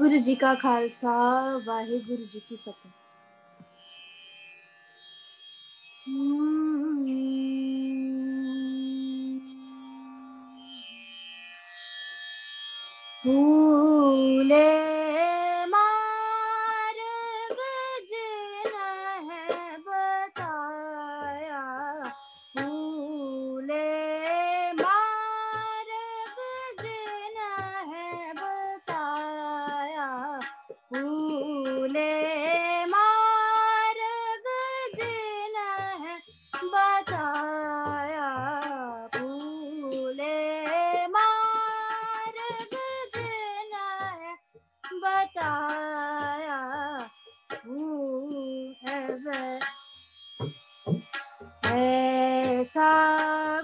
वाहिगुरु जी का खालसा वाहिगुरु जी की फतेह। फूले मार्ग जिन है बताया, फूले मार्ग जिन है बताया, फूले मार्ग जिन है बताया, फूले मार्ग जिन है बताया, ऐसा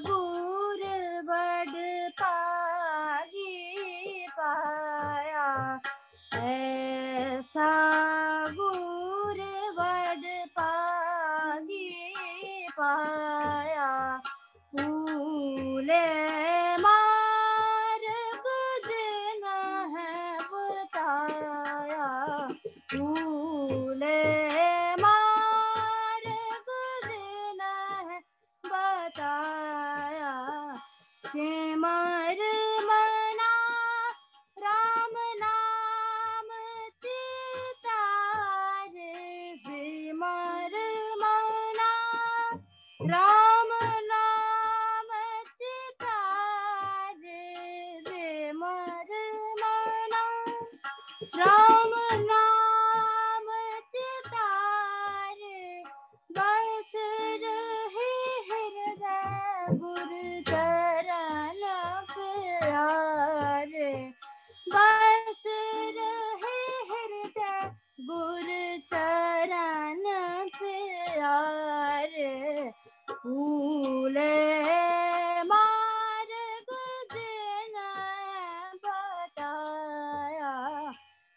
गुर बड़ पागी पाया, ऐसा गुर बड़ पागी पाया, फूले मार्ग जिन है बताया, फूले मार्ग जिन है बताया, सिमर मना राम नाम चितारे, सिमर मना राम नाम चितारे, सिमर मना राम नाम चितारे, बस रहे हृदय गुरु चरण प्यारे, बस रहे हृदय गुरु चरण प्यारे, फूले मार्ग जिन है बताया,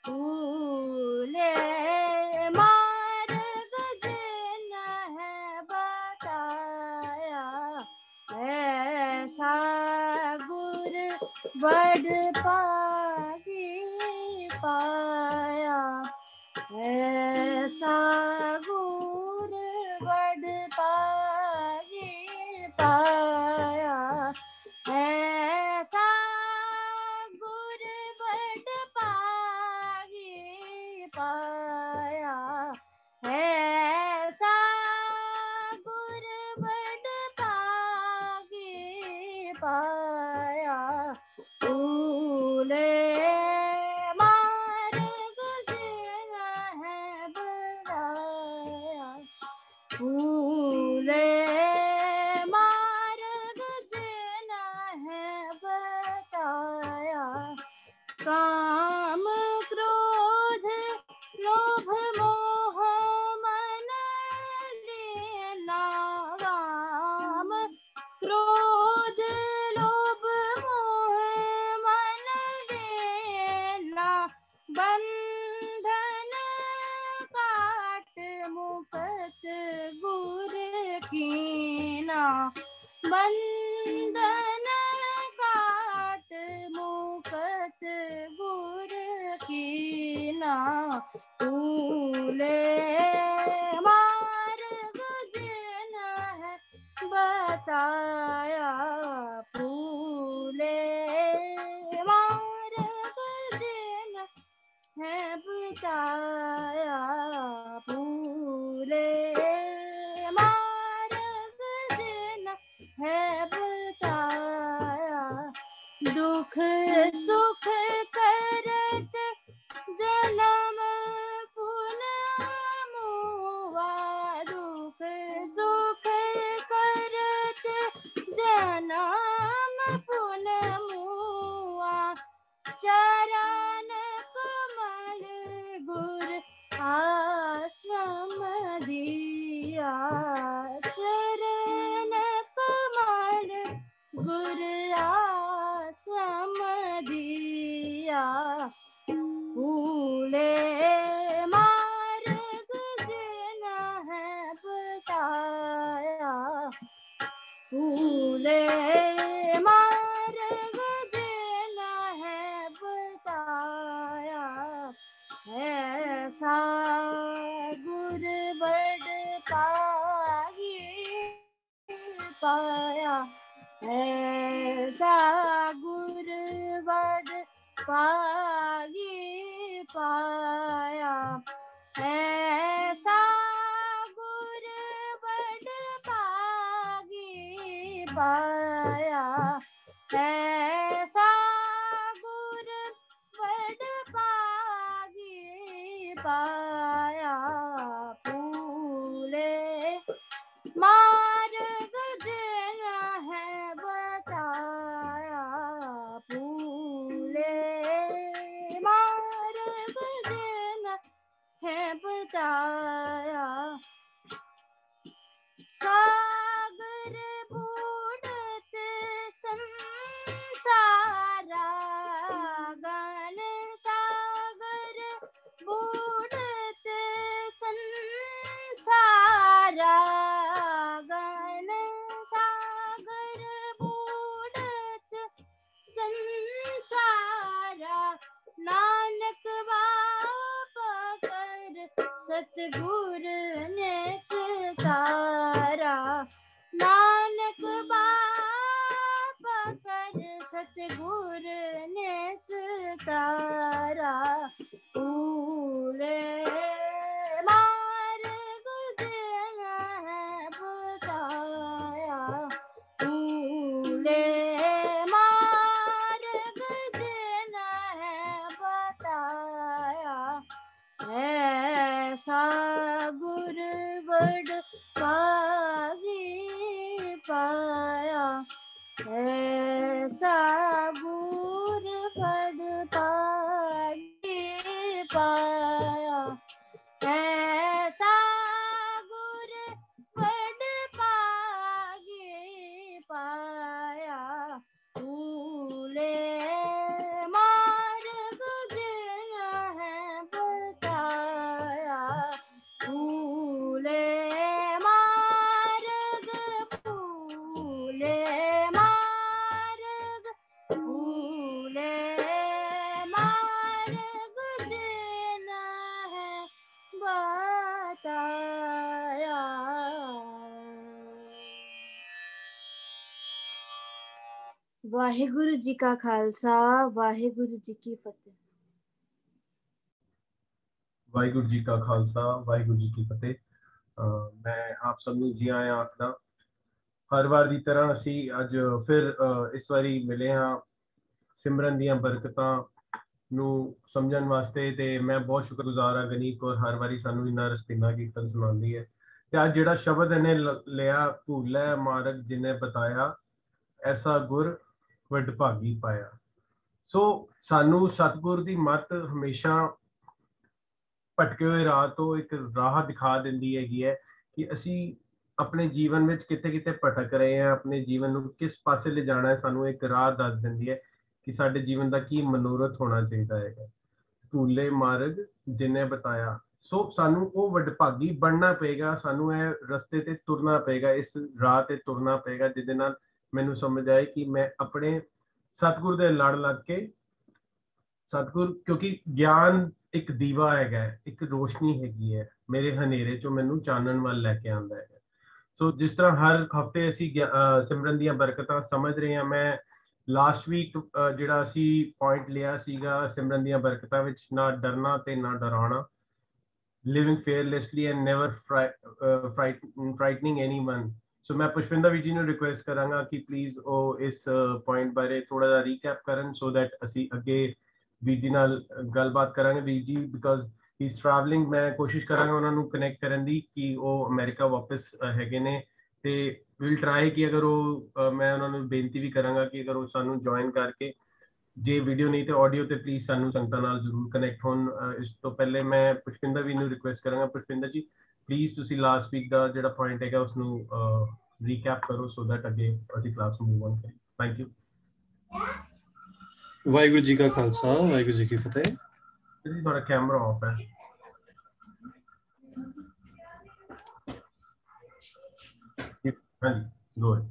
फूले मार्ग जिन है बताया, ऐसा गुर बड़ पागी पाया, ऐसा गुर बड़ पागी पाया, ऐसा गुर बड़ पागी पाया, ऐसा गुर बड़ पागी पाया, फूले मार्ग जिन है बताया, फूले मार्ग जिन है बताया, काम क्रोध लोभ मोह मन लेना, काम क्रोध लोभ मोह मन लेना, बंधन काट मुकत गुर कीना, बंधन काट मुकत गुर कीना, फूले मार्ग जिन है बताया, फूले मार्ग जिन है बताया, फूले मार्ग जिन है बताया, दुख सुख करत जन्म फूल मुआ, दुख सुख करत जन्म फूल मुआ, चरण कमल गुर आश्रम दिया, चरण कमल गुर आश्रम दिया, फूले मार्ग जिन है बताया, फूले मार्ग जिन है बताया, ऐसा गुर बड़ पागी पाया, ऐसा गुर बड़ पागी पाया, ऐसा गुर बड़ पागी पाया, ऐसा गुर बड़ पागी पाया, फूले मार्ग जिन है बताया, फूले मार्ग जिन है बताया, सागर बूढ़त संसारा गण, सागर बूढ़त संसारा गण, सागर बूढ़त संसारा, नानक बाप कर सतगुर ने सितारा, नानक बाप कर सतगुर ने सितारा, फूले मार्ग जिन है बताया, फूले मार्ग जिन है बताया, ऐसा गुर बड़ पागी पाया, ऐसा गुर बड़ पागी पाया, ऐसा गुर बड़ पागी पाया, फूले मार्ग जिन है बताया, फूले मार्ग, फूले मार्ग, फूले मार्ग जिन है बताया। वाहिगुरु जी का खालसा, वाहिगुरु जी की फतेह। ਵਾਹਿਗੁਰੂ ਜੀ ਕਾ ਖਾਲਸਾ, ਵਾਹਿਗੁਰੂ ਜੀ ਕੀ ਫਤਿਹ। ਮੈਂ ਆਪ ਸਭ ਨੂੰ ਜੀ ਆਇਆਂ ਆਖਦਾ। ਹਰ ਵਾਰ ਦੀ ਤਰ੍ਹਾਂ ਅਸੀਂ ਅੱਜ ਫਿਰ ਇਸ ਵਾਰੀ ਮਿਲੇ ਹਾਂ ਸਿਮਰਨ ਦੀਆਂ ਬਰਕਤਾਂ ਨੂੰ ਸਮਝਣ ਵਾਸਤੇ, ਤੇ ਮੈਂ ਬਹੁਤ ਸ਼ੁਕਰਗੁਜ਼ਾਰ ਹਾਂ ਗਨੀਕ ਕੌਰ ਹਰ ਵਾਰੀ ਸਾਨੂੰ ਇੰਨਾ ਰਸਤੀਨਾ ਕੀਰਤਨ ਸੁਣਾਉਂਦੀ ਹੈ। ਤੇ ਅੱਜ ਜਿਹੜਾ ਸ਼ਬਦ ਇਹਨੇ ਲਿਆ, ਭੂਲੇ ਮਾਰਗ ਜਿਨੇ ਬਤਾਇਆ, ਐਸਾ ਗੁਰ ਵੱਡ ਭਾਗੀ ਪਾਇਆ। ਸੋ ਸਾਨੂੰ ਸਤਿਗੁਰ ਦੀ ਮੱਤ ਹਮੇਸ਼ਾ ਭਟਕੇ ਹੋਏ ਰਾਹ ਤੋਂ ਇੱਕ ਰਾਹ ਦਿਖਾ ਦਿੰਦੀ ਹੈਗੀ ਹੈ ਕਿ ਅਸੀਂ ਆਪਣੇ ਜੀਵਨ ਵਿੱਚ ਕਿਤੇ ਕਿਤੇ ਭਟਕ ਰਹੇ ਹਾਂ, ਆਪਣੇ ਜੀਵਨ ਨੂੰ ਕਿਸ ਪਾਸੇ ਲੈ ਜਾਣਾ ਹੈ, ਸਾਨੂੰ ਇੱਕ ਰਾਹ ਦੱਸ ਦਿੰਦੀ ਹੈ ਕਿ ਸਾਡੇ ਜੀਵਨ ਦਾ ਕੀ ਮਨੋਰਥ ਹੋਣਾ ਚਾਹੀਦਾ ਹੈਗਾ। ਭੂਲੇ ਮਾਰਗ ਜਿਨੇ ਬਤਾਇਆ, ਸੋ ਸਾਨੂੰ ਉਹ ਵਡਭਾਗੀ ਬਣਨਾ ਪਏਗਾ, ਸਾਨੂੰ ਇਹ ਰਸਤੇ ਤੇ ਤੁਰਨਾ ਪਏਗਾ, ਇਸ ਰਾਹ ਤੇ ਤੁਰਨਾ ਪਏਗਾ ਜਿਹਦੇ ਨਾਲ ਮੈਨੂੰ ਸਮਝ ਆਏ ਕਿ ਮੈਂ ਆਪਣੇ ਸਤਿਗੁਰ ਦੇ ਲੜ ਲੱਗ ਕੇ, ਸਤਿਗੁਰ ਕਿਉਂਕਿ ਗਿਆਨ ਇੱਕ ਦੀਵਾ ਹੈਗਾ, ਇੱਕ ਰੋਸ਼ਨੀ ਹੈਗੀ ਹੈ, ਮੇਰੇ ਹਨੇਰੇ ਚੋਂ ਮੈਨੂੰ ਚਾਨਣ ਵੱਲ ਲੈ ਕੇ ਆਉਂਦਾ ਹੈ। ਸੋ ਜਿਸ ਤਰ੍ਹਾਂ ਹਰ ਹਫਤੇ ਅਸੀਂ ਸਿਮਰਨ ਦੀਆਂ ਬਰਕਤਾਂ ਸਮਝ ਰਹੇ ਹਾਂ, ਮੈਂ ਲਾਸਟ ਵੀਕ ਜਿਹੜਾ ਅਸੀਂ ਪੁਆਇੰਟ ਲਿਆ ਸੀਗਾ ਸਿਮਰਨ ਦੀਆਂ ਬਰਕਤਾਂ ਵਿੱਚ, ਨਾ ਡਰਨਾ ਤੇ ਨਾ ਡਰਾਉਣਾ, ਲਿਵਿੰਗ ਫੇਅਰਲੈਸਲੀ ਐਂਡ ਨੈਵਰ ਫਰਾਈਟਨਿੰਗ ਐਨੀਵਨ। ਸੋ ਮੈਂ ਪੁਸ਼ਪਿੰਦਰ ਵੀ ਜੀ ਨੂੰ ਰਿਕੁਐਸਟ ਕਰਾਂਗਾ ਕਿ ਪਲੀਜ਼ ਉਹ ਇਸ ਪੁਆਇੰਟ ਬਾਰੇ ਥੋੜਾ ਜਿਹਾ ਰੀਕੈਪ ਕਰਨ, ਸੋ ਦੈਟ ਅਸੀਂ ਅੱਗੇ ਵੀਰ ਜੀ ਨਾਲ ਗੱਲਬਾਤ ਕਰਾਂਗੇ। ਵੀਰ ਜੀ ਬਿਕਾਜ਼ ਹੀ ਇਜ਼ ਟਰੈਵਲਿੰਗ, ਮੈਂ ਕੋਸ਼ਿਸ਼ ਕਰਾਂਗਾ ਉਹਨਾਂ ਨੂੰ ਕਨੈਕਟ ਕਰਨ ਦੀ ਕਿ ਉਹ ਅਮਰੀਕਾ ਵਾਪਸ ਹੈਗੇ ਨੇ, ਤੇ ਵਿਲ ਟਰਾਈ ਕਿ ਅਗਰ ਉਹ, ਮੈਂ ਉਹਨਾਂ ਨੂੰ ਬੇਨਤੀ ਵੀ ਕਰਾਂਗਾ ਕਿ ਅਗਰ ਉਹ ਸਾਨੂੰ ਜੁਆਇਨ ਕਰਕੇ, ਜੇ ਵੀਡੀਓ ਨਹੀਂ ਤੇ ਆਡੀਓ ਤੇ ਪਲੀਜ਼ ਸਾਨੂੰ ਸੰਗਤਾਂ ਨਾਲ ਜ਼ਰੂਰ ਕਨੈਕਟ ਹੋਣ। ਇਸ ਤੋਂ ਪਹਿਲੇ ਮੈਂ ਪੁਸ਼ਪਿੰਦਰ ਵੀ ਨੂੰ ਰਿਕੁਐਸਟ ਕਰਾਂਗਾ, ਪੁਸ਼ਪਿੰਦਰ ਜੀ ਪਲੀਜ਼ ਤੁਸੀਂ ਲਾਸਟ ਵੀਕ ਦਾ ਜਿਹੜਾ ਪੁਆਇੰਟ ਹੈਗਾ ਉਸਨੂੰ ਰੀਕੈਪ ਕਰੋ, ਸੋ ਦੈਟ ਅੱਗੇ ਅਸੀਂ ਕਲਾਸ ਨੂੰ ਮੂਵ ਔਨ ਕਰੀਏ। Thank you. ਵਾਹਿਗੁਰੂ ਜੀ ਕਾ ਖਾਲਸਾ, ਵਾਹਿਗੁਰੂ ਜੀ ਕੀ ਫਤਿਹ। ਜੀ ਤੁਹਾਡਾ ਕੈਮਰਾ ਆਫ ਹੈ। ਹਾਂਜੀ, ਗੋ ਅਹੈਡ।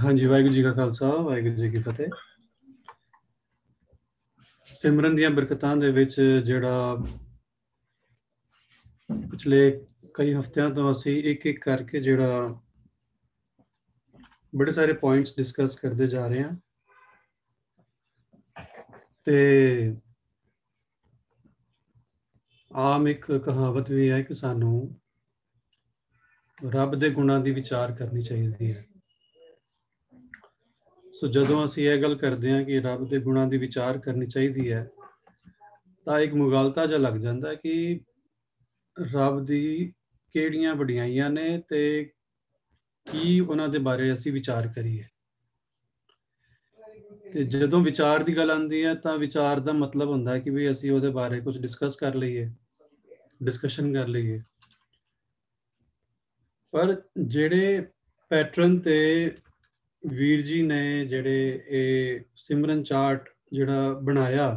ਹਾਂਜੀ, ਵਾਹਿਗੁਰੂ ਜੀ ਕਾ ਖਾਲਸਾ, ਵਾਹਿਗੁਰੂ ਜੀ ਕੀ ਫਤਿਹ। ਸਿਮਰਨ ਦੀਆਂ ਬਰਕਤਾਂ ਦੇ ਵਿੱਚ ਜਿਹੜਾ ਪਿਛਲੇ ਕਈ ਹਫ਼ਤਿਆਂ ਤੋਂ ਅਸੀਂ ਇੱਕ ਕਰਕੇ ਜਿਹੜਾ ਬੜੇ ਸਾਰੇ ਪੁਆਇੰਟਸ ਡਿਸਕਸ ਕਰਦੇ ਜਾ ਰਹੇ ਹਾਂ ਤੇ ਆਮ ਇੱਕ ਕਹਾਵਤ ਵੀ ਹੈ ਕਿ ਸਾਨੂੰ ਰੱਬ ਦੇ ਗੁਣਾਂ ਦੀ ਵਿਚਾਰ ਕਰਨੀ ਚਾਹੀਦੀ ਹੈ। ਸੋ ਜਦੋਂ ਅਸੀਂ ਇਹ ਗੱਲ ਕਰਦੇ ਹਾਂ ਕਿ ਰੱਬ ਦੇ ਗੁਣਾਂ ਦੀ ਵਿਚਾਰ ਕਰਨੀ ਚਾਹੀਦੀ ਹੈ ਤਾਂ ਇੱਕ ਮੁਗਾਲਤਾ ਜਿਹਾ ਲੱਗ ਜਾਂਦਾ ਕਿ ਰੱਬ ਦੀ ਕਿਹੜੀਆਂ ਵਡਿਆਈਆਂ ਨੇ ਤੇ ਕੀ ਉਹਨਾਂ ਦੇ ਬਾਰੇ ਅਸੀਂ ਵਿਚਾਰ ਕਰੀਏ। ਤੇ ਜਦੋਂ ਵਿਚਾਰ ਦੀ ਗੱਲ ਆਉਂਦੀ ਹੈ ਤਾਂ ਵਿਚਾਰ ਦਾ ਮਤਲਬ ਹੁੰਦਾ ਹੈ ਕਿ ਵੀ ਅਸੀਂ ਉਹਦੇ ਬਾਰੇ ਕੁਝ ਡਿਸਕਸ ਕਰ ਲਈਏ, ਡਿਸਕਸ਼ਨ ਕਰ ਲਈਏ। ਪਰ ਜਿਹੜੇ ਪੈਟਰਨ ਤੇ ਵੀਰ ਜੀ ਨੇ ਜਿਹੜੇ ਇਹ ਸਿਮਰਨ ਚਾਰਟ ਜਿਹੜਾ ਬਣਾਇਆ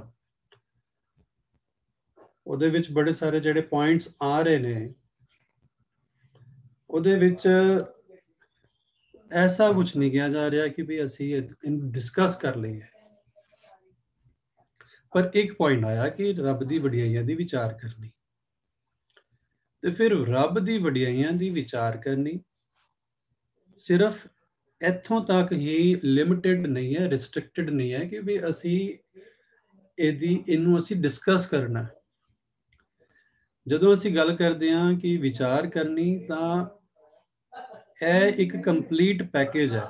ਉਹਦੇ ਵਿੱਚ ਬੜੇ ਸਾਰੇ ਜਿਹੜੇ ਪੁਆਇੰਟਸ ਆ ਰਹੇ ਨੇ ਉਹਦੇ ਵਿੱਚ ਐਸਾ ਕੁਝ ਨਹੀਂ ਕਿਹਾ ਜਾ ਰਿਹਾ ਕਿ ਵੀ ਅਸੀਂ ਇਹਨੂੰ ਡਿਸਕਸ ਕਰ ਲਈਏ। ਪਰ ਇੱਕ ਪੁਆਇੰਟ ਆਇਆ ਕਿ ਰੱਬ ਦੀ ਵਡਿਆਈਆਂ ਦੀ ਵਿਚਾਰ ਕਰਨੀ। ਤੇ ਫਿਰ ਰੱਬ ਦੀ ਵਡਿਆਈਆਂ ਦੀ ਵਿਚਾਰ ਕਰਨੀ ਸਿਰਫ ਇੱਥੋਂ ਤੱਕ ਹੀ ਲਿਮਿਟਿਡ ਨਹੀਂ ਹੈ, ਰਿਸਟ੍ਰਿਕਟਿਡ ਨਹੀਂ ਹੈ ਕਿ ਵੀ ਅਸੀਂ ਇਹਨੂੰ ਅਸੀਂ ਡਿਸਕਸ ਕਰਨਾ। ਜਦੋਂ ਅਸੀਂ ਗੱਲ ਕਰਦੇ ਹਾਂ ਕਿ ਵਿਚਾਰ ਕਰਨੀ ਤਾਂ ਇਹ ਇੱਕ ਕੰਪਲੀਟ ਪੈਕੇਜ ਹੈ।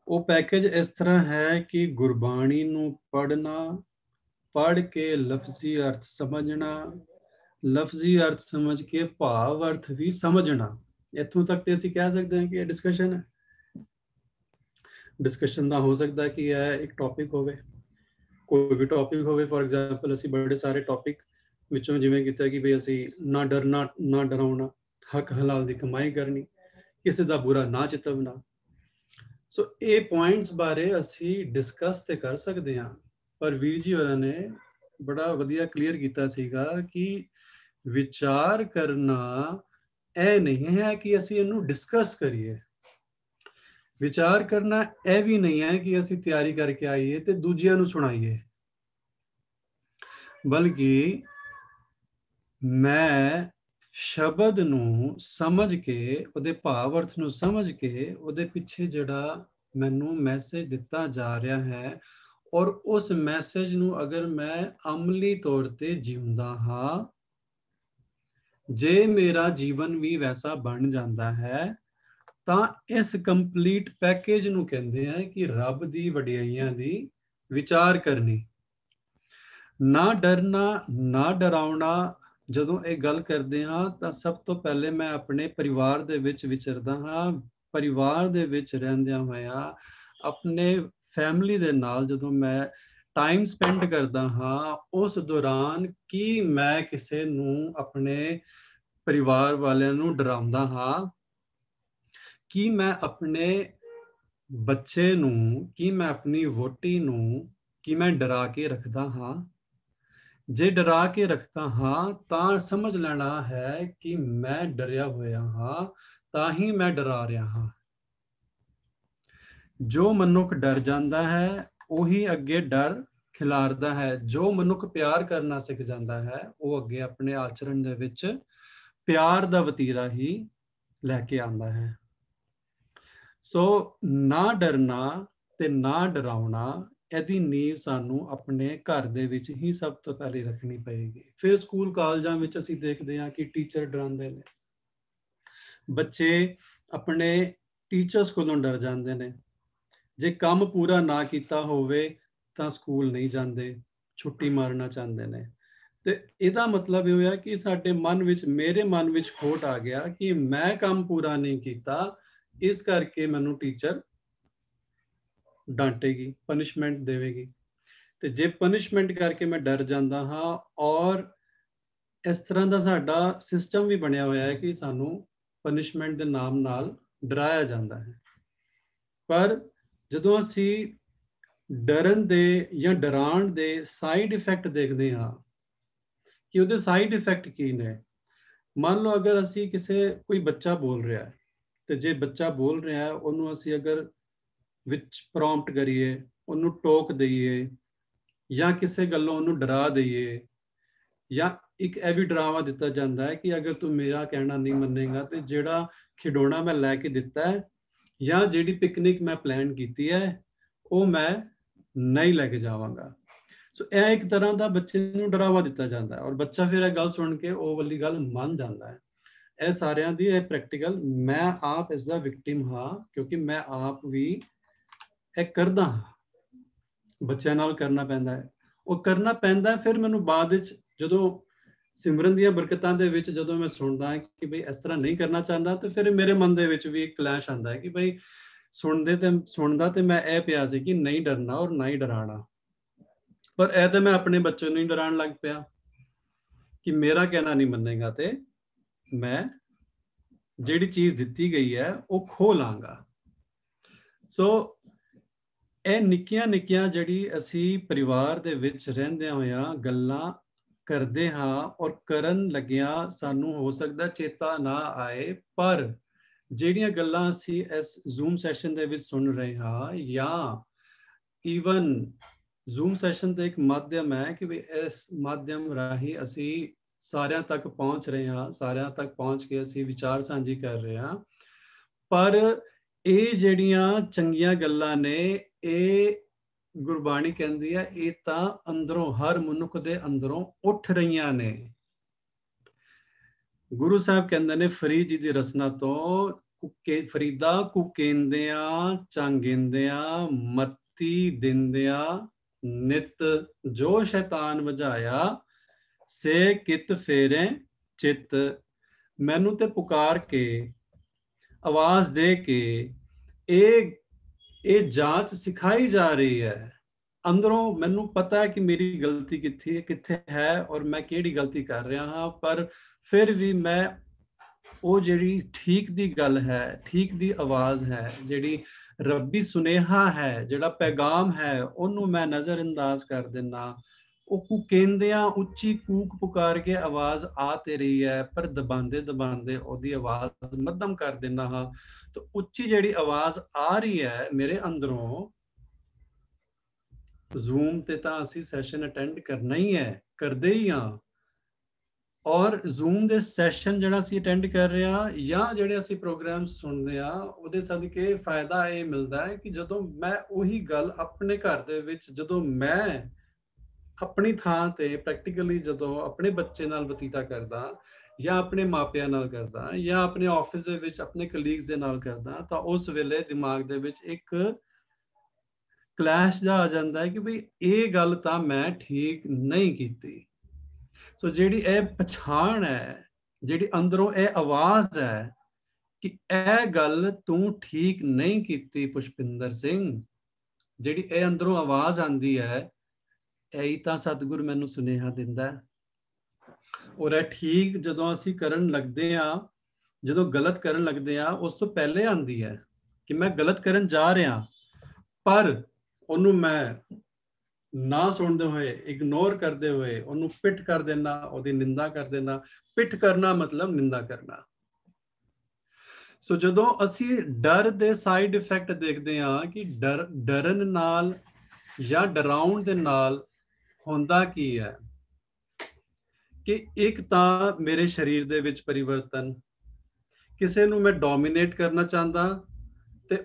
ਉਹ ਪੈਕੇਜ ਇਸ ਤਰ੍ਹਾਂ ਹੈ ਕਿ ਗੁਰਬਾਣੀ ਨੂੰ ਪੜ੍ਹਨਾ, ਪੜ੍ਹ ਕੇ ਲਫ਼ਜ਼ੀ ਅਰਥ ਸਮਝਣਾ, ਲਫ਼ਜ਼ੀ ਅਰਥ ਸਮਝ ਕੇ ਭਾਵ ਅਰਥ ਵੀ ਸਮਝਣਾ। ਇੱਥੋਂ ਤੱਕ ਤੇ ਅਸੀਂ ਕਹਿ ਸਕਦੇ ਹਾਂ ਕਿ ਇਹ ਡਿਸਕਸ਼ਨ ਹੈ। ਡਿਸਕਸ਼ਨ ਦਾ ਹੋ ਸਕਦਾ ਕਿ ਇਹ ਇੱਕ ਟੌਪਿਕ ਹੋਵੇ, ਕੋਈ ਵੀ ਟੌਪਿਕ ਹੋਵੇ। ਫੋਰ ਐਗਜ਼ਾਮਪਲ ਅਸੀਂ ਬੜੇ ਸਾਰੇ ਟੌਪਿਕ ਵਿੱਚੋਂ ਜਿਵੇਂ ਕੀਤਾ ਕਿ ਵੀ ਅਸੀਂ ਨਾ ਡਰਨਾ, ਨਾ ਡਰਾਉਣਾ, ਹੱਕ ਹਲਾਲ ਦੀ ਕਮਾਈ ਕਰਨੀ, ਕਿਸੇ ਦਾ ਬੁਰਾ ਨਾ ਚਿਤਵਣਾ। ਸੋ ਇਹ ਪੁਆਇੰਟਸ ਬਾਰੇ ਅਸੀਂ ਡਿਸਕਸ ਤੇ ਕਰ ਸਕਦੇ ਹਾਂ। ਪਰ ਵੀਰ ਜੀ ਹੋਰਾਂ ਨੇ ਬੜਾ ਵਧੀਆ ਕਲੀਅਰ ਕੀਤਾ ਸੀਗਾ ਕਿ ਵਿਚਾਰ ਕਰਨਾ ਇਹ ਨਹੀਂ ਹੈ ਕਿ ਅਸੀਂ ਇਹਨੂੰ ਡਿਸਕਸ ਕਰੀਏ। ਵਿਚਾਰ ਕਰਨਾ ਇਹ ਵੀ ਨਹੀਂ ਹੈ ਕਿ ਅਸੀਂ ਤਿਆਰੀ ਕਰਕੇ ਆਈਏ ਤੇ ਦੂਜਿਆਂ ਨੂੰ ਸੁਣਾਈਏ, ਬਲਕਿ ਮੈਂ ਸ਼ਬਦ ਨੂੰ ਸਮਝ ਕੇ, ਉਹਦੇ ਭਾਵ ਅਰਥ ਨੂੰ ਸਮਝ ਕੇ, ਉਹਦੇ ਪਿੱਛੇ ਜਿਹੜਾ ਮੈਨੂੰ ਮੈਸੇਜ ਦਿੱਤਾ ਜਾ ਰਿਹਾ ਹੈ ਔਰ ਉਸ ਮੈਸੇਜ ਨੂੰ ਅਗਰ ਮੈਂ ਅਮਲੀ ਤੌਰ ਤੇ ਜਿਉਂਦਾ ਹਾਂ, ਜੇ ਮੇਰਾ ਜੀਵਨ ਵੀ ਵੈਸਾ ਬਣ ਜਾਂਦਾ ਹੈ ਤਾਂ ਇਸ ਕੰਪਲੀਟ ਪੈਕੇਜ ਨੂੰ ਕਹਿੰਦੇ ਆ ਕਿ ਰੱਬ ਦੀ ਵਡਿਆਈਆਂ ਦੀ ਵਿਚਾਰ ਕਰਨੀ। ਨਾ ਡਰਨਾ, ਨਾ ਡਰਾਉਣਾ। ਜਦੋਂ ਇਹ ਗੱਲ ਕਰਦੇ ਹਾਂ ਤਾਂ ਸਭ ਤੋਂ ਪਹਿਲੇ ਮੈਂ ਆਪਣੇ ਪਰਿਵਾਰ ਦੇ ਵਿੱਚ ਵਿਚਰਦਾ ਹਾਂ। ਪਰਿਵਾਰ ਦੇ ਵਿੱਚ ਰਹਿੰਦਿਆਂ ਹੋਇਆਂ ਆਪਣੇ ਫੈਮਿਲੀ ਦੇ ਨਾਲ ਜਦੋਂ ਮੈਂ ਟਾਈਮ ਸਪੈਂਡ ਕਰਦਾ ਹਾਂ, ਉਸ ਦੌਰਾਨ ਕੀ ਮੈਂ ਕਿਸੇ ਨੂੰ, ਆਪਣੇ ਪਰਿਵਾਰ ਵਾਲਿਆਂ ਨੂੰ ਡਰਾਉਂਦਾ ਹਾਂ? ਕੀ ਮੈਂ ਆਪਣੇ ਬੱਚੇ ਨੂੰ, ਕੀ ਮੈਂ ਆਪਣੀ ਵਹੁਟੀ ਨੂੰ, ਕੀ ਮੈਂ ਡਰਾ ਕੇ ਰੱਖਦਾ ਹਾਂ? ਜੇ ਡਰਾ ਕੇ ਰੱਖਦਾ ਹਾਂ ਤਾਂ ਸਮਝ ਲੈਣਾ ਹੈ ਕਿ ਮੈਂ ਡਰਿਆ ਹੋਇਆ ਹਾਂ, ਤਾਂ ਹੀ ਮੈਂ ਡਰਾ ਰਿਹਾ ਹਾਂ। ਜੋ ਮਨੁੱਖ ਡਰ ਜਾਂਦਾ ਹੈ ਉਹੀ ਅੱਗੇ ਡਰ ਖਿਲਾਰਦਾ ਹੈ। ਜੋ ਮਨੁੱਖ ਪਿਆਰ ਕਰਨਾ ਸਿੱਖ ਜਾਂਦਾ ਹੈ ਉਹ ਅੱਗੇ ਆਪਣੇ ਆਚਰਣ ਦੇ ਵਿੱਚ ਪਿਆਰ ਦਾ ਵਤੀਰਾ ਹੀ ਲੈ ਕੇ ਆਉਂਦਾ ਹੈ। ਸੋ ਨਾ ਡਰਨਾ ਤੇ ਨਾ ਡਰਾਉਣਾ, ਇਹਦੀ ਨੀਂਹ ਸਾਨੂੰ ਆਪਣੇ ਘਰ ਦੇ ਵਿੱਚ ਹੀ ਸਭ ਤੋਂ ਪਹਿਲੇ ਰੱਖਣੀ ਪਏਗੀ। ਫਿਰ ਸਕੂਲ ਕਾਲਜਾਂ ਵਿੱਚ ਅਸੀਂ ਦੇਖਦੇ ਹਾਂ ਕਿ ਟੀਚਰ ਡਰਾਉਂਦੇ ਨੇ, ਬੱਚੇ ਆਪਣੇ ਟੀਚਰਸ ਕੋਲੋਂ ਡਰ ਜਾਂਦੇ ਨੇ। ਜੇ ਕੰਮ ਪੂਰਾ ਨਾ ਕੀਤਾ ਹੋਵੇ ਤਾਂ ਸਕੂਲ ਨਹੀਂ ਜਾਂਦੇ, ਛੁੱਟੀ ਮਾਰਨਾ ਚਾਹੁੰਦੇ ਨੇ। ਤੇ ਇਹਦਾ ਮਤਲਬ ਇਹ ਹੋਇਆ ਕਿ ਸਾਡੇ ਮਨ ਵਿੱਚ, ਮੇਰੇ ਮਨ ਵਿੱਚ ਖੋਟ ਆ ਗਿਆ ਕਿ ਮੈਂ ਕੰਮ ਪੂਰਾ ਨਹੀਂ ਕੀਤਾ, ਇਸ ਕਰਕੇ ਮੈਨੂੰ ਟੀਚਰ ਡਾਂਟੇਗੀ, ਪਨਿਸ਼ਮੈਂਟ ਦੇਵੇਗੀ। ਤੇ ਜੇ ਪਨਿਸ਼ਮੈਂਟ ਕਰਕੇ ਮੈਂ ਡਰ ਜਾਂਦਾ ਹਾਂ, ਔਰ ਇਸ ਤਰ੍ਹਾਂ ਦਾ ਸਾਡਾ ਸਿਸਟਮ ਵੀ ਬਣਿਆ ਹੋਇਆ ਹੈ ਕਿ ਸਾਨੂੰ ਪਨਿਸ਼ਮੈਂਟ ਦੇ ਨਾਮ ਨਾਲ ਡਰਾਇਆ ਜਾਂਦਾ ਹੈ। ਪਰ ਜਦੋਂ ਅਸੀਂ ਡਰਨ ਦੇ ਜਾਂ ਡਰਾਉਣ ਦੇ ਸਾਈਡ ਇਫੈਕਟ ਦੇਖਦੇ ਹਾਂ ਕਿ ਉਹਦੇ ਸਾਈਡ ਇਫੈਕਟ ਕੀ ਨੇ। ਮੰਨ ਲਓ ਅਗਰ ਅਸੀਂ ਕੋਈ ਬੱਚਾ ਬੋਲ ਰਿਹਾ ਹੈ ਤੇ ਜੇ ਬੱਚਾ ਬੋਲ ਰਿਹਾ ਹੈ ਉਹਨੂੰ ਅਸੀਂ ਅਗਰ ਵਿੱਚ ਪ੍ਰੌਂਪਟ ਕਰੀਏ, ਉਹਨੂੰ ਟੋਕ ਦਈਏ ਜਾਂ ਕਿਸੇ ਗੱਲੋਂ ਉਹਨੂੰ ਡਰਾ ਦਈਏ, ਜਾਂ ਇੱਕ ਇਹ ਵੀ ਡਰਾਵਾ ਦਿੱਤਾ ਜਾਂਦਾ ਹੈ ਕਿ ਅਗਰ ਤੂੰ ਮੇਰਾ ਕਹਿਣਾ ਨਹੀਂ ਮੰਨੇਗਾ ਤੇ ਜਿਹੜਾ ਖਿਡੌਣਾ ਮੈਂ ਲੈ ਕੇ ਦਿੱਤਾ ਹੈ ਜਾਂ ਜਿਹੜੀ ਪਿਕਨਿਕ ਮੈਂ ਪਲਾਨ ਕੀਤੀ ਹੈ ਉਹ ਮੈਂ ਨਹੀਂ ਲੈ ਕੇ ਜਾਵਾਂਗਾ। ਸੋ ਇਹ ਇੱਕ ਤਰ੍ਹਾਂ ਦਾ ਬੱਚੇ ਨੂੰ ਡਰਾਵਾ ਦਿੱਤਾ ਜਾਂਦਾ ਹੈ, ਔਰ ਬੱਚਾ ਫਿਰ ਇਹ ਗੱਲ ਸੁਣ ਕੇ ਉਹ ਵਾਲੀ ਗੱਲ ਮੰਨ ਜਾਂਦਾ ਹੈ। ਇਹ ਸਾਰਿਆਂ ਦੀ ਇਹ ਪ੍ਰੈਕਟੀਕਲ, ਮੈਂ ਆਪ ਇਸ ਦਾ ਵਿਕਟਿਮ ਹਾਂ, ਕਿਉਂਕਿ ਮੈਂ ਆਪ ਵੀ ਇਹ ਕਰਦਾ ਹਾਂ, ਬੱਚਿਆਂ ਨਾਲ ਕਰਨਾ ਪੈਂਦਾ ਹੈ। ਉਹ ਕਰਨਾ ਪੈਂਦਾ ਫਿਰ ਮੈਨੂੰ ਬਾਅਦ ਵਿੱਚ ਜਦੋਂ ਸਿਮਰਨ ਦੀਆਂ ਬਰਕਤਾਂ ਦੇ ਵਿੱਚ ਜਦੋਂ ਮੈਂ ਸੁਣਦਾ ਹਾਂ ਕਿ ਬਈ ਇਸ ਤਰ੍ਹਾਂ ਨਹੀਂ ਕਰਨਾ ਚਾਹੁੰਦਾ, ਤੇ ਫਿਰ ਮੇਰੇ ਮਨ ਦੇ ਵਿੱਚ ਵੀ ਇੱਕ ਕਲੈਸ਼ ਆਉਂਦਾ ਹੈ ਕਿ ਬਈ ਸੁਣਦਾ ਤੇ ਮੈਂ ਇਹ ਪਿਆ ਸੀ ਕਿ ਨਹੀਂ ਡਰਨਾ ਔਰ ਨਾ ਹੀ ਡਰਾਣਾ, ਪਰ ਇਹ ਤਾਂ ਮੈਂ ਆਪਣੇ ਬੱਚੇ ਨੂੰ ਹੀ ਡਰਾਉਣ ਲੱਗ ਪਿਆ ਕਿ ਮੇਰਾ ਕਹਿਣਾ ਨਹੀਂ ਮੰਨੇਗਾ ਤੇ ਮੈਂ ਜਿਹੜੀ ਚੀਜ਼ ਦਿੱਤੀ ਗਈ ਹੈ ਉਹ ਖੋਹ ਲਾਂਗਾ। ਸੋ ਇਹ ਨਿੱਕੀਆਂ ਨਿੱਕੀਆਂ ਜਿਹੜੀ ਅਸੀਂ ਪਰਿਵਾਰ ਦੇ ਵਿੱਚ ਰਹਿੰਦਿਆਂ ਹੋਇਆਂ ਗੱਲਾਂ ਕਰਦੇ ਹਾਂ, ਔਰ ਕਰਨ ਲੱਗਿਆਂ ਸਾਨੂੰ ਹੋ ਸਕਦਾ ਚੇਤਾ ਨਾ ਆਏ, ਪਰ ਜਿਹੜੀਆਂ ਗੱਲਾਂ ਅਸੀਂ ਇਸ ਜ਼ੂਮ ਸੈਸ਼ਨ ਦੇ ਵਿੱਚ ਸੁਣ ਰਹੇ ਹਾਂ, ਜਾਂ ਈਵਨ ਜ਼ੂਮ ਸੈਸ਼ਨ ਤੇ ਇੱਕ ਮਾਧਿਅਮ ਹੈ ਕਿ ਵੀ ਇਸ ਮਾਧਿਅਮ ਰਾਹੀਂ ਅਸੀਂ ਸਾਰਿਆਂ ਤੱਕ ਪਹੁੰਚ ਰਹੇ ਹਾਂ, ਸਾਰਿਆਂ ਤੱਕ ਪਹੁੰਚ ਕੇ ਅਸੀਂ ਵਿਚਾਰ ਸਾਂਝੀ ਕਰ ਰਹੇ ਹਾਂ, ਪਰ ਇਹ ਜਿਹੜੀਆਂ ਚੰਗੀਆਂ ਗੱਲਾਂ ਨੇ, ਇਹ ਗੁਰਬਾਣੀ ਕਹਿੰਦੀ ਹੈ ਇਹ ਤਾਂ ਅੰਦਰੋਂ, ਹਰ ਮਨੁੱਖ ਦੇ ਅੰਦਰੋਂ ਉੱਠ ਰਹੀਆਂ ਨੇ। ਗੁਰੂ ਸਾਹਿਬ ਕਹਿੰਦੇ ਨੇ ਫਰੀਦ ਜੀ ਦੀ ਰਸਨਾ ਤੋਂ, ਫਰੀਦਾ ਕੁਕੇਂਦਿਆਂ ਚਾਂਗੇਂਦਿਆਂ ਮੱਤੀ ਦਿੰਦਿਆਂ ਨਿਤ, ਜੋ ਸ਼ੈਤਾਨ ਵਜਾਇਆ ਸੇ ਕਿਤ ਫੇਰੇ ਚਿੱਤ। ਮੈਨੂੰ ਤੇ ਪੁਕਾਰ ਕੇ, ਆਵਾਜ਼ ਦੇ ਕੇ ਇਹ ਜਾਂਚ ਸਿਖਾਈ ਜਾ ਰਹੀ ਹੈ। ਅੰਦਰੋਂ ਮੈਨੂੰ ਪਤਾ ਹੈ ਕਿ ਮੇਰੀ ਗਲਤੀ ਕਿੱਥੇ ਹੈ ਔਰ ਮੈਂ ਕਿਹੜੀ ਗਲਤੀ ਕਰ ਰਿਹਾ ਹਾਂ, ਪਰ ਫਿਰ ਵੀ ਮੈਂ ਉਹ ਜਿਹੜੀ ਠੀਕ ਦੀ ਗੱਲ ਹੈ, ਠੀਕ ਦੀ ਆਵਾਜ਼ ਹੈ, ਜਿਹੜੀ ਰੱਬੀ ਸੁਨੇਹਾ ਹੈ, ਜਿਹੜਾ ਪੈਗਾਮ ਹੈ, ਉਹਨੂੰ ਮੈਂ ਨਜ਼ਰ ਅੰਦਾਜ਼ ਕਰ ਦਿੰਦਾ। ਉਹ ਕੁਕੇਂਦਿਆਂ ਉੱਚੀ ਕੂਕ ਪੁਕਾਰ ਕੇ ਆਵਾਜ਼ ਆ ਤੇ ਰਹੀ ਹੈ, ਪਰ ਦਬਾਉਂਦੇ ਦਬਾਉਂਦੇ ਉਹਦੀ ਆਵਾਜ਼ ਮੱਧਮ ਕਰ ਦਿੰਦਾ ਹਾਂ। ਤਾਂ ਉੱਚੀ ਜਿਹੜੀ ਆਵਾਜ਼ ਆ ਰਹੀ ਹੈ ਮੇਰੇ ਅੰਦਰੋਂ, ਜ਼ੂਮ ਤੇ ਤਾਂ ਅਸੀਂ ਸੈਸ਼ਨ ਅਟੈਂਡ ਕਰਨਾ ਹੀ ਹੈ, ਕਰਦੇ ਹੀ ਹਾਂ, ਔਰ ਜ਼ੂਮ ਦੇ ਸੈਸ਼ਨ ਜਿਹੜਾ ਅਸੀਂ ਅਟੈਂਡ ਕਰ ਰਹੇ ਹਾਂ ਜਾਂ ਜਿਹੜੇ ਅਸੀਂ ਪ੍ਰੋਗਰਾਮ ਸੁਣਦੇ ਹਾਂ, ਉਹਦੇ ਸਦਕੇ ਫਾਇਦਾ ਇਹ ਮਿਲਦਾ ਹੈ ਕਿ ਜਦੋਂ ਮੈਂ ਉਹੀ ਗੱਲ ਆਪਣੇ ਘਰ ਦੇ ਵਿੱਚ, ਜਦੋਂ ਮੈਂ ਆਪਣੀ ਥਾਂ ਤੇ ਪ੍ਰੈਕਟੀਕਲੀ ਜਦੋਂ ਆਪਣੇ ਬੱਚੇ ਨਾਲ ਬਤੀਤਾ ਕਰਦਾ, ਜਾਂ ਆਪਣੇ ਮਾਪਿਆਂ ਨਾਲ ਕਰਦਾ, ਜਾਂ ਆਪਣੇ ਆਫਿਸ ਦੇ ਵਿੱਚ ਆਪਣੇ ਕਲੀਗਸ ਦੇ ਨਾਲ ਕਰਦਾ, ਤਾਂ ਉਸ ਵੇਲੇ ਦਿਮਾਗ ਦੇ ਵਿੱਚ ਇੱਕ ਕਲੈਸ਼ ਜਿਹਾ ਆ ਜਾਂਦਾ ਹੈ ਕਿ ਬਈ ਇਹ ਗੱਲ ਤਾਂ ਮੈਂ ਠੀਕ ਨਹੀਂ ਕੀਤੀ। ਸੋ ਜਿਹੜੀ ਇਹ ਪਛਾਣ ਹੈ, ਜਿਹੜੀ ਅੰਦਰੋਂ ਇਹ ਆਵਾਜ਼ ਹੈ ਕਿ ਇਹ ਗੱਲ ਤੂੰ ਠੀਕ ਨਹੀਂ ਕੀਤੀ ਪੁਸ਼ਪਿੰਦਰ ਸਿੰਘ, ਜਿਹੜੀ ਇਹ ਅੰਦਰੋਂ ਆਵਾਜ਼ ਆਉਂਦੀ ਹੈ, ਇਹੀ ਤਾਂ ਸਤਿਗੁਰ ਮੈਨੂੰ ਸੁਨੇਹਾ ਦਿੰਦਾ ਹੈ। ਔਰ ਇਹ ਠੀਕ ਜਦੋਂ ਅਸੀਂ ਕਰਨ ਲੱਗਦੇ ਹਾਂ, ਜਦੋਂ ਗਲਤ ਕਰਨ ਲੱਗਦੇ ਹਾਂ, ਉਸ ਤੋਂ ਪਹਿਲੇ ਆਉਂਦੀ ਹੈ ਕਿ ਮੈਂ ਗਲਤ ਕਰਨ ਜਾ ਰਿਹਾ, ਪਰ ਉਹਨੂੰ ਮੈਂ ਨਾ ਸੁਣਦੇ ਹੋਏ, ਇਗਨੋਰ ਕਰਦੇ ਹੋਏ ਉਹਨੂੰ ਪਿੱਠ ਕਰ ਦੇਣਾ, ਉਹਦੀ ਨਿੰਦਾ ਕਰ ਦੇਣਾ। ਪਿੱਠ ਕਰਨਾ ਮਤਲਬ ਨਿੰਦਾ ਕਰਨਾ। ਸੋ ਜਦੋਂ ਅਸੀਂ ਡਰ ਦੇ ਸਾਈਡ ਇਫੈਕਟ ਦੇਖਦੇ ਹਾਂ ਕਿ ਡਰਨ ਨਾਲ ਜਾਂ ਡਰਾਉਣ ਦੇ ਨਾਲ ਹੁੰਦਾ ਕੀ ਹੈ, ਕਿ ਇੱਕ ਤਾਂ ਮੇਰੇ ਸਰੀਰ ਦੇ ਵਿੱਚ ਪਰਿਵਰਤਨ, ਕਿਸੇ ਨੂੰ ਮੈਂ ਡੋਮੀਨੇਟ ਕਰਨਾ ਚਾਹੁੰਦਾ ਤੇ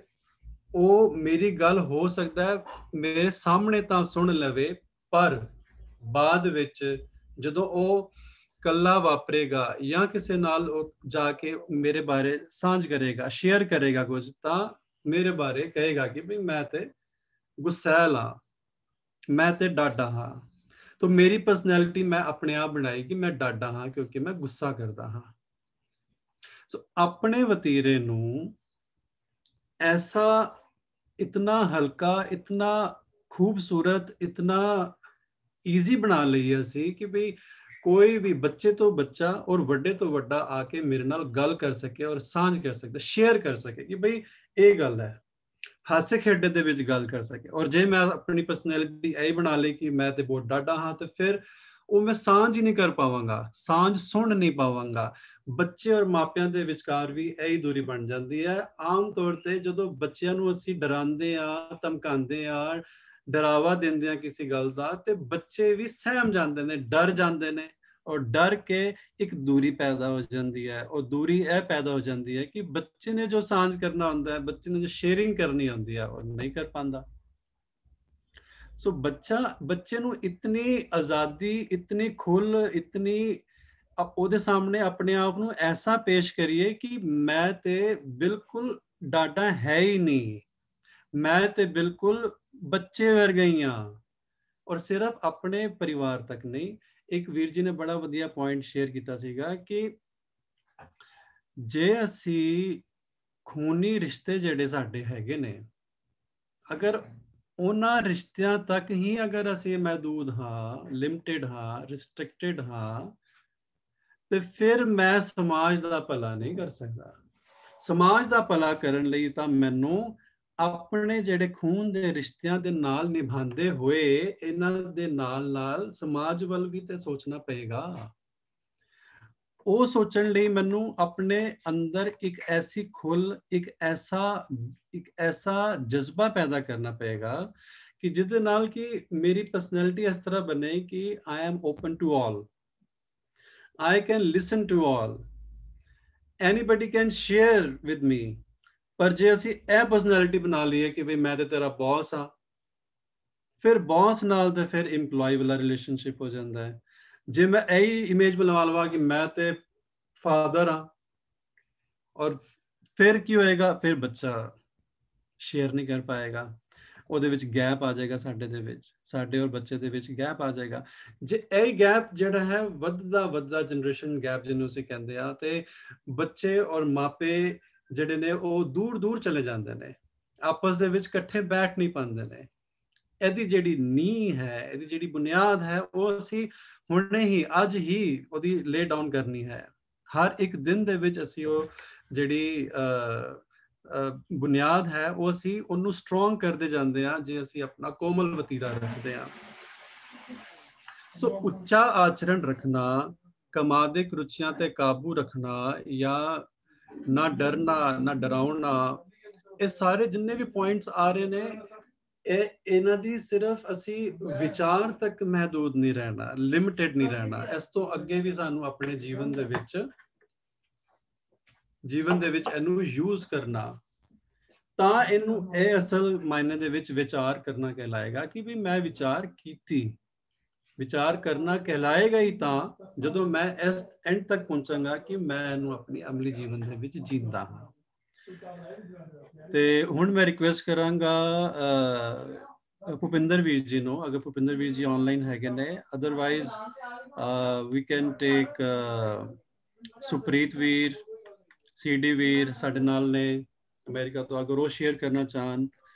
ਉਹ ਮੇਰੀ ਗੱਲ ਹੋ ਸਕਦਾ ਹੈ ਮੇਰੇ ਸਾਹਮਣੇ ਤਾਂ ਸੁਣ ਲਵੇ, ਪਰ ਬਾਅਦ ਵਿੱਚ ਜਦੋਂ ਉਹ ਕੱਲਾ ਵਾਪਰੇਗਾ ਜਾਂ ਕਿਸੇ ਨਾਲ ਉਹ ਜਾ ਕੇ ਮੇਰੇ ਬਾਰੇ ਸਾਂਝ ਕਰੇਗਾ, ਸ਼ੇਅਰ ਕਰੇਗਾ ਕੁਝ, ਤਾਂ ਮੇਰੇ ਬਾਰੇ ਕਹੇਗਾ ਕਿ ਵੀ ਮੈਂ ਤੇ ਗੁੱਸੈਲ ਹਾਂ, ਮੈਂ ਤੇ ਡਾਢਾ ਹਾਂ। ਤਾਂ ਮੇਰੀ ਪਰਸਨੈਲਿਟੀ ਮੈਂ ਆਪਣੇ ਆਪ ਬਣਾਈ ਕਿ ਮੈਂ ਡਾਢਾ ਹਾਂ ਕਿਉਂਕਿ ਮੈਂ ਗੁੱਸਾ ਕਰਦਾ ਹਾਂ। ਸੋ ਆਪਣੇ ਵਤੀਰੇ ਨੂੰ ऐसा इतना हल्का, इतना खूबसूरत, इतना ईजी बना लईए असी कि भाई कोई भी बच्चे तो बच्चा और वड्डे तो वड्डा आके मेरे नाल गल कर सके और सांझ कर सके, शेयर कर सके कि भाई ये गल है, हासे खेडे दे विच गल कर सके। और जे मैं अपनी पर्सनैलिटी यही बना ली कि मैं तो बहुत डाढा हाँ, तो फिर ਉਹ ਮੈਂ ਸਾਂਝ ਹੀ ਨਹੀਂ ਕਰ ਪਾਵਾਂਗਾ, ਸਾਂਝ ਸੁਣ ਨਹੀਂ ਪਾਵਾਂਗਾ। ਬੱਚੇ ਔਰ ਮਾਪਿਆਂ ਦੇ ਵਿਚਕਾਰ ਵੀ ਇਹੀ ਦੂਰੀ ਬਣ ਜਾਂਦੀ ਹੈ। ਆਮ ਤੌਰ ਤੇ ਜਦੋਂ ਬੱਚਿਆਂ ਨੂੰ ਅਸੀਂ ਡਰਾਉਂਦੇ ਆ, ਧਮਕਾਉਂਦੇ ਆ, ਡਰਾਵਾ ਦਿੰਦੇ ਆ ਕਿਸੇ ਗੱਲ ਦਾ ਤੇ ਬੱਚੇ ਵੀ ਸਹਿਮ ਜਾਂਦੇ ਨੇ, ਡਰ ਜਾਂਦੇ ਨੇ, ਔਰ ਡਰ ਕੇ ਇੱਕ ਦੂਰੀ ਪੈਦਾ ਹੋ ਜਾਂਦੀ ਹੈ। ਔਰ ਦੂਰੀ ਇਹ ਪੈਦਾ ਹੋ ਜਾਂਦੀ ਹੈ ਕਿ ਬੱਚੇ ਨੇ ਜੋ ਸਾਂਝ ਕਰਨਾ ਹੁੰਦਾ ਹੈ, ਬੱਚੇ ਨੇ ਜੋ ਸ਼ੇਅਰਿੰਗ ਕਰਨੀ ਹੁੰਦੀ ਹੈ, ਉਹ ਨਹੀਂ ਕਰ ਪਾਉਂਦਾ। ਸੋ ਬੱਚੇ ਨੂੰ ਇਤਨੀ ਆਜ਼ਾਦੀ, ਇਤਨੀ ਖੁੱਲ, ਇਤਨੀ ਉਹਦੇ ਸਾਹਮਣੇ ਆਪਣੇ ਆਪ ਨੂੰ ਐਸਾ ਪੇਸ਼ ਕਰੀਏ ਕਿ ਮੈਂ ਤੇ ਬਿਲਕੁਲ ਡਾਡਾ ਹੈ ਹੀ ਨਹੀਂ, ਮੈਂ ਤੇ ਬਿਲਕੁਲ ਬੱਚੇ ਵਰਗਾ ਹੀ ਹਾਂ। ਔਰ ਸਿਰਫ ਆਪਣੇ ਪਰਿਵਾਰ ਤੱਕ ਨਹੀਂ, ਇੱਕ ਵੀਰ ਜੀ ਨੇ ਬੜਾ ਵਧੀਆ ਪੁਆਇੰਟ ਸ਼ੇਅਰ ਕੀਤਾ ਸੀਗਾ ਕਿ ਜੇ ਅਸੀਂ ਖੂਨੀ ਰਿਸ਼ਤੇ ਜਿਹੜੇ ਸਾਡੇ ਹੈਗੇ ਨੇ, ਅਗਰ ਉਹਨਾਂ ਰਿਸ਼ਤਿਆਂ ਤੱਕ ਹੀ ਅਗਰ ਅਸੀਂ ਮਹਿਦੂਦ ਹਾਂ, ਲਿਮਟਿਡ ਹਾਂ, ਰਿਸਟ੍ਰਿਕਟਿਡ ਹਾਂ, ਤੇ ਫਿਰ ਮੈਂ ਸਮਾਜ ਦਾ ਭਲਾ ਨਹੀਂ ਕਰ ਸਕਦਾ। ਸਮਾਜ ਦਾ ਭਲਾ ਕਰਨ ਲਈ ਤਾਂ ਮੈਨੂੰ ਆਪਣੇ ਜਿਹੜੇ ਖੂਨ ਦੇ ਰਿਸ਼ਤਿਆਂ ਦੇ ਨਾਲ ਨਿਭਾਉਂਦੇ ਹੋਏ ਇਹਨਾਂ ਦੇ ਨਾਲ ਨਾਲ ਸਮਾਜ ਵੱਲ ਵੀ ਤੇ ਸੋਚਣਾ ਪਏਗਾ। ਉਹ ਸੋਚਣ ਲਈ ਮੈਨੂੰ ਆਪਣੇ ਅੰਦਰ ਇੱਕ ਐਸੀ ਖੁੱਲ, ਇੱਕ ਐਸਾ ਜਜ਼ਬਾ ਪੈਦਾ ਕਰਨਾ ਪਏਗਾ ਕਿ ਜਿਹਦੇ ਨਾਲ ਕਿ ਮੇਰੀ ਪਰਸਨੈਲਿਟੀ ਇਸ ਤਰ੍ਹਾਂ ਬਣੇ ਕਿ I am open to all, I can listen to all, anybody can share with me। ਪਰ ਜੇ ਅਸੀਂ ਇਹ ਪਰਸਨੈਲਿਟੀ ਬਣਾ ਲਈਏ ਕਿ ਵੀ ਮੈਂ ਤੇ ਤੇਰਾ ਬੌਸ ਹਾਂ, ਫਿਰ ਬੌਸ ਨਾਲ ਤੇ ਫਿਰ ਇੰਪਲੋਈ ਵਾਲਾ ਰਿਲੇਸ਼ਨਸ਼ਿਪ ਹੋ ਜਾਂਦਾ ਹੈ। ਜੇ ਮੈਂ ਇਹੀ ਇਮੇਜ ਬਣਾ ਲਵਾਂ ਕਿ ਮੈਂ ਤੇ ਫਾਦਰ ਹਾਂ, ਔਰ ਫਿਰ ਕੀ ਹੋਏਗਾ, ਫਿਰ ਬੱਚਾ ਸ਼ੇਅਰ ਨਹੀਂ ਕਰ ਪਾਏਗਾ, ਉਹਦੇ ਵਿੱਚ ਗੈਪ ਆ ਜਾਏਗਾ, ਸਾਡੇ ਔਰ ਬੱਚੇ ਦੇ ਵਿੱਚ ਗੈਪ ਆ ਜਾਏਗਾ। ਜੇ ਇਹ ਗੈਪ ਜਿਹੜਾ ਹੈ ਵੱਧਦਾ ਜਨਰੇਸ਼ਨ ਗੈਪ ਜਿਹਨੂੰ ਅਸੀਂ ਕਹਿੰਦੇ ਆ, ਤੇ ਬੱਚੇ ਔਰ ਮਾਪੇ ਜਿਹੜੇ ਨੇ ਉਹ ਦੂਰ ਚਲੇ ਜਾਂਦੇ ਨੇ, ਆਪਸ ਦੇ ਵਿੱਚ ਇਕੱਠੇ ਬੈਠ ਨਹੀਂ ਪਾਉਂਦੇ ਨੇ। ਇਹਦੀ ਜਿਹੜੀ ਨੀਂਹ ਹੈ, ਇਹਦੀ ਜਿਹੜੀ ਬੁਨਿਆਦ ਹੈ, ਉਹ ਅਸੀਂ ਹੁਣੇ ਹੀ, ਅੱਜ ਹੀ ਉਹਦੀ ਲੇ ਡਾਊਨ ਕਰਨੀ ਹੈ। ਹਰ ਇੱਕ ਦਿਨ ਦੇ ਵਿੱਚ ਅਸੀਂ ਉਹ ਜਿਹੜੀ ਬੁਨਿਆਦ ਹੈ, ਉਹ ਅਸੀਂ ਉਹਨੂੰ ਸਟਰੋਂਗ ਕਰਦੇ ਜਾਂਦੇ ਹਾਂ ਜੇ ਅਸੀਂ ਆਪਣਾ ਕੋਮਲ ਵਤੀਰਾ ਰੱਖਦੇ ਹਾਂ। ਸੋ ਉੱਚਾ ਆਚਰਣ ਰੱਖਣਾ, ਕਮਾਦਿਕ ਰੁਚੀਆਂ ਤੇ ਕਾਬੂ ਰੱਖਣਾ, ਜਾਂ ਨਾ ਡਰਨਾ, ਨਾ ਡਰਾਉਣਾ, ਇਹ ਸਾਰੇ ਜਿੰਨੇ ਵੀ ਪੁਆਇੰਟਸ ਆ ਰਹੇ ਨੇ, ਇਹਨਾਂ ਦੀ ਸਿਰਫ ਅਸੀਂ ਵਿਚਾਰ ਤੱਕ ਮਹਿਦੂਦ ਨਹੀਂ ਰਹਿਣਾ, ਲਿਮਿਟਿਡ ਨਹੀਂ ਰਹਿਣਾ। ਇਸ ਤੋਂ ਅੱਗੇ ਵੀ ਸਾਨੂੰ ਆਪਣੇ ਜੀਵਨ ਦੇ ਵਿੱਚ ਇਹਨੂੰ ਯੂਜ਼ ਕਰਨਾ, ਤਾਂ ਇਹਨੂੰ ਇਹ ਅਸਲ ਮਾਇਨੇ ਦੇ ਵਿੱਚ ਵਿਚਾਰ ਕਰਨਾ ਕਹਿਲਾਏਗਾ ਕਿ ਵੀ ਮੈਂ ਵਿਚਾਰ ਕੀਤੀ। ਵਿਚਾਰ ਕਰਨਾ ਕਹਿਲਾਏਗਾ ਹੀ ਤਾਂ ਜਦੋਂ ਮੈਂ ਇਸ ਐਂਡ ਤੱਕ ਪਹੁੰਚਾਂਗਾ ਕਿ ਮੈਂ ਇਹਨੂੰ ਆਪਣੀ ਅਮਲੀ ਜੀਵਨ ਦੇ ਵਿੱਚ ਜੀਂਦਾ ਹਾਂ। ਤੇ ਹੁਣ ਮੈਂ ਰਿਕੁਐਸਟ ਕਰਾਂਗਾ ਭੁਪਿੰਦਰ ਵੀਰ ਜੀ ਨੂੰ, ਅਗਰ ਭੁਪਿੰਦਰ ਵੀਰ ਜੀ ਆਨਲਾਈਨ ਹੈਗੇ ਨੇ, otherwise we can take Supreet ਵੀਰ, CD ਵੀਰ ਸਾਡੇ ਨਾਲ ਨੇ ਅਮਰੀਕਾ ਤੋਂ, ਅਗਰ ਉਹ ਸ਼ੇਅਰ ਕਰਨਾ ਚਾਹਣ।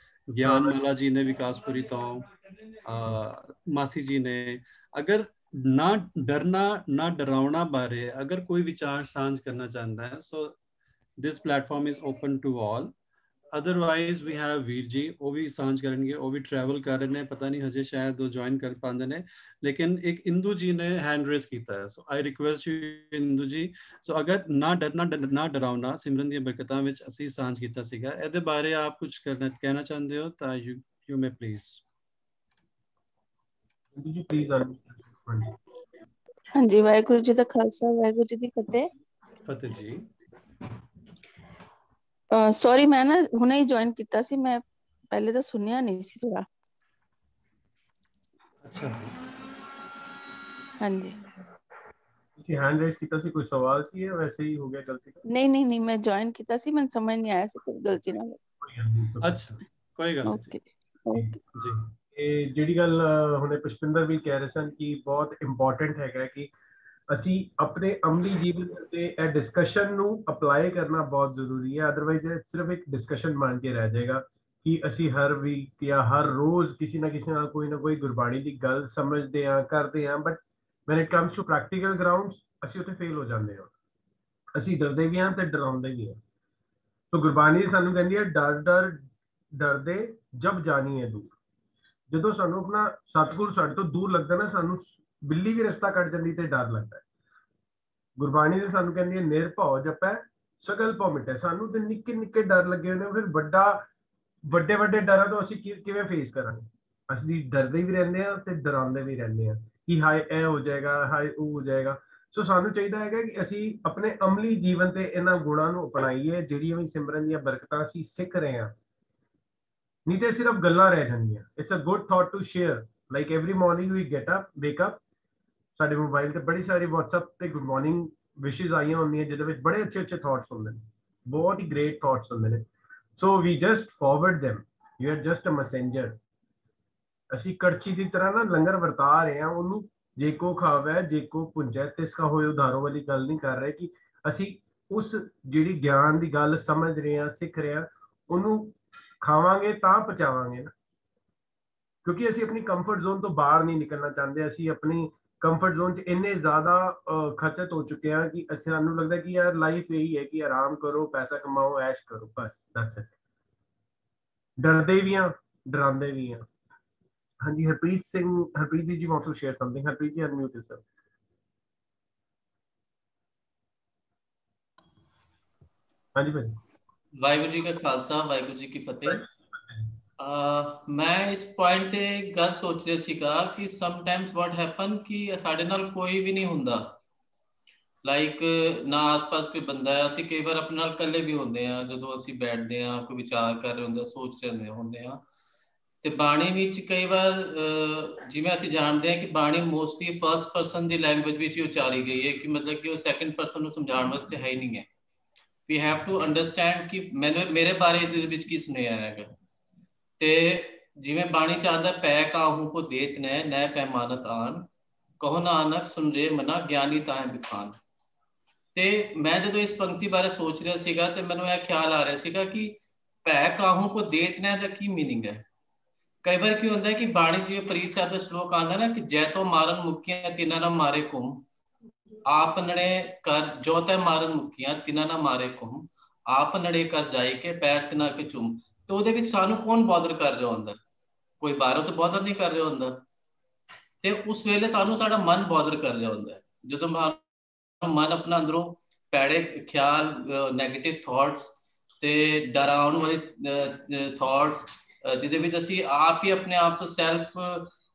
ਗਿਆਨ ਮਾਲਾ ਜੀ ਨੇ ਵਿਕਾਸਪੁਰੀ ਤੋਂ, ਮਾਸੀ ਜੀ ਨੇ, ਅਗਰ ਨਾ ਡਰਨਾ ਨਾ ਡਰਾਉਣਾ ਬਾਰੇ ਅਗਰ ਕੋਈ ਵਿਚਾਰ ਸਾਂਝ ਕਰਨਾ ਚਾਹੁੰਦਾ ਹੈ, ਸੋ this platform is open to all। otherwise we have ਵੀਰ ਜੀ, ਉਹ ਵੀ ਸਾਂਝ ਕਰਨਗੇ, ਉਹ ਵੀ ਟਰੈਵਲ ਕਰ ਰਹੇ ਨੇ, ਪਤਾ ਨਹੀਂ ਹਜੇ ਸ਼ਾਇਦ ਉਹ ਜੁਆਇਨ ਕਰ ਪਾਉਂਦੇ ਨੇ, ਲੇਕਿਨ ਇੱਕ ਇੰਦੂ ਜੀ ਨੇ ਹੈਂਡ ਰੇਜ਼ ਕੀਤਾ ਹੈ। ਸੋ ਆਈ ਰਿਕੁਐਸਟ ਯੂ ਇੰਦੂ ਜੀ, ਸੋ ਅਗਰ ਨਾ ਡਰਨਾ ਨਾ ਡਰਾਉਣਾ ਸਿਮਰਨ ਦੀਆਂ ਬਰਕਤਾਂ ਵਿੱਚ ਅਸੀਂ ਸਾਂਝ ਕੀਤਾ ਸੀਗਾ, ਇਹਦੇ ਬਾਰੇ ਆਪ ਕੁਝ ਕਹਿਣਾ ਚਾਹੁੰਦੇ ਹੋ ਤਾਂ ਯੂ ਮੇ ਪਲੀਜ਼। ਇੰਦੂ ਜੀ ਪਲੀਜ਼। ਹਾਂਜੀ, ਵਾਹਿਗੁਰੂ ਜੀ ਦਾ ਖਾਲਸਾ, ਵਾਹਿਗੁਰੂ ਜੀ ਦੀ ਫਤਿਹ। ਫਤਿਹ ਜੀ। ਸੌਰੀ, ਮੈਂ ਨਾ ਹੁਣੇ ਹੀ ਜੁਆਇਨ ਕੀਤਾ ਸੀ, ਮੈਂ ਪਹਿਲੇ ਤਾਂ ਸੁਣਿਆ ਨਹੀਂ ਸੀ ਥੋੜਾ। ਅੱਛਾ, ਹਾਂਜੀ। ਤੁਸੀਂ ਹੈਂਡ ਰੇਜ਼ ਕੀਤਾ ਸੀ, ਕੋਈ ਸਵਾਲ ਸੀ ਜਾਂ ਵੈਸੇ ਹੀ ਹੋ ਗਿਆ ਗਲਤੀ? ਨਹੀਂ, ਮੈਂ ਜੁਆਇਨ ਕੀਤਾ ਸੀ, ਮੈਨੂੰ ਸਮਝ ਨਹੀਂ ਆਇਆ ਸੀ, ਤੇ ਗਲਤੀ ਨਾਲ। ਅੱਛਾ, ਕੋਈ ਗੱਲ ਓਕੇ ਜੀ। ਇਹ ਜਿਹੜੀ ਗੱਲ ਹੁਣੇ ਪੁਸ਼ਪਿੰਦਰ ਵੀ ਕਹਿ ਰਹੇ ਸਨ ਕਿ ਬਹੁਤ ਇੰਪੋਰਟੈਂਟ ਹੈਗਾ ਕਿ ਅਸੀਂ ਆਪਣੇ ਅਮਲੀ ਜੀਵਨ ਤੇ ਇਹ ਡਿਸਕਸ਼ਨ ਨੂੰ ਅਪਲਾਈ ਕਰਨਾ ਬਹੁਤ ਜ਼ਰੂਰੀ ਹੈ। ਅਦਰਵਾਈਜ਼ ਇਹ ਸਿਰਫ ਇੱਕ ਡਿਸਕਸ਼ਨ ਬਣ ਕੇ ਰਹਿ ਜਾਏਗਾ ਕਿ ਅਸੀਂ ਹਰ ਵੀਕ ਜਾਂ ਹਰ ਰੋਜ਼ ਕਿਸੇ ਨਾ ਕਿਸੇ ਨਾਲ ਕੋਈ ਨਾ ਕੋਈ ਗੁਰਬਾਣੀ ਦੀ ਗੱਲ ਸਮਝਦੇ ਹਾਂ, ਕਰਦੇ ਹਾਂ, but when it comes to practical grounds ਅਸੀਂ ਉੱਥੇ ਫੇਲ ਹੋ ਜਾਂਦੇ ਹਾਂ। ਅਸੀਂ ਡਰਦੇ ਵੀ ਹਾਂ ਤੇ ਡਰਾਉਂਦੇ ਵੀ ਹਾਂ। ਸੋ ਗੁਰਬਾਣੀ ਸਾਨੂੰ ਕਹਿੰਦੀ ਹੈ ਡਰਦੇ ਜਬ ਜਾਣੀ ਹੈ ਦੂਰ। ਜਦੋਂ ਸਾਨੂੰ ਆਪਣਾ ਸਤਿਗੁਰ ਸਾਡੇ ਤੋਂ ਦੂਰ ਲੱਗਦਾ ਨਾ, ਸਾਨੂੰ ਬਿੱਲੀ ਵੀ ਰਸਤਾ ਕੱਟ ਜਾਂਦੀ ਤੇ ਡਰ ਲੱਗਦਾ ਹੈ। ਗੁਰਬਾਣੀ ਨੇ ਸਾਨੂੰ ਕਹਿੰਦੀ ਹੈ ਨਿਰਭਉ ਜਪੈ ਸਗਲ ਭਉ ਮਿਟੈ। ਸਾਨੂੰ ਤੇ ਨਿੱਕੇ ਨਿੱਕੇ ਡਰ ਲੱਗੇ ਹੋਏ ਨੇ, ਫਿਰ ਵੱਡੇ ਡਰਾਂ ਤੋਂ ਅਸੀਂ ਕਿਵੇਂ ਫੇਸ ਕਰਾਂਗੇ? ਅਸੀਂ ਡਰਦੇ ਵੀ ਰਹਿੰਦੇ ਆ ਤੇ ਡਰਾਉਂਦੇ ਵੀ ਰਹਿੰਦੇ ਆ ਕਿ ਹਾਏ ਇਹ ਹੋ ਜਾਏਗਾ, ਹਾਏ ਉਹ ਹੋ ਜਾਏਗਾ। ਸੋ ਸਾਨੂੰ ਚਾਹੀਦਾ ਹੈਗਾ ਕਿ ਅਸੀਂ ਆਪਣੇ ਅਮਲੀ ਜੀਵਨ ਤੇ ਇਹਨਾਂ ਗੁਣਾਂ ਨੂੰ ਅਪਣਾਈਏ, ਜਿਹੜੀਆਂ ਵੀ ਸਿਮਰਨ ਦੀਆਂ ਬਰਕਤਾਂ ਅਸੀਂ ਸਿੱਖ ਰਹੇ ਹਾਂ। ਨਹੀਂ ਤੇ ਸਿਰਫ ਗੱਲਾਂ ਰਹਿ ਜਾਂਦੀਆਂ। It's a good thought to share, like every morning we get up, wake up, ਸਾਡੇ ਮੋਬਾਈਲ ਤੇ ਬੜੀ ਸਾਰੀ WhatsApp ਤੇ ਗੁੱਡ ਮਾਰਨਿੰਗ ਵਿਸ਼ੇਸ ਆਈਆਂ ਹੁੰਦੀਆਂ, ਜਿਹਦੇ ਵਿੱਚ ਬੜੇ ਅੱਛੇ ਅੱਛੇ ਥਾਟਸ ਹੁੰਦੇ ਨੇ, ਬਹੁਤ ਹੀ ਗ੍ਰੇਟ ਥਾਟਸ ਹੁੰਦੇ ਨੇ। So we just forward them, you are just a messenger. ਅਸੀਂ ਕੜਛੀ ਦੀ ਤਰ੍ਹਾਂ ਨਾ ਲੰਗਰ ਵਰਤਾ ਰਹੇ ਹਾਂ ਉਹਨੂੰ, ਜੇ ਕੋ ਖਾਵੇ ਜੇ ਕੋ ਪੁੰਜੈ ਤਿਸ ਕਾ ਹੋਏ ਉਧਾਰੋਂ ਵਾਲੀ ਗੱਲ ਨਹੀਂ ਕਰ ਰਹੇ ਕਿ ਅਸੀਂ ਉਸ ਜਿਹੜੀ ਗਿਆਨ ਦੀ ਗੱਲ ਸਮਝ ਰਹੇ ਹਾਂ, ਸਿੱਖ ਰਹੇ ਹਾਂ, ਉਹਨੂੰ ਖਾਵਾਂਗੇ ਤਾਂ ਪਚਾਵਾਂਗੇ ਨਾ। ਕਿਉਂਕਿ ਅਸੀਂ ਆਪਣੀ ਕੰਫਰਟ ਜ਼ੋਨ ਤੋਂ ਬਾਹਰ ਨਹੀਂ ਨਿਕਲਣਾ ਚਾਹੁੰਦੇ। ਅਸੀਂ ਆਪਣੀ ਕੰਫਰਟ ਜ਼ੋਨ 'ਚ ਇੰਨੇ ਜ਼ਿਆਦਾ ਖਚਤ ਹੋ ਚੁੱਕੇ ਹਾਂ ਕਿ ਸਾਨੂੰ ਲੱਗਦਾ ਕਿ ਯਾਰ ਲਾਈਫ ਇਹੀ ਹੈ ਕਿ ਆਰਾਮ ਕਰੋ, ਪੈਸਾ ਕਮਾਓ, ਐਸ਼ ਕਰੋ, ਬਸ ਦੈਟਸ ਇਟ। ਡਰਦੇ ਵੀ ਹਾਂ, ਡਰਾਉਂਦੇ ਵੀ ਹਾਂ। ਹਾਂਜੀ Harpreet Singh, Harpreet ji want to share something. Harpreet ji unmute yourself। ਹਾਂਜੀ ਭਾਜੀ। ਵਾਹਿਗੁਰੂ ਜੀ ਕਾ ਖਾਲਸਾ, ਵਾਹਿਗੁਰੂ ਜੀ ਕੀ ਫਤਿਹ। ਮੈਂ ਇਸ ਪੁਆਇੰਟ ਤੇ ਗੱਲ ਸੋਚ ਰਿਹਾ ਸੀਗਾ ਕਿ ਸਮਟਾਈਮਸ ਵਾਟ ਹੈਪਨ ਕਿ ਸਾਡੇ ਨਾਲ ਕੋਈ ਵੀ ਨਹੀਂ ਹੁੰਦਾ, ਲਾਈਕ ਨਾ ਆਸ-ਪਾਸ ਕੋਈ ਬੰਦਾ ਹੈ। ਅਸੀਂ ਕਈ ਵਾਰ ਆਪਣੇ ਨਾਲ ਇਕੱਲੇ ਵੀ ਹੁੰਦੇ ਆ, ਜਦੋਂ ਅਸੀਂ ਬੈਠਦੇ ਆ, ਕੋਈ ਵਿਚਾਰ ਕਰ ਰਹੇ ਹੁੰਦੇ, ਸੋਚ ਰਹੇ ਹੁੰਦੇ ਆ। ਤੇ ਬਾਣੀ ਵਿੱਚ ਕਈ ਵਾਰ ਜਿਵੇਂ ਅਸੀਂ ਜਾਣਦੇ ਹਾਂ ਕਿ ਬਾਣੀ ਮੋਸਟਲੀ ਫਸਟ ਪਰਸਨ ਦੀ ਲੈਂਗੁਏਜ ਵਿੱਚ ਹੀ ਉਚਾਰੀ ਗਈ ਹੈ, ਕਿ ਮਤਲਬ ਕਿ ਉਹ ਸੈਕੰਡ ਪਰਸਨ ਨੂੰ ਸਮਝਾਉਣ ਵਾਸਤੇ ਹੈ ਹੀ ਨਹੀਂ ਹੈ। ਵੀ ਹੈਵ ਟੂ ਅੰਡਰਸਟੈਂਡ ਕਿ ਮੈਨੂੰ ਮੇਰੇ ਬਾਰੇ ਇਹਦੇ ਵਿੱਚ ਕੀ ਸੁਣਿਆ ਹੈਗਾ। ਤੇ ਜਿਵੇਂ ਬਾਣੀ ਚ ਆਉਂਦਾ, ਪੈ ਕਾਹੂ ਕੋ ਦੇਤ ਨੈ ਨੈ ਪੈਮਾਨਤ ਆਨ, ਕਹੋ ਨਾਨਕ ਸੁਨ ਰੇ ਮਨਾ ਗਿਆਨੀ ਤਾਹੇ ਬਿਖਾਨ। ਤੇ ਮੈਂ ਜਦੋਂ ਇਸ ਪੰਕਤੀ ਬਾਰੇ ਸੋਚ ਰਿਹਾ ਸੀਗਾ ਤੇ ਮੈਨੂੰ ਇਹ ਖਿਆਲ ਆ ਰਿਹਾ ਸੀਗਾ ਕਿ ਪੈ ਕਾਹੂ ਕੋ ਦੇਤ ਨੈ ਦਾ ਕੀ ਮੀਨਿੰਗ ਹੈ। ਕਈ ਵਾਰ ਕੀ ਹੁੰਦਾ ਕਿ ਬਾਣੀ ਜਿਵੇਂ ਪ੍ਰੀਤ ਸਾਹਿਬ ਦਾ ਸ਼ਲੋਕ ਆਉਂਦਾ ਨਾ ਕਿ ਜੈ ਤੋਂ ਮਾਰਨ ਮੁੱਕੀਆਂ ਤਿੰਨਾਂ ਨਾ ਮਾਰੇ ਘੁੰਮ, ਆਪ ਨੜੇ ਕਰ ਜੋ ਤੈ ਮਾਰਨ ਮੁੱਕੀਆਂ ਤਿੰਨਾਂ ਨਾ ਮਾਰੇ ਘੁੰਮ, ਆਪ ਨੜੇ ਕਰ ਜਾਏ ਕੇ ਪੈਰ ਤਿਨਾ ਕੇ ਚੁੰਮ। ਤੇ ਉਹਦੇ ਵਿੱਚ ਸਾਨੂੰ ਕੌਣ ਬੌਦਰ ਕਰ ਰਿਹਾ ਹੁੰਦਾ? ਕੋਈ ਬਾਹਰੋਂ ਤਾਂ ਬੌਦਰ ਨਹੀਂ ਕਰ ਰਿਹਾ ਹੁੰਦਾ। ਤੇ ਉਸ ਵੇਲੇ ਸਾਨੂੰ ਸਾਡਾ ਮਨ ਬੌਦਰ ਕਰ ਰਿਹਾ ਹੁੰਦਾ। ਜਦੋਂ ਮਨ ਆਪਣਾ ਅੰਦਰੋਂ ਪੈੜੇ ਖਿਆਲ, ਨੈਗੇਟਿਵ ਥਾਟਸ ਤੇ ਡਰਾਉਣ ਵਾਲੇ ਥਾਟਸ, ਜਿਹਦੇ ਵਿੱਚ ਅਸੀਂ ਆਪ ਹੀ ਆਪਣੇ ਆਪ ਤੋਂ ਸੈਲਫ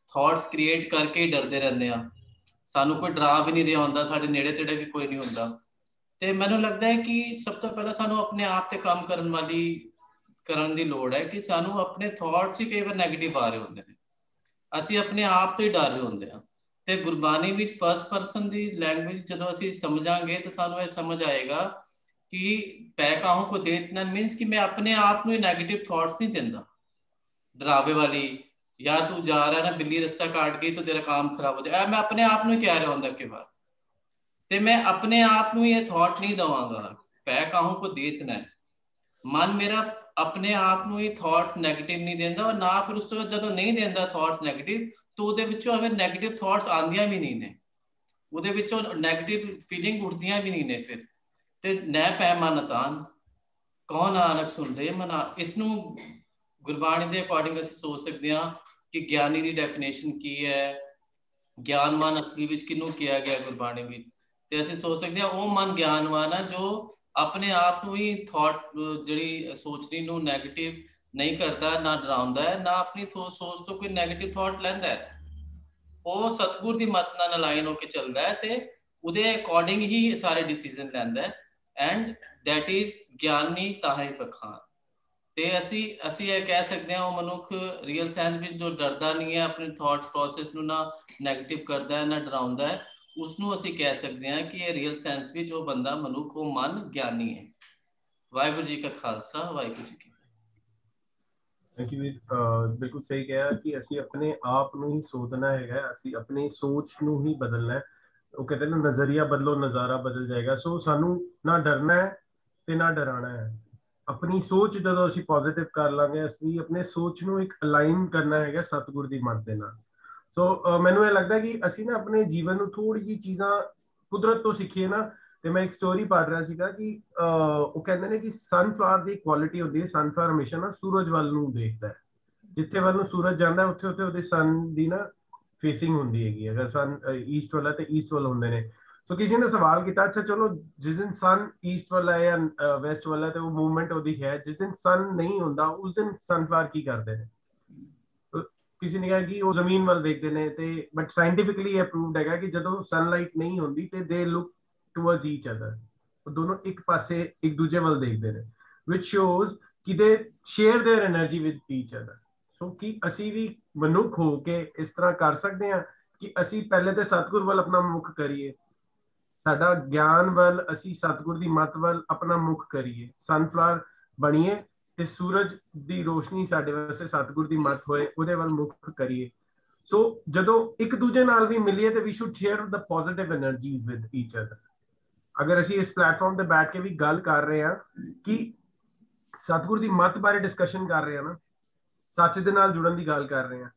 ਥਾਟਸ ਕ੍ਰੀਏਟ ਕਰਕੇ ਹੀ ਡਰਦੇ ਰਹਿੰਦੇ ਹਾਂ। ਸਾਨੂੰ ਕੋਈ ਡਰਾ ਵੀ ਨਹੀਂ ਰਿਹਾ ਹੁੰਦਾ, ਸਾਡੇ ਨੇੜੇ ਤੇੜੇ ਵੀ ਕੋਈ ਨਹੀਂ ਹੁੰਦਾ। ਤੇ ਮੈਨੂੰ ਲੱਗਦਾ ਹੈ ਕਿ ਸਭ ਤੋਂ ਪਹਿਲਾਂ ਸਾਨੂੰ ਆਪਣੇ ਆਪ ਤੇ ਕੰਮ ਕਰਨ ਦੀ ਲੋੜ ਹੈ ਕਿ ਸਾਨੂੰ ਆਪਣੇ ਥਾਟਸ ਹੀ ਕਈ ਵਾਰ ਨੈਗੇਟਿਵ ਆ ਰਹੇ ਹੁੰਦੇ ਨੇ, ਅਸੀਂ ਆਪਣੇ ਆਪ ਤੋਂ ਹੀ ਡਰ ਰਹੇ ਹੁੰਦੇ ਹਾਂ। ਤੇ ਗੁਰਬਾਣੀ ਵਿੱਚ ਫਸਟ ਪਰਸਨ ਦੀ ਲੈਂਗੁਏਜ ਜਦੋਂ ਅਸੀਂ ਸਮਝਾਂਗੇ ਤਾਂ ਸਾਨੂੰ ਇਹ ਸਮਝ ਆਏਗਾ ਕਿ ਪੈ ਕਾਹੂ ਕੋ ਦੇਤ ਨਾ ਮੀਨਸ ਕਿ ਮੈਂ ਆਪਣੇ ਆਪ ਨੂੰ ਨੈਗੇਟਿਵ ਥਾਟਸ ਨਹੀਂ ਦਿੰਦਾ, ਡਰਾਵੇ ਵਾਲੀ, ਯਾਰ ਤੂੰ ਜਾ ਰਿਹਾ ਨਾ ਬਿੱਲੀ ਰਸਤਾ ਕਾਟ ਗਈ ਤਾਂ ਤੇਰਾ ਕੰਮ ਖਰਾਬ ਹੋ ਜਾਏਗਾ, ਮੈਂ ਆਪਣੇ ਆਪ ਨੂੰ ਕਹਿ ਰਿਹਾ ਹੁੰਦਾ ਕਈ ਵਾਰ। ਤੇ ਮੈਂ ਆਪਣੇ ਆਪ ਨੂੰ ਇਹ ਥਾਟ ਨਹੀਂ ਦਵਾਂਗਾ ਪੈ ਕਾਹੂ ਕੋ ਦੇਤ ਨਾ। ਮਨ ਮੇਰਾ ਆਪਣੇ ਆਪ ਨੂੰ ਹੀ ਥਾਟ ਨੈਗੇਟਿਵ ਨਹੀਂ ਦਿੰਦਾ, ਔਰ ਨਾ ਫਿਰ ਉਸ ਤੋਂ ਬਾਅਦ ਜਦੋਂ ਨਹੀਂ ਦਿੰਦਾ ਥਾਟਸ ਨੈਗੇਟਿਵ, ਤਾਂ ਉਹਦੇ ਵਿੱਚੋਂ ਹਮੇ ਨੈਗੇਟਿਵ ਥਾਟਸ ਆਉਂਦੀਆਂ ਵੀ ਨਹੀਂ ਨੇ, ਉਹਦੇ ਵਿੱਚੋਂ ਨੈਗੇਟਿਵ ਫੀਲਿੰਗ ਉੱਠਦੀਆਂ ਵੀ ਨਹੀਂ ਨੇ ਫਿਰ। ਤੇ ਨੈ ਪੈਮਾਨਤਾਨ ਕੌਣ ਨਾਨਕ ਸੁਣਦੇ ਮਨਾ, ਇਸ ਨੂੰ ਗੁਰਬਾਣੀ ਦੇ ਅਕੋਰਡਿੰਗ ਅਸੀਂ ਸੋਚ ਸਕਦੇ ਹਾਂ ਕਿ ਗਿਆਨੀ ਦੀ ਡੈਫੀਨੇਸ਼ਨ ਕੀ ਹੈ, ਗਿਆਨਵਾਨ ਅਸਲੀ ਵਿੱਚ ਕਿਹਨੂੰ ਕਿਹਾ ਗਿਆ ਗੁਰਬਾਣੀ ਵਿੱਚ। ਤੇ ਅਸੀਂ ਸੋਚ ਸਕਦੇ ਹਾਂ ਉਹ ਮਨ ਗਿਆਨਵਾਨ ਆ ਜੋ ਆਪਣੇ ਆਪ ਨੂੰ ਹੀ ਥਾਟ, ਜਿਹੜੀ ਸੋਚਣੀ ਨੂੰ ਨੈਗੇਟਿਵ ਨਹੀਂ ਕਰਦਾ, ਨਾ ਡਰਾਉਂਦਾ ਹੈ, ਨਾ ਆਪਣੀ ਸੋਚ ਤੋਂ ਕੋਈ ਨੈਗੇਟਿਵ ਥਾਟ ਲੈਂਦਾ ਹੈ। ਉਹ ਸਤਿਗੁਰ ਦੀ ਮੱਤ ਨਾਲ ਅਲਾਈਨ ਹੋ ਕੇ ਚੱਲਦਾ ਹੈ ਤੇ ਉਹਦੇ ਅਕੋਰਡਿੰਗ ਹੀ ਸਾਰੇ ਡਿਸੀਜ਼ਨ ਲੈਂਦਾ ਹੈ। ਐਂਡ ਦੈਟ ਇਜ਼ ਗਿਆਨੀ ਤਾਹੇ ਬਖਾਨ। ਤੇ ਅਸੀਂ ਇਹ ਕਹਿ ਸਕਦੇ ਹਾਂ ਉਹ ਮਨੁੱਖ ਰੀਅਲ ਸੈਂਸ ਵਿੱਚ ਜੋ ਡਰਦਾ ਨਹੀਂ ਹੈ, ਆਪਣੇ ਥਾਟ ਪ੍ਰੋਸੈਸ ਨੂੰ ਨਾ ਨੈਗੇਟਿਵ ਕਰਦਾ ਹੈ ਨਾ ਡਰਾਉਂਦਾ ਹੈ, ਉਸਨੂੰ ਅਸੀਂ ਕਹਿ ਸਕਦੇ ਹਾਂ ਕਿ ਇਹ ਰੀਅਲ ਸੈਂਸ ਵਿੱਚ ਉਹ ਬੰਦਾ ਮਨੁੱਖ, ਉਹ ਮਨ ਗਿਆਨੀ ਹੈ। ਵਾਹਿਗੁਰੂ ਜੀ ਕਾ ਖਾਲਸਾ, ਵਾਹਿਗੁਰੂ ਜੀ ਕੀ ਫਤਿਹ। ਬਿਲਕੁਲ ਸਹੀ ਕਿਹਾ ਕਿ ਅਸੀਂ ਆਪਣੇ ਆਪ ਨੂੰ ਹੀ ਸੋਚਣਾ ਹੈਗਾ, ਅਸੀਂ ਆਪਣੀ ਸੋਚ ਨੂੰ ਹੀ ਬਦਲਣਾ ਹੈ। ਉਹ ਕਹਿੰਦੇ ਨਾ ਨਜ਼ਰੀਆ ਬਦਲੋ ਨਜ਼ਾਰਾ ਬਦਲ ਜਾਏਗਾ। ਸੋ ਸਾਨੂੰ ਨਾ ਡਰਨਾ ਹੈ ਤੇ ਨਾ ਡਰਾਣਾ ਹੈ। ਆਪਣੀ ਸੋਚ ਜਦੋਂ ਅਸੀਂ ਪੋਜ਼ਿਟਿਵ ਕਰ ਲਾਂਗੇ, ਅਸੀਂ ਆਪਣੇ ਸੋਚ ਨੂੰ ਇੱਕ ਅਲਾਈਨ ਕਰਨਾ ਹੈਗਾ ਸਤਿਗੁਰ ਦੀ ਮੱਤ ਦੇ ਨਾਲ। ਸੋ ਮੈਨੂੰ ਇਹ ਲੱਗਦਾ ਕਿ ਅਸੀਂ ਨਾ ਆਪਣੇ ਜੀਵਨ ਨੂੰ ਥੋੜੀ ਜਿਹੀ ਚੀਜ਼ਾਂ ਕੁਦਰਤ ਤੋਂ ਸਿੱਖੀਏ ਨਾ। ਤੇ ਮੈਂ ਇੱਕ ਸਟੋਰੀ ਪੜ੍ਹ ਰਿਹਾ ਸੀਗਾ ਕਿ ਉਹ ਕਹਿੰਦੇ ਨੇ ਕਿ ਸਨਫਲਾਵਰ ਦੀ ਕੁਆਲਿਟੀ ਹੁੰਦੀ ਹੈ, ਸਨਫਲਾਵਰ ਹਮੇਸ਼ਾ ਨਾ ਸੂਰਜ ਵੱਲ ਨੂੰ ਦੇਖਦਾ ਹੈ। ਜਿੱਥੇ ਵੱਲ ਨੂੰ ਸੂਰਜ ਜਾਂਦਾ ਉੱਥੇ ਉੱਥੇ ਉਹਦੇ ਸਨ ਦੀ ਨਾ ਫੇਸਿੰਗ ਹੁੰਦੀ ਹੈਗੀ। ਅਗਰ ਸਨ ਈਸਟ ਵਾਲਾ ਤੇ ਈਸਟ ਵੱਲ ਹੁੰਦੇ ਨੇ। ਸੋ ਕਿਸੇ ਨੇ ਸਵਾਲ ਕੀਤਾ, ਅੱਛਾ ਚਲੋ ਜਿਸ ਦਿਨ ਸਨ ਈਸਟ ਵਾਲਾ ਹੈ ਜਾਂ ਵੈਸਟ ਵਾਲਾ ਤੇ ਉਹ ਮੂਵਮੈਂਟ ਉਹਦੀ ਹੈ, ਜਿਸ ਦਿਨ ਸਨ ਨਹੀਂ ਹੁੰਦਾ ਉਸ ਦਿਨ ਸਨਫਲਾਵਰ ਕੀ ਕਰਦੇ ਨੇ? ਕਿਸੇ ਨੇ ਕਿਹਾ ਕਿ ਉਹ ਜ਼ਮੀਨ ਵੱਲ ਦੇਖਦੇ ਨੇ ਤੇ ਬਟ ਸਾਇੰਟੀਫਿਕਲੀ ਅਪਰੂਵਡ ਹੈਗਾ ਕਿ ਜਦੋਂ ਸਨਲਾਈਟ ਨਹੀਂ ਹੁੰਦੀ ਤੇ ਦੇ ਲੁੱਕ ਟੁਵਰਡਸ ਈਚ ਅਦਰ, ਉਹ ਦੋਨੋਂ ਇੱਕ ਪਾਸੇ ਇੱਕ ਦੂਜੇ ਵੱਲ ਦੇਖਦੇ ਨੇ, which shows ਕਿ ਦੇ share their energy with each other. ਸੋ ਕਿ ਅਸੀਂ ਵੀ ਮਨੁੱਖ ਹੋ ਕੇ ਇਸ ਤਰ੍ਹਾਂ ਕਰ ਸਕਦੇ ਹਾਂ ਕਿ ਅਸੀਂ ਪਹਿਲੇ ਤੇ ਸਤਿਗੁਰ ਵੱਲ ਆਪਣਾ ਮੁਖ ਕਰੀਏ, ਸਾਡਾ ਗਿਆਨ ਵੱਲ ਅਸੀਂ ਸਤਿਗੁਰ ਦੀ ਮੱਤ ਵੱਲ ਆਪਣਾ ਮੁਖ ਕਰੀਏ, ਸਨਫਲਾਵਰ ਬਣੀਏ ਤੇ ਸੂਰਜ ਦੀ ਰੋਸ਼ਨੀ ਸਾਡੇ ਵਾਸਤੇ ਸਤਿਗੁਰ ਦੀ ਮੱਤ ਹੋਏ, ਉਹਦੇ ਵੱਲ ਮੁਖ ਕਰੀਏ। ਸੋ ਜਦੋਂ ਇੱਕ ਦੂਜੇ ਨਾਲ ਵੀ ਮਿਲੀਏ ਤੇ we should share the positive energies with each other. ਅਗਰ ਅਸੀਂ ਇਸ ਪਲੇਟਫਾਰਮ ਤੇ ਬੈਠ ਕੇ ਵੀ ਗੱਲ ਕਰ ਰਹੇ ਹਾਂ ਕਿ ਸਤਿਗੁਰ ਦੀ ਮੱਤ ਬਾਰੇ ਡਿਸਕਸ਼ਨ ਕਰ ਰਹੇ ਹਾਂ ਨਾ, ਸੱਚ ਦੇ ਨਾਲ ਜੁੜਨ ਦੀ ਗੱਲ ਕਰ ਰਹੇ ਹਾਂ,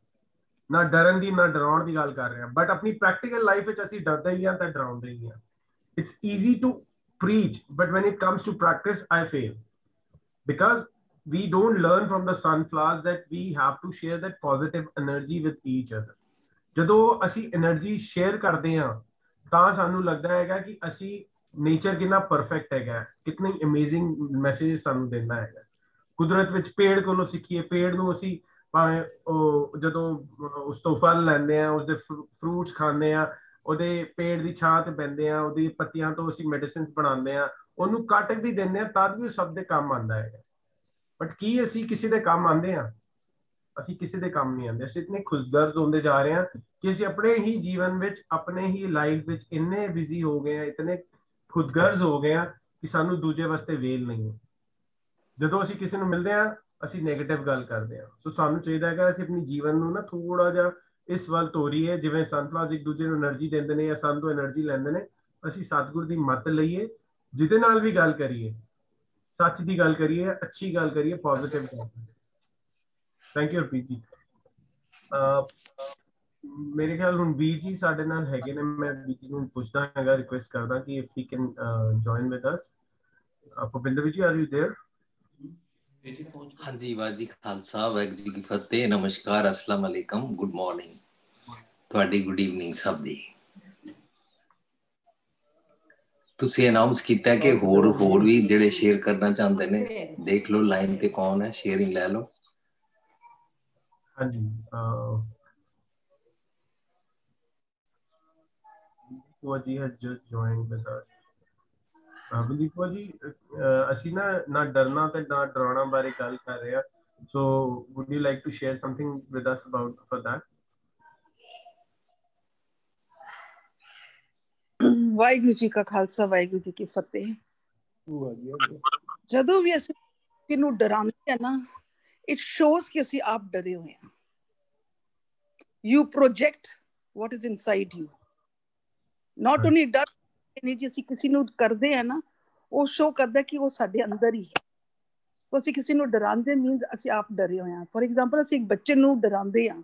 ਨਾ ਡਰਨ ਦੀ ਨਾ ਡਰਾਉਣ ਦੀ ਗੱਲ ਕਰ ਰਹੇ ਹਾਂ, ਬਟ ਆਪਣੀ ਪ੍ਰੈਕਟੀਕਲ ਲਾਈਫ ਵਿੱਚ ਅਸੀਂ ਡਰਦੇ ਹੀ ਹਾਂ ਤਾਂ ਡਰਾਉਂਦੇ ਹੀ ਹਾਂ। It's easy to preach, but when it comes to practice, I fail. Because we don't learn from the sunflowers that we have to share that positive energy with each other. ਜਦੋਂ ਅਸੀਂ energy share ਕਰਦੇ ਹਾਂ ਤਾਂ ਸਾਨੂੰ ਲੱਗਦਾ ਹੈਗਾ ਕਿ ਅਸੀਂ ਨੇਚਰ ਕਿੰਨਾ ਪਰਫੈਕਟ ਹੈਗਾ, ਕਿੰਨੀ ਅਮੇਜ਼ਿੰਗ ਮੈਸੇਜ ਸਾਨੂੰ ਦਿੰਦਾ ਹੈਗਾ। ਕੁਦਰਤ ਵਿੱਚ ਪੇੜ ਕੋਲੋਂ ਸਿੱਖੀਏ, ਪੇੜ ਨੂੰ ਅਸੀਂ ਭਾਵੇਂ ਉਹ ਜਦੋਂ ਉਸ ਤੋਂ ਫਲ ਲੈਂਦੇ ਆ, ਉਸਦੇ ਫਰੂਟਸ ਖਾਂਦੇ ਆ, ਉਹਦੇ ਪੇੜ ਦੀ ਛਾਂ ਤੇ ਬਹਿੰਦੇ ਆ, ਉਹਦੀ ਪੱਤੀਆਂ ਤੋਂ ਅਸੀਂ ਮੈਡੀਸਿਨਸ ਬਣਾਉਂਦੇ ਆ, ਉਹਨੂੰ ਕੱਟ ਵੀ ਦਿੰਦੇ ਆ, ਤਦ ਵੀ ਉਹ ਸਭ ਦੇ ਕੰਮ ਆਉਂਦਾ ਹੈਗਾ। ਬਟ ਕੀ ਅਸੀਂ ਕਿਸੇ ਦੇ ਕੰਮ ਆਉਂਦੇ ਆ? ਅਸੀਂ ਕਿਸੇ ਦੇ ਕੰਮ ਨਹੀਂ ਆਉਂਦੇ। ਅਸੀਂ ਇਤਨੇ ਖੁਦਗਰਜ਼ ਹੁੰਦੇ ਜਾ ਰਹੇ ਹਾਂ ਕਿ ਅਸੀਂ ਆਪਣੇ ਹੀ ਜੀਵਨ ਵਿੱਚ, ਆਪਣੇ ਹੀ ਲਾਈਫ ਵਿੱਚ ਇੰਨੇ ਬਿਜ਼ੀ ਹੋ ਗਏ ਆ, ਇਤਨੇ ਖੁਦਗਰਜ਼ ਹੋ ਗਏ ਆ ਕਿ ਸਾਨੂੰ ਦੂਜੇ ਵਾਸਤੇ ਵੇਲ ਨਹੀਂ ਹੈ। ਜਦੋਂ ਅਸੀਂ ਕਿਸੇ ਨੂੰ ਮਿਲਦੇ ਆ ਅਸੀਂ ਨੈਗੇਟਿਵ ਗੱਲ ਕਰਦੇ ਆ। ਸੋ ਸਾਨੂੰ ਚਾਹੀਦਾ ਹੈਗਾ ਅਸੀਂ ਆਪਣੀ ਜੀਵਨ ਨੂੰ ਨਾ ਥੋੜਾ ਜਿਹਾ ਇਸ ਵੱਲ ਤੋਰੀਏ, ਜਿਵੇਂ ਸਨਫਲਾਵਰਸ ਇੱਕ ਦੂਜੇ ਨੂੰ એનર્ਜੀ ਦਿੰਦੇ ਨੇ ਜਾਂ ਸਾਨੂੰ ਤੋਂ એનર્ਜੀ ਲੈਂਦੇ ਨੇ, ਅਸੀਂ ਸਤਿਗੁਰ ਦੀ ਮੱਤ ਲਈਏ, ਜਿਹਦੇ ਨਾਲ ਵੀ ਗੱਲ ਕਰੀਏ ਸੱਚ ਦੀ ਗੱਲ ਕਰੀਏ, ਅੱਛੀ ਗੱਲ ਕਰੀਏ, ਪੋਜ਼ਿਟਿਵ ਗੱਲ ਕਰੀਏ। Thank you Harpreet ji. ਮੇਰੇ ਖਿਆਲ ਹੁਣ ਵੀਰ ਜੀ ਸਾਡੇ ਨਾਲ ਹੈਗੇ ਨੇ, ਮੈਂ ਵੀਰ ਜੀ ਨੂੰ ਪੁੱਛਦਾ ਹੈਗਾ, ਰਿਕੁਐਸਟ ਕਰਦਾ ਕਿ if he can join with us. Bhupinder ji, are you there? ਹਾਂਜੀ, ਵਾਹਿਗੁਰੂ ਜੀ ਖਾਲਸਾ, ਵਾਹਿਗੁਰੂ ਜੀ ਕੀ ਫਤਿਹ, ਨਮਸਕਾਰ, ਅਸਲਾਮ ਅਲੈਕਮ, ਗੁੱਡ ਮਾਰਨਿੰਗ ਤੁਹਾਡੀ, ਗੁੱਡ ਈਵਨਿੰਗ ਸਭ ਦੀ। ਤੁਸੀਂ ਅਨਾਉਂਸ ਕੀਤਾ ਕਿ ਹੋਰ ਵੀ ਜਿਹੜੇ ਸ਼ੇਅਰ ਕਰਨਾ ਚਾਹੁੰਦੇ ਨੇ, ਦੇਖ ਲਓ ਲਾਈਨ ਤੇ ਕੌਣ ਹੈ, ਸ਼ੇਅਰਿੰਗ ਲੈ ਲਓ। ਹਾਂਜੀ, ਜੀ has just joined with us. ਬਲੀਪੋ ਜੀ, ਅਸੀਂ ਨਾ ਡਰਨਾ ਤੇ ਨਾ ਡਰਾਉਣਾ ਬਾਰੇ ਗੱਲ ਕਰ ਰਹੇ ਹਾਂ, so would you like to share something with us about for that? Waheguru ji ਕਾ ਖਾਲਸਾ, ਵਾਹਿਗੁਰੂ ਜੀ ਕੀ ਫਤਿਹ। ਜਦੋਂ ਵੀ ਅਸੀਂ ਕਿਸੇ ਨੂੰ ਡਰਾਉਂਦੇ ਆ ਨਾ, ਇਟ ਸ਼ੋਜ਼ ਕਿ ਅਸੀਂ ਆਪ ਡਰੇ ਹੋਏ ਹਾਂ। You project what is inside you. not only ਡਰ ਨਹੀਂ, ਜੇ ਅਸੀਂ ਕਿਸੇ ਨੂੰ ਕਰਦੇ ਆ ਨਾ, ਉਹ ਸ਼ੋ ਕਰਦਾ ਕਿ ਉਹ ਸਾਡੇ ਅੰਦਰ ਹੀ ਹੈ। ਅਸੀਂ ਕਿਸੇ ਨੂੰ ਡਰਾਉਂਦੇ ਮੀਨਸ ਅਸੀਂ ਆਪ ਡਰੇ ਹੋਏ ਹਾਂ। ਫੋਰ ਐਗਜ਼ਾਮਪਲ, ਅਸੀਂ ਇੱਕ ਬੱਚੇ ਨੂੰ ਡਰਾਉਂਦੇ ਹਾਂ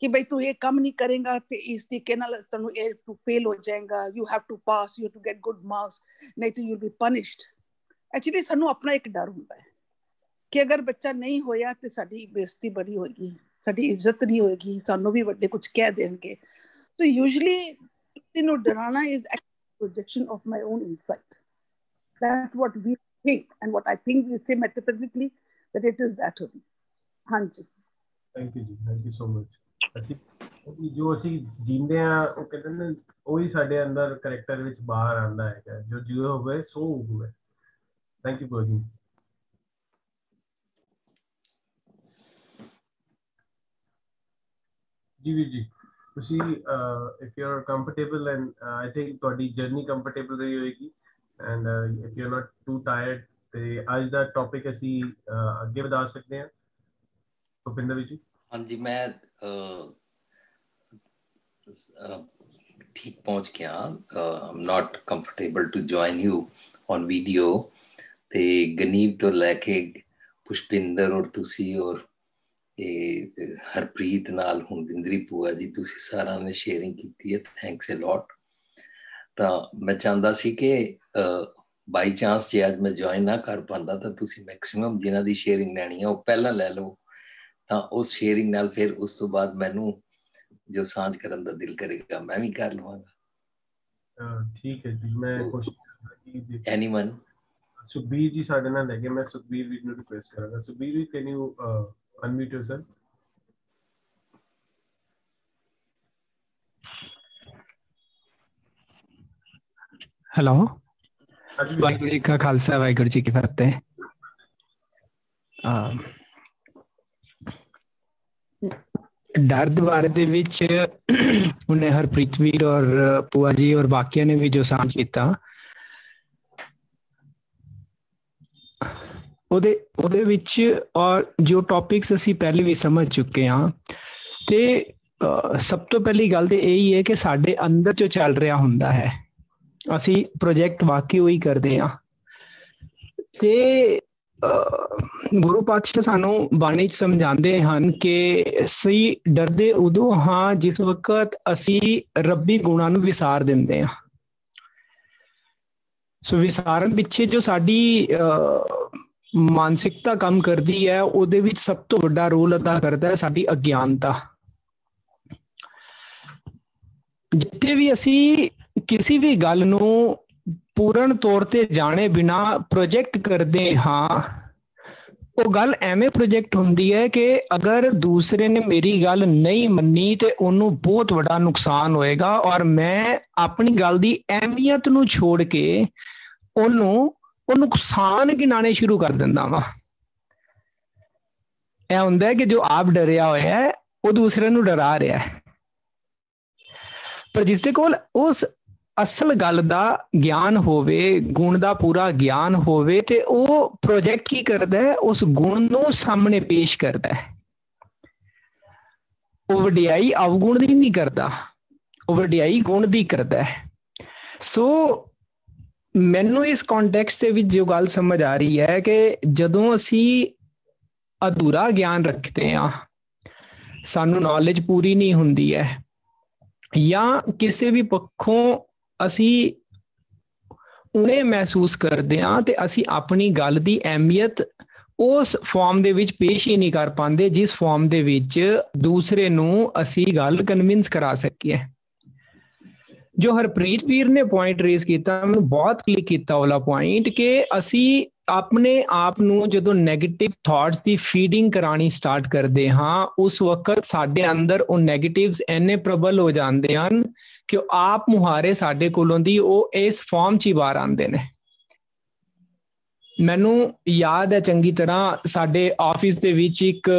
ਕਿ ਬਈ ਤੂੰ ਇਹ ਕੰਮ ਨਹੀਂ ਕਰੇਗਾ ਤੇ ਇਸ ਤਰੀਕੇ ਨਾਲ ਤੁਹਾਨੂੰ ਇਹ ਤੂੰ ਫੇਲ ਹੋ ਜਾਏਗਾ, you have to pass, you to get good marks, ਨਹੀਂ ਤਾਂ ਯੂ ਬੀ ਪਨਿਸ਼ਡ। ਐਕਚੁਅਲੀ ਸਾਨੂੰ ਆਪਣਾ ਇੱਕ ਡਰ ਹੁੰਦਾ ਹੈ ਕਿ ਅਗਰ ਬੱਚਾ ਨਹੀਂ ਹੋਇਆ ਤੇ ਸਾਡੀ ਬੇਇੱਜ਼ਤੀ ਬੜੀ ਹੋਏਗੀ, ਸਾਡੀ ਇੱਜ਼ਤ ਨਹੀਂ ਹੋਏਗੀ, ਸਾਨੂੰ ਵੀ ਵੱਡੇ ਕੁਝ ਕਹਿ ਦੇਣਗੇ। ਸੋ ਯੂਜੂਅਲੀ ਕਿਸੇ ਨੂੰ ਡਰਾਉਣਾ is projection of my own insight. That's what we think, and what I think we say metaphysically that it is that only. ਹਾਂਜੀ, ਥੈਂਕ ਯੂ ਜੀ, ਥੈਂਕ ਯੂ ਸੋ ਮਚ। ਅਸੀਂ ਜੋ ਅਸੀਂ ਜੀਂਦੇ ਆ, ਉਹ ਕਹਿੰਦੇ ਨੇ ਉਹੀ ਸਾਡੇ ਅੰਦਰ ਕਰੈਕਟਰ ਵਿੱਚ ਬਾਹਰ ਆਉਂਦਾ ਹੈਗਾ, ਜੋ ਜਿਉ ਹੋਵੇ ਸੋ ਹੋਵੇ। ਥੈਂਕ ਯੂ ਜੀ। ਜੀ ਵੀਰ ਜੀ, ਤੁਸੀਂ if you're comfortable and I think ਤੁਹਾਡੀ ਜਰਨੀ ਕੰਫਰਟੇਬਲ ਰਹੀ ਹੋਏਗੀ, and if you're not too tired, ਤੇ ਅੱਜ ਦਾ ਟੌਪਿਕ ਅਸੀਂ ਅੱਗੇ ਵਧਾ ਸਕਦੇ ਹਾਂ। ਭੁਪਿੰਦਰ ਜੀ। ਹਾਂਜੀ, ਮੈਂ ਠੀਕ ਪਹੁੰਚ ਗਿਆ। I'm not comfortable to join you on video, ਤੇ ਗਨੀਵ ਤੋਂ ਲੈ ਕੇ ਪੁਸ਼ਪਿੰਦਰ ਔਰ ਤੁਸੀਂ ਔਰ ਇਹ ਹਰਪ੍ਰੀਤ ਨਾਲ ਹੁਣ ਬਿੰਦਰੀ ਭੂਆ ਜੀ, ਤੁਸੀਂ ਸਾਰਿਆਂ ਨੇ ਸ਼ੇਅਰਿੰਗ ਕੀਤੀ ਹੈ, ਥੈਂਕਸ ਅ ਲੋਟ। ਤਾਂ ਮੈਂ ਚਾਹੁੰਦਾ ਸੀ ਕਿ ਬਾਈ ਚਾਂਸ ਜੇ ਅੱਜ ਮੈਂ ਜੁਆਇਨ ਨਾ ਕਰ ਪਾਉਂਦਾ ਤਾਂ ਤੁਸੀਂ ਮੈਕਸਿਮਮ ਜਿਨ੍ਹਾਂ ਦੀ ਸ਼ੇਅਰਿੰਗ ਲੈਣੀ ਹੈ ਉਹ ਪਹਿਲਾਂ ਲੈ ਲਓ, ਤਾਂ ਉਸ ਸ਼ੇਅਰਿੰਗ ਨਾਲ ਫਿਰ ਉਸ ਤੋਂ ਬਾਅਦ ਮੈਨੂੰ ਜੋ ਸਾਂਝ ਕਰਨ ਦਾ ਦਿਲ ਕਰੇਗਾ ਮੈਂ ਵੀ ਕਰ ਲਵਾਂਗਾ। ਠੀਕ ਹੈ ਜੀ, ਮੈਂ ਕੋਸ਼ਿਸ਼ ਕਰਾਂਗਾ। ਐਨੀਵਨ? ਸੁਖਬੀਰ ਜੀ ਸਾਡੇ ਨਾਲ ਹੈਗੇ, ਮੈਂ ਸੁਖਬੀਰ ਜੀ ਨੂੰ ਰਿਕੁਐਸਟ ਕਰਾਂਗਾ। ਸੁਖਬੀਰ ਜੀ, can you unmute yourself? Hello, ਹਾਂਜੀ ਵੀਰ ਜੀ। ਵਾਹਿਗੁਰੂ ਜੀ ਕਾ ਖਾਲਸਾ, ਵਾਹਿਗੁਰੂ ਜੀ ਕੀ ਫਤਿਹ। ਡਰ ਦੇ ਬਾਰੇ ਦੇ ਵਿੱਚ ਉਹਨੇ ਹਰਪ੍ਰੀਤ ਵੀਰ ਔਰ ਪੂਆ ਜੀ ਔਰ ਬਾਕੀਆਂ ਨੇ ਵੀ ਜੋ ਸਾਂਝ ਕੀਤਾ, ਉਹਦੇ ਵਿੱਚ ਔਰ ਜੋ ਟੌਪਿਕਸ ਅਸੀਂ ਪਹਿਲੇ ਵੀ ਸਮਝ ਚੁੱਕੇ ਹਾਂ, ਤੇ ਸਭ ਤੋਂ ਪਹਿਲੀ ਗੱਲ ਤੇ ਇਹੀ ਹੈ ਕਿ ਸਾਡੇ ਅੰਦਰ ਜੋ ਚੱਲ ਰਿਹਾ ਹੁੰਦਾ ਹੈ, ਅਸੀਂ ਪ੍ਰੋਜੈਕਟ ਵਾਕਈ ਉਹੀ ਕਰਦੇ ਹਾਂ। ਤੇ ਗੁਰੂ ਪਾਤਸ਼ਾਹ ਸਾਨੂੰ ਬਾਣੀ 'ਚ ਸਮਝਾਉਂਦੇ ਹਨ ਕਿ ਅਸੀਂ ਡਰਦੇ ਉਦੋਂ ਹਾਂ ਜਿਸ ਵਕਤ ਅਸੀਂ ਰੱਬੀ ਗੁਣਾਂ ਨੂੰ ਵਿਸਾਰ ਦਿੰਦੇ ਹਾਂ। ਸੋ ਵਿਸਾਰਨ ਪਿੱਛੇ ਜੋ ਸਾਡੀ ਮਾਨਸਿਕਤਾ ਕੰਮ ਕਰਦੀ ਹੈ, ਉਹਦੇ ਵਿੱਚ ਸਭ ਤੋਂ ਵੱਡਾ ਰੋਲ ਅਦਾ ਕਰਦਾ ਹੈ ਸਾਡੀ ਅਗਿਆਨਤਾ। ਜਿੱਥੇ ਵੀ ਅਸੀਂ ਕਿਸੇ ਵੀ ਗੱਲ ਨੂੰ ਪੂਰਨ ਤੌਰ ਤੇ ਜਾਣੇ ਬਿਨਾ ਪ੍ਰੋਜੈਕਟ ਕਰਦੇ ਹਾਂ, ਉਹ ਗੱਲ ਐਵੇਂ ਪ੍ਰੋਜੈਕਟ ਹੁੰਦੀ ਹੈ ਕਿ ਅਗਰ ਦੂਸਰੇ ਨੇ ਮੇਰੀ ਗੱਲ ਨਹੀਂ ਮੰਨੀ ਤੇ ਉਹਨੂੰ ਬਹੁਤ ਵੱਡਾ ਨੁਕਸਾਨ ਹੋਏਗਾ, ਔਰ ਮੈਂ ਆਪਣੀ ਗੱਲ ਦੀ ਅਹਿਮੀਅਤ ਨੂੰ ਛੋੜ ਕੇ ਉਹਨੂੰ ਉਹ ਨੁਕਸਾਨ ਗਿਣਾਣੇ ਸ਼ੁਰੂ ਕਰ ਦਿੰਦਾ ਵਾ। ਇਹ ਹੁੰਦਾ ਹੈ ਕਿ ਜੋ ਆਪ ਡਰਿਆ ਹੋਇਆ ਹੈ ਉਹ ਦੂਸਰੇ ਨੂੰ ਡਰਾ ਰਿਹਾ ਹੈ, ਪਰ ਜਿਸ ਦੇ ਕੋਲ ਉਸ ਅਸਲ ਗੱਲ ਦਾ ਗਿਆਨ ਹੋਵੇ, ਗੁਣ ਦਾ ਪੂਰਾ ਗਿਆਨ ਹੋਵੇ, ਤੇ ਉਹ ਪ੍ਰੋਜੈਕਟ ਕੀ ਕਰਦਾ ਹੈ, ਉਸ ਗੁਣ ਨੂੰ ਸਾਹਮਣੇ ਪੇਸ਼ ਕਰਦਾ ਹੈ। ਉਹ ਵਡਿਆਈ ਅਵਗੁਣ ਦੀ ਨਹੀਂ ਕਰਦਾ, ਉਹ ਵਡਿਆਈ ਗੁਣ ਦੀ ਕਰਦਾ ਹੈ। ਸੋ ਮੈਨੂੰ ਇਸ ਕੰਟੈਕਸਟ ਦੇ ਵਿੱਚ ਜੋ ਗੱਲ ਸਮਝ ਆ ਰਹੀ ਹੈ ਕਿ ਜਦੋਂ ਅਸੀਂ ਅਧੂਰਾ ਗਿਆਨ ਰੱਖਦੇ ਹਾਂ, ਸਾਨੂੰ ਨੌਲੇਜ ਪੂਰੀ ਨਹੀਂ ਹੁੰਦੀ ਹੈ, ਜਾਂ ਕਿਸੇ ਵੀ ਪੱਖੋਂ ਅਸੀਂ ਉਹਨੇ ਮਹਿਸੂਸ ਕਰਦੇ ਹਾਂ, ਤੇ ਅਸੀਂ ਆਪਣੀ ਗੱਲ ਦੀ ਅਹਿਮੀਅਤ ਉਸ ਫਾਰਮ ਦੇ ਵਿੱਚ ਪੇਸ਼ ਹੀ ਨਹੀਂ ਕਰ ਪਾਉਂਦੇ ਜਿਸ ਫਾਰਮ ਦੇ ਵਿੱਚ ਦੂਸਰੇ ਨੂੰ ਅਸੀਂ ਗੱਲ ਕਨਵਿੰਸ ਕਰਾ ਸਕੀਏ। ਜੋ ਹਰਪ੍ਰੀਤ ਵੀਰ ਨੇ ਪੁਆਇੰਟ ਰੇਜ਼ ਕੀਤਾ, ਮੈਨੂੰ ਬਹੁਤ ਕਲਿੱਕ ਕੀਤਾ ਉਹਲਾ ਪੁਆਇੰਟ, ਕਿ ਅਸੀਂ ਆਪਣੇ ਆਪ ਨੂੰ ਜਦੋਂ ਨੈਗੇਟਿਵ ਥਾਟਸ ਦੀ ਫੀਡਿੰਗ ਕਰਾਣੀ ਸਟਾਰਟ ਕਰਦੇ ਹਾਂ, ਉਸ ਵਕਤ ਸਾਡੇ ਅੰਦਰ ਉਹ ਨੈਗੇਟਿਵਸ ਇੰਨੇ ਪ੍ਰਬਲ ਹੋ ਜਾਂਦੇ ਹਨ ਕਿ ਉਹ ਆਪ ਮੁਹਾਰੇ ਸਾਡੇ ਕੋਲੋਂ ਦੀ ਉਹ ਇਸ ਫਾਰਮ 'ਚ ਹੀ ਬਾਹਰ ਆਉਂਦੇ ਨੇ। ਮੈਨੂੰ ਯਾਦ ਹੈ ਚੰਗੀ ਤਰ੍ਹਾਂ, ਸਾਡੇ ਆਫਿਸ ਦੇ ਵਿੱਚ ਇੱਕ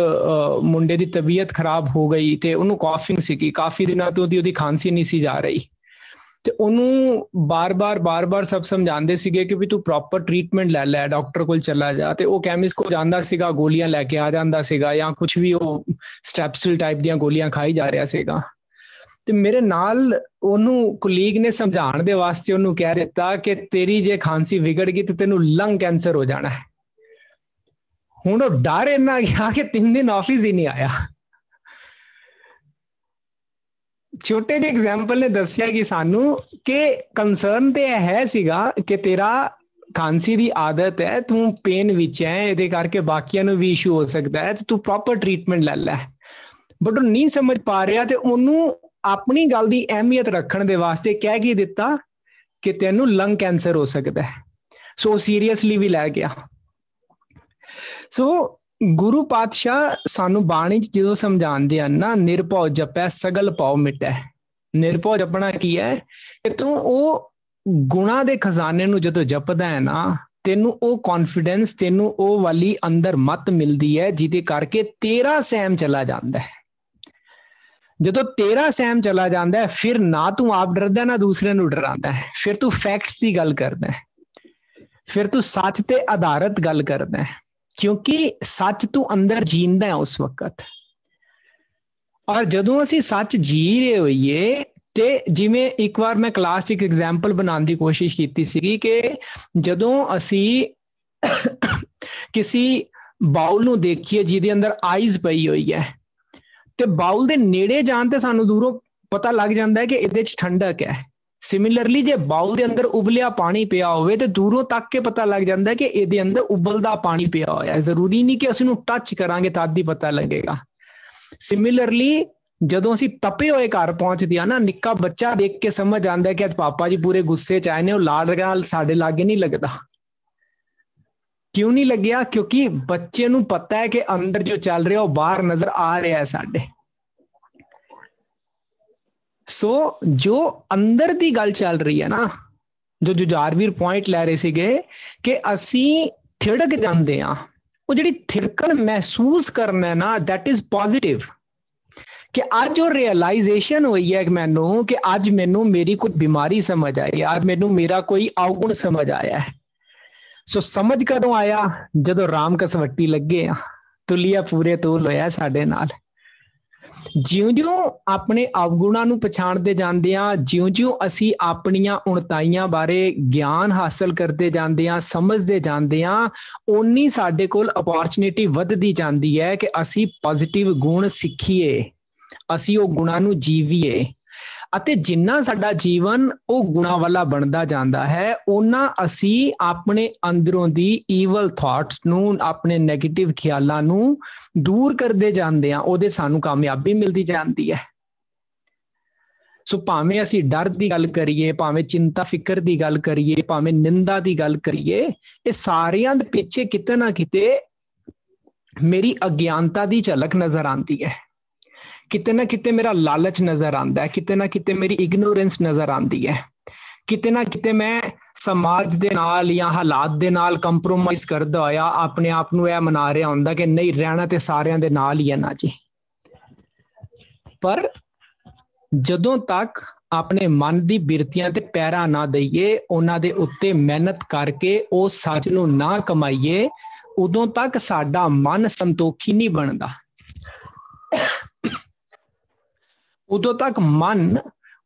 ਮੁੰਡੇ ਦੀ ਤਬੀਅਤ ਖਰਾਬ ਹੋ ਗਈ ਤੇ ਉਹਨੂੰ ਕਾਫਿੰਗ ਸੀਗੀ, ਕਾਫੀ ਦਿਨਾਂ ਤੋਂ ਉਹਦੀ ਖਾਂਸੀ ਨਹੀਂ ਸੀ ਜਾ ਰਹੀ, ਤੇ ਉਹਨੂੰ ਬਾਰ-ਬਾਰ ਸਭ ਸਮਝਾਉਂਦੇ ਸੀਗੇ ਕਿ ਵੀ ਤੂੰ ਪ੍ਰੋਪਰ ਟ੍ਰੀਟਮੈਂਟ ਲੈ ਲੈ, ਡਾਕਟਰ ਕੋਲ ਚਲਾ ਜਾ, ਤੇ ਉਹ ਕੈਮਿਸਟ ਕੋਲ ਜਾਂਦਾ ਸੀਗਾ, ਗੋਲੀਆਂ ਲੈ ਕੇ ਆ ਜਾਂਦਾ ਸੀਗਾ, ਜਾਂ ਕੁਝ ਵੀ ਉਹ ਸਟੈਪਸਿਲ ਟਾਈਪ ਦੀਆਂ ਗੋਲੀਆਂ ਖਾਈ ਜਾ ਰਿਹਾ ਸੀਗਾ। ਤੇ ਮੇਰੇ ਨਾਲ ਉਹਨੂੰ ਕੁਲੀਗ ਨੇ ਸਮਝਾਉਣ ਦੇ ਵਾਸਤੇ ਉਹਨੂੰ ਕਹਿ ਦਿੱਤਾ ਕਿ ਤੇਰੀ ਜੇ ਖਾਂਸੀ ਵਿਗੜ ਗਈ ਤੇ ਤੈਨੂੰ ਲੰਗ ਕੈਂਸਰ ਹੋ ਜਾਣਾ ਹੈ। ਹੁਣ ਉਹ ਡਰ ਇੰਨਾ ਗਿਆ ਕਿ 3 ਦਿਨ ਆਫਿਸ ਹੀ ਨਹੀਂ ਆਇਆ। ਛੋਟੇ ਜਿਹੇ ਐਗਜ਼ਾਮਪਲ ਨੇ ਦੱਸਿਆ ਕਿ ਸਾਨੂੰ ਕਿ ਕੰਸਰਨ ਤੇ ਇਹ ਹੈ ਸੀਗਾ ਕਿ ਤੇਰਾ ਖਾਂਸੀ ਦੀ ਆਦਤ ਹੈ, ਤੂੰ ਪੇਨ ਵਿੱਚ ਹੈ, ਇਹਦੇ ਕਰਕੇ ਬਾਕੀਆਂ ਨੂੰ ਵੀ ਇਸ਼ੂ ਹੋ ਸਕਦਾ ਹੈ, ਤੇ ਤੂੰ ਪ੍ਰੋਪਰ ਟ੍ਰੀਟਮੈਂਟ ਲੈ ਲੈ। ਬਟ ਉਹ ਨਹੀਂ ਸਮਝ ਪਾ ਰਿਹਾ, ਤੇ ਉਹਨੂੰ ਆਪਣੀ ਗੱਲ ਦੀ ਅਹਿਮੀਅਤ ਰੱਖਣ ਦੇ ਵਾਸਤੇ ਕਹਿ ਕੀ ਦਿੱਤਾ ਕਿ ਤੈਨੂੰ ਲੰਗ ਕੈਂਸਰ ਹੋ ਸਕਦਾ ਹੈ। ਸੋ ਸੀਰੀਅਸਲੀ ਵੀ ਲੈ ਗਿਆ। ਸੋ ਗੁਰੂ ਪਾਤਸ਼ਾਹ ਸਾਨੂੰ ਬਾਣੀ 'ਚ ਜਦੋਂ ਸਮਝਾਉਂਦੇ ਹਨ ਨਾ, ਨਿਰਭਉ ਜਪੈ ਸਗਲ ਭਉ ਮਿਟੈ। ਨਿਰਭਉ ਜਪਣਾ ਕੀ ਹੈ ਕਿ ਤੂੰ ਉਹ ਗੁਣਾਂ ਦੇ ਖਜ਼ਾਨੇ ਨੂੰ ਜਦੋਂ ਜਪਦਾ ਹੈ ਨਾ, ਤੈਨੂੰ ਉਹ ਕੌਨਫੀਡੈਂਸ, ਤੈਨੂੰ ਉਹ ਵਾਲੀ ਅੰਦਰ ਮੱਤ ਮਿਲਦੀ ਹੈ ਜਿਹਦੇ ਕਰਕੇ ਤੇਰਾ ਸਹਿਮ ਚਲਾ ਜਾਂਦਾ ਹੈ। ਜਦੋਂ ਤੇਰਾ ਸਹਿਮ ਚਲਾ ਜਾਂਦਾ ਹੈ, ਫਿਰ ਨਾ ਤੂੰ ਆਪ ਡਰਦਾ ਨਾ ਦੂਸਰੇ ਨੂੰ ਡਰਾਉਂਦਾ ਹੈ, ਫਿਰ ਤੂੰ ਫੈਕਟਸ ਦੀ ਗੱਲ ਕਰਦਾ ਹੈ, ਫਿਰ ਤੂੰ ਸੱਚ ਤੇ ਆਧਾਰਿਤ ਗੱਲ ਕਰਦਾ ਹੈ, ਕਿਉਂਕਿ ਸੱਚ ਤੂੰ ਅੰਦਰ ਜੀਂਦਾ ਹੈ ਉਸ ਵਕਤ। ਔਰ ਜਦੋਂ ਅਸੀਂ ਸੱਚ ਜੀ ਰਹੇ ਹੋਈਏ, ਤੇ ਜਿਵੇਂ ਇੱਕ ਵਾਰ ਮੈਂ ਕਲਾਸ 'ਚ ਇੱਕ ਐਗਜ਼ਾਮਪਲ ਬਣਾਉਣ ਦੀ ਕੋਸ਼ਿਸ਼ ਕੀਤੀ ਸੀਗੀ ਕਿ ਜਦੋਂ ਅਸੀਂ ਕਿਸੇ ਬਾਉਲ ਨੂੰ ਦੇਖੀਏ ਜਿਹਦੇ ਅੰਦਰ ਆਈਜ਼ ਪਈ ਹੋਈ ਹੈ, ਤੇ ਬਾਉਲ ਦੇ ਨੇੜੇ ਜਾਣ ਤੇ ਸਾਨੂੰ ਦੂਰੋਂ ਪਤਾ ਲੱਗ ਜਾਂਦਾ ਹੈ ਕਿ ਇਹਦੇ 'ਚ ਠੰਡਕ ਹੈ। ਸਿਮਿਲਰਲੀ ਜੇ ਬਾਉਲ ਦੇ ਅੰਦਰ ਉਬਲਿਆ ਪਾਣੀ ਪਿਆ ਹੋਵੇ ਤੇ ਦੂਰੋਂ ਤੱਕ ਕੇ ਪਤਾ ਲੱਗ ਜਾਂਦਾ ਕਿ ਇਹਦੇ ਅੰਦਰ ਉਬਲਦਾ ਪਾਣੀ ਪਿਆ ਹੋਇਆ ਹੈ। ਜ਼ਰੂਰੀ ਨਹੀਂ ਕਿ ਅਸੀਂ ਨੂੰ ਟੱਚ ਕਰਾਂਗੇ ਤਦ ਹੀ ਪਤਾ ਲੱਗੇਗਾ। ਸਿਮਿਲਰਲੀ ਜਦੋਂ ਅਸੀਂ ਤਪੇ ਹੋਏ ਘਰ ਪਹੁੰਚਦੇ ਆ ਨਾ, ਨਿੱਕਾ ਬੱਚਾ ਦੇਖ ਕੇ ਸਮਝ ਆਉਂਦਾ ਕਿ ਅੱਜ ਪਾਪਾ ਜੀ ਪੂਰੇ ਗੁੱਸੇ 'ਚ ਆਏ ਨੇ, ਉਹ ਲਾਡ ਨਾਲ ਸਾਡੇ ਲਾਗੇ ਨਹੀਂ ਲੱਗਦਾ। ਕਿਉਂ ਨਹੀਂ ਲੱਗਿਆ? ਕਿਉਂਕਿ ਬੱਚੇ ਨੂੰ ਪਤਾ ਹੈ ਕਿ ਅੰਦਰ ਜੋ ਚੱਲ ਰਿਹਾ ਉਹ ਬਾਹਰ ਨਜ਼ਰ ਆ ਰਿਹਾ ਹੈ ਸਾਡੇ। ਸੋ ਜੋ ਅੰਦਰ ਦੀ ਗੱਲ ਚੱਲ ਰਹੀ ਹੈ ਨਾ, ਜੋ ਜੁਝਾਰਵੀਰ ਪੁਆਇੰਟ ਲੈ ਰਹੇ ਸੀਗੇ ਕਿ ਅਸੀਂ ਥਿੜਕ ਜਾਂਦੇ ਆ, ਉਹ ਜਿਹੜੀ ਥਿੜਕਣ ਮਹਿਸੂਸ ਕਰਨਾ ਨਾ, that is positive। ਕਿ ਅੱਜ ਉਹ ਰਿਅਲਾਈਜੇਸ਼ਨ ਹੋਈ ਹੈ ਮੈਨੂੰ ਕਿ ਅੱਜ ਮੈਨੂੰ ਮੇਰੀ ਕੋਈ ਬਿਮਾਰੀ ਸਮਝ ਆਈ, ਅੱਜ ਮੈਨੂੰ ਮੇਰਾ ਕੋਈ ਅਵਗੁਣ ਸਮਝ ਆਇਆ ਹੈ। ਸੋ ਸਮਝ ਕਦੋਂ ਆਇਆ? ਜਦੋਂ ਰਾਮ ਕਸਵੱਟੀ ਲੱਗੇ ਆ, ਤੁਲੀਆ ਪੂਰੇ ਤੋਲ ਹੋਇਆ ਸਾਡੇ ਨਾਲ। ਜਿਉਂ-ਜਿਉਂ ਆਪਣੇ ਅਵਗੁਣਾਂ ਨੂੰ ਪਛਾਣਦੇ ਜਾਂਦੇ ਆ, ਜਿਉਂ-ਜਿਉਂ ਅਸੀਂ ਆਪਣੀਆਂ ਉਣਤਾਈਆਂ ਬਾਰੇ ਗਿਆਨ ਹਾਸਲ ਕਰਦੇ ਜਾਂਦੇ ਆ, ਸਮਝਦੇ ਜਾਂਦੇ ਆ, ਓਨੀ ਸਾਡੇ ਕੋਲ ਅਪੋਰਚੁਨਿਟੀ ਵੱਧਦੀ ਜਾਂਦੀ ਹੈ ਕਿ ਅਸੀਂ ਪੋਜ਼ਿਟਿਵ ਗੁਣ ਸਿੱਖੀਏ, ਅਸੀਂ ਉਹ ਗੁਣਾਂ ਨੂੰ ਜੀਵੀਏ। ਅਤੇ ਜਿੰਨਾ ਸਾਡਾ ਜੀਵਨ ਉਹ ਗੁਣਾਂ ਵਾਲਾ ਬਣਦਾ ਜਾਂਦਾ ਹੈ, ਉਹਨਾਂ ਅਸੀਂ ਆਪਣੇ ਅੰਦਰੋਂ ਦੀ ਈਵਲ ਥਾਟਸ ਨੂੰ, ਆਪਣੇ ਨੈਗੇਟਿਵ ਖਿਆਲਾਂ ਨੂੰ ਦੂਰ ਕਰਦੇ ਜਾਂਦੇ ਆ, ਉਹਦੇ ਸਾਨੂੰ ਕਾਮਯਾਬੀ ਮਿਲਦੀ ਜਾਂਦੀ ਹੈ। ਸੋ ਭਾਵੇਂ ਅਸੀਂ ਡਰ ਦੀ ਗੱਲ ਕਰੀਏ, ਭਾਵੇਂ ਚਿੰਤਾ ਫਿਕਰ ਦੀ ਗੱਲ ਕਰੀਏ, ਭਾਵੇਂ ਨਿੰਦਾ ਦੀ ਗੱਲ ਕਰੀਏ, ਇਹ ਸਾਰਿਆਂ ਦੇ ਪਿੱਛੇ ਕਿਤੇ ਨਾ ਕਿਤੇ ਮੇਰੀ ਅਗਿਆਨਤਾ ਦੀ ਝਲਕ ਨਜ਼ਰ ਆਉਂਦੀ ਹੈ, ਕਿਤੇ ਨਾ ਕਿਤੇ ਮੇਰਾ ਲਾਲਚ ਨਜ਼ਰ ਆਉਂਦਾ ਹੈ, ਕਿਤੇ ਨਾ ਕਿਤੇ ਮੇਰੀ ਇਗਨੋਰੈਂਸ ਨਜ਼ਰ ਆਉਂਦੀ ਹੈ, ਕਿਤੇ ਨਾ ਕਿਤੇ ਮੈਂ ਸਮਾਜ ਦੇ ਨਾਲ ਜਾਂ ਹਾਲਾਤ ਦੇ ਨਾਲ ਕੰਪਰੋਮਾਈਜ਼ ਕਰਦਾ ਹੋਇਆ ਆਪਣੇ ਆਪ ਨੂੰ ਇਹ ਮਨਾ ਰਿਹਾ ਹੁੰਦਾ ਕਿ ਨਹੀਂ, ਰਹਿਣਾ ਤੇ ਸਾਰਿਆਂ ਦੇ ਨਾਲ ਹੀ ਹੈ ਨਾ ਜੀ। ਪਰ ਜਦੋਂ ਤੱਕ ਆਪਣੇ ਮਨ ਦੀ ਬਿਰਤੀਆਂ ਤੇ ਪੈਰਾ ਨਾ ਦਈਏ, ਉਹਨਾਂ ਦੇ ਉੱਤੇ ਮਿਹਨਤ ਕਰਕੇ ਉਹ ਸੱਚ ਨੂੰ ਨਾ ਕਮਾਈਏ, ਉਦੋਂ ਤੱਕ ਸਾਡਾ ਮਨ ਸੰਤੋਖੀ ਨਹੀਂ ਬਣਦਾ। ਉਦੋਂ ਤੱਕ ਮਨ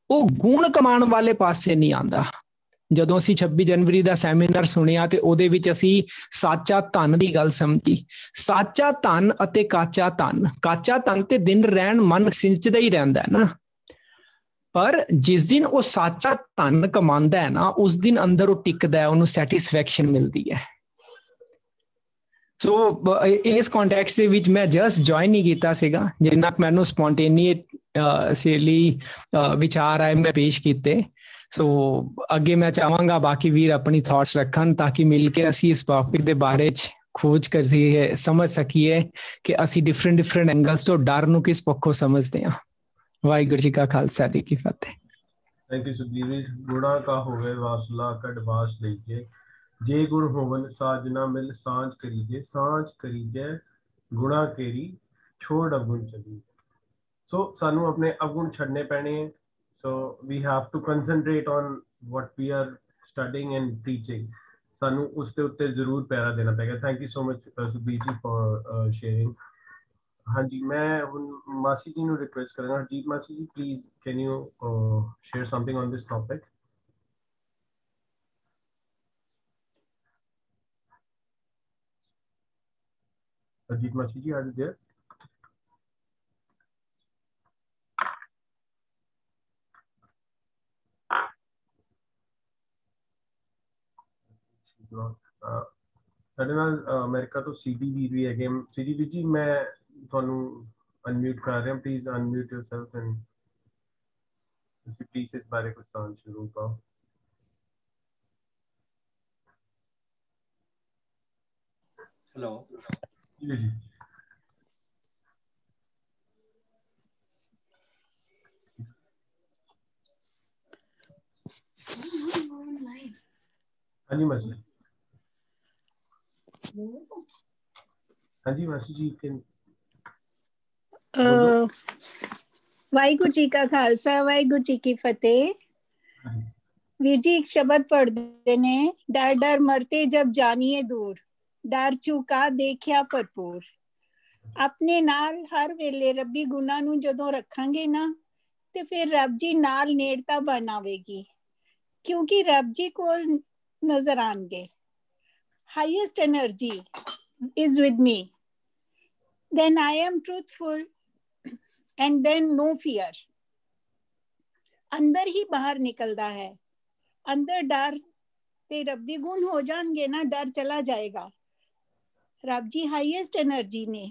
ਉਹ ਗੁਣ ਕਮਾਉਣ ਵਾਲੇ ਪਾਸੇ ਨਹੀਂ ਆਉਂਦਾ। ਜਦੋਂ ਅਸੀਂ 26 ਜਨਵਰੀ ਦਾ ਸੈਮੀਨਾਰ ਸੁਣਿਆ ਤੇ ਉਹਦੇ ਵਿੱਚ ਅਸੀਂ ਸਾਚਾ ਧਨ ਦੀ ਗੱਲ ਸਮਝੀ। ਸਾਚਾ ਧਨ ਅਤੇ ਕਾਚਾ ਧਨ, ਕਾਚਾ ਧਨ ਤੇ ਦਿਨ ਰਹਿਣ ਮਨ ਸਿੰਚਦਾ ਹੀ ਰਹਿੰਦਾ ਹੈ ਨਾ, ਪਰ ਜਿਸ ਦਿਨ ਉਹ ਸਾਚਾ ਧਨ ਕਮਾਉਂਦਾ ਹੈ ਨਾ, ਉਸ ਦਿਨ ਅੰਦਰ ਉਹ ਟਿਕਦਾ ਹੈ, ਉਹਨੂੰ ਸੈਟਿਸਫੈਕਸ਼ਨ ਮਿਲਦੀ ਹੈ। ਸੋ ਇਸ ਕੰਟੈਕਸਟ ਦੇ ਵਿੱਚ ਮੈਂ ਜਸਟ ਜੁਆਇਨ ਨਹੀਂ ਕੀਤਾ ਸੀਗਾ, ਜਿੰਨਾ ਮੈਨੂੰ ਸਪੌਂਟੇਨੀਅਸਲੀ ਵਿਚਾਰ ਆਏ ਮੈਂ ਪੇਸ਼ ਕੀਤੇ। ਸੋ ਅੱਗੇ ਮੈਂ ਚਾਹਾਂਗਾ ਬਾਕੀ ਵੀਰ ਆਪਣੀ ਥਾਟਸ ਰੱਖਣ ਤਾਂ ਕਿ ਮਿਲ ਕੇ ਅਸੀਂ ਇਸ ਟੌਪਿਕ ਦੇ ਬਾਰੇ 'ਚ ਖੋਜ ਕਰੀਏ, ਸਮਝ ਸਕੀਏ ਕਿ ਅਸੀਂ ਡਿਫਰੈਂਟ ਐਂਗਲਸ ਤੋਂ ਡਰ ਨੂੰ ਕਿਸ ਪੱਖੋਂ ਸਮਝਦੇ ਹਾਂ। ਵਾਹਿਗੁਰੂ ਜੀ ਕਾ ਖਾਲਸਾ ਜੀ ਕੀ ਫਤਿਹ। Thank you Sukhbir. ਗੁਣਾ ਕਾ ਹੋਵੇ ਵਾਸਲਾ ਕਢਵਾਸ ਲਈਏ, ਜੇ ਗੁਣ ਹੋਵਨ ਸਾਜ ਨਾ ਮਿਲ ਸਾਂਝ ਕਰੀਜੇ, ਸਾਂਝ ਕਰੀਜੇ ਗੁਣਾ ਕੇਰੀ ਛੋੜ ਅਵਗੁਣ ਚਲੀ। ਸੋ ਸਾਨੂੰ ਆਪਣੇ ਅਵਗੁਣ ਛੱਡਨੇ ਪੈਣੇ। So we have to concentrate on what we are studying and teaching. ਸਾਨੂੰ ਉਸ ਦੇ ਉੱਤੇ ਜ਼ਰੂਰ ਪੈਰਾ ਦੇਣਾ ਪਏਗਾ। Thank you so much Sukhbir ਜੀ ਫॉर ਸ਼ੇਅਰਿੰਗ। ਹਾਂਜੀ, ਮੈਂ ਹੁਣ ਮਾਸੀ ਜੀ ਨੂੰ ਰਿਕੁਐਸਟ ਕਰਾਂਗਾ। ਹਰਜੀਤ ਮਾਸੀ ji, please can you share something on this topic. Harjeet ਮਾਸੀ ਜੀ, ਆਰ ਯੂ देयर? ਸਾਡੇ ਨਾਲ ਅਮਰੀਕਾ ਤੋਂ ਸੀਡੀ ਵੀਰ ਵੀ ਹੈਗੇ। ਸੀਡੀ ਵੀਰ ਜੀ, ਮੈਂ ਤੁਹਾਨੂੰ ਅਨਮਿਊਟ ਕਰ ਰਿਹਾ, ਪਲੀਜ਼ ਅਨਮਿਊਟ ਯੋਰਸੈਲਫ ਐਂਡ ਤੁਸੀਂ ਪਲੀਜ਼ ਇਸ ਬਾਰੇ ਕੁਝ ਸਮਝ ਜ਼ਰੂਰ ਪਾਓ। ਹੈਲੋ ਜੀ ਜੀ। ਹਾਂਜੀ ਮਾਸੀ। ਹਾਂਜੀ ਮਾਸੀ ਜੀ, ਵਾਹਿਗੁਰੂ ਜੀ ਕਾ ਖਾਲਸਾ, ਵਾਹਿਗੁਰੂ ਜੀ ਕੀ ਫਤਿਹ। ਵੀਰ ਜੀ ਇੱਕ ਸ਼ਬਦ ਪੜ੍ਹਦੇ ਨੇ, ਡਰ ਡਰ ਮਰਤੇ ਜਬ ਜਾਨੀਏ ਦੂਰ, ਡਰ ਚੁਕਾ ਦੇਖਿਆ ਭਰਪੂਰ। ਆਪਣੇ ਨਾਲ ਹਰ ਵੇਲੇ ਰੱਬੀ ਗੁਣਾਂ ਨੂੰ ਜਦੋਂ ਰੱਖਾਂਗੇ ਨਾ, ਤੇ ਫਿਰ ਰੱਬ ਜੀ ਨਾਲ ਨੇੜਤਾ ਬਣਾਵੇਗੀ, ਕਿਉਂਕਿ ਰੱਬ ਜੀ ਕੋਲ ਨਜ਼ਰ ਆਣਗੇ। Highest energy is with me, then I am truthful and then no fear। अंदर ही बाहर निकलता है। अंदर डर ते रब्बी गुण हो जाएंगे ना, डर चला जाएगा। रब जी हाईएस्ट एनर्जी ने,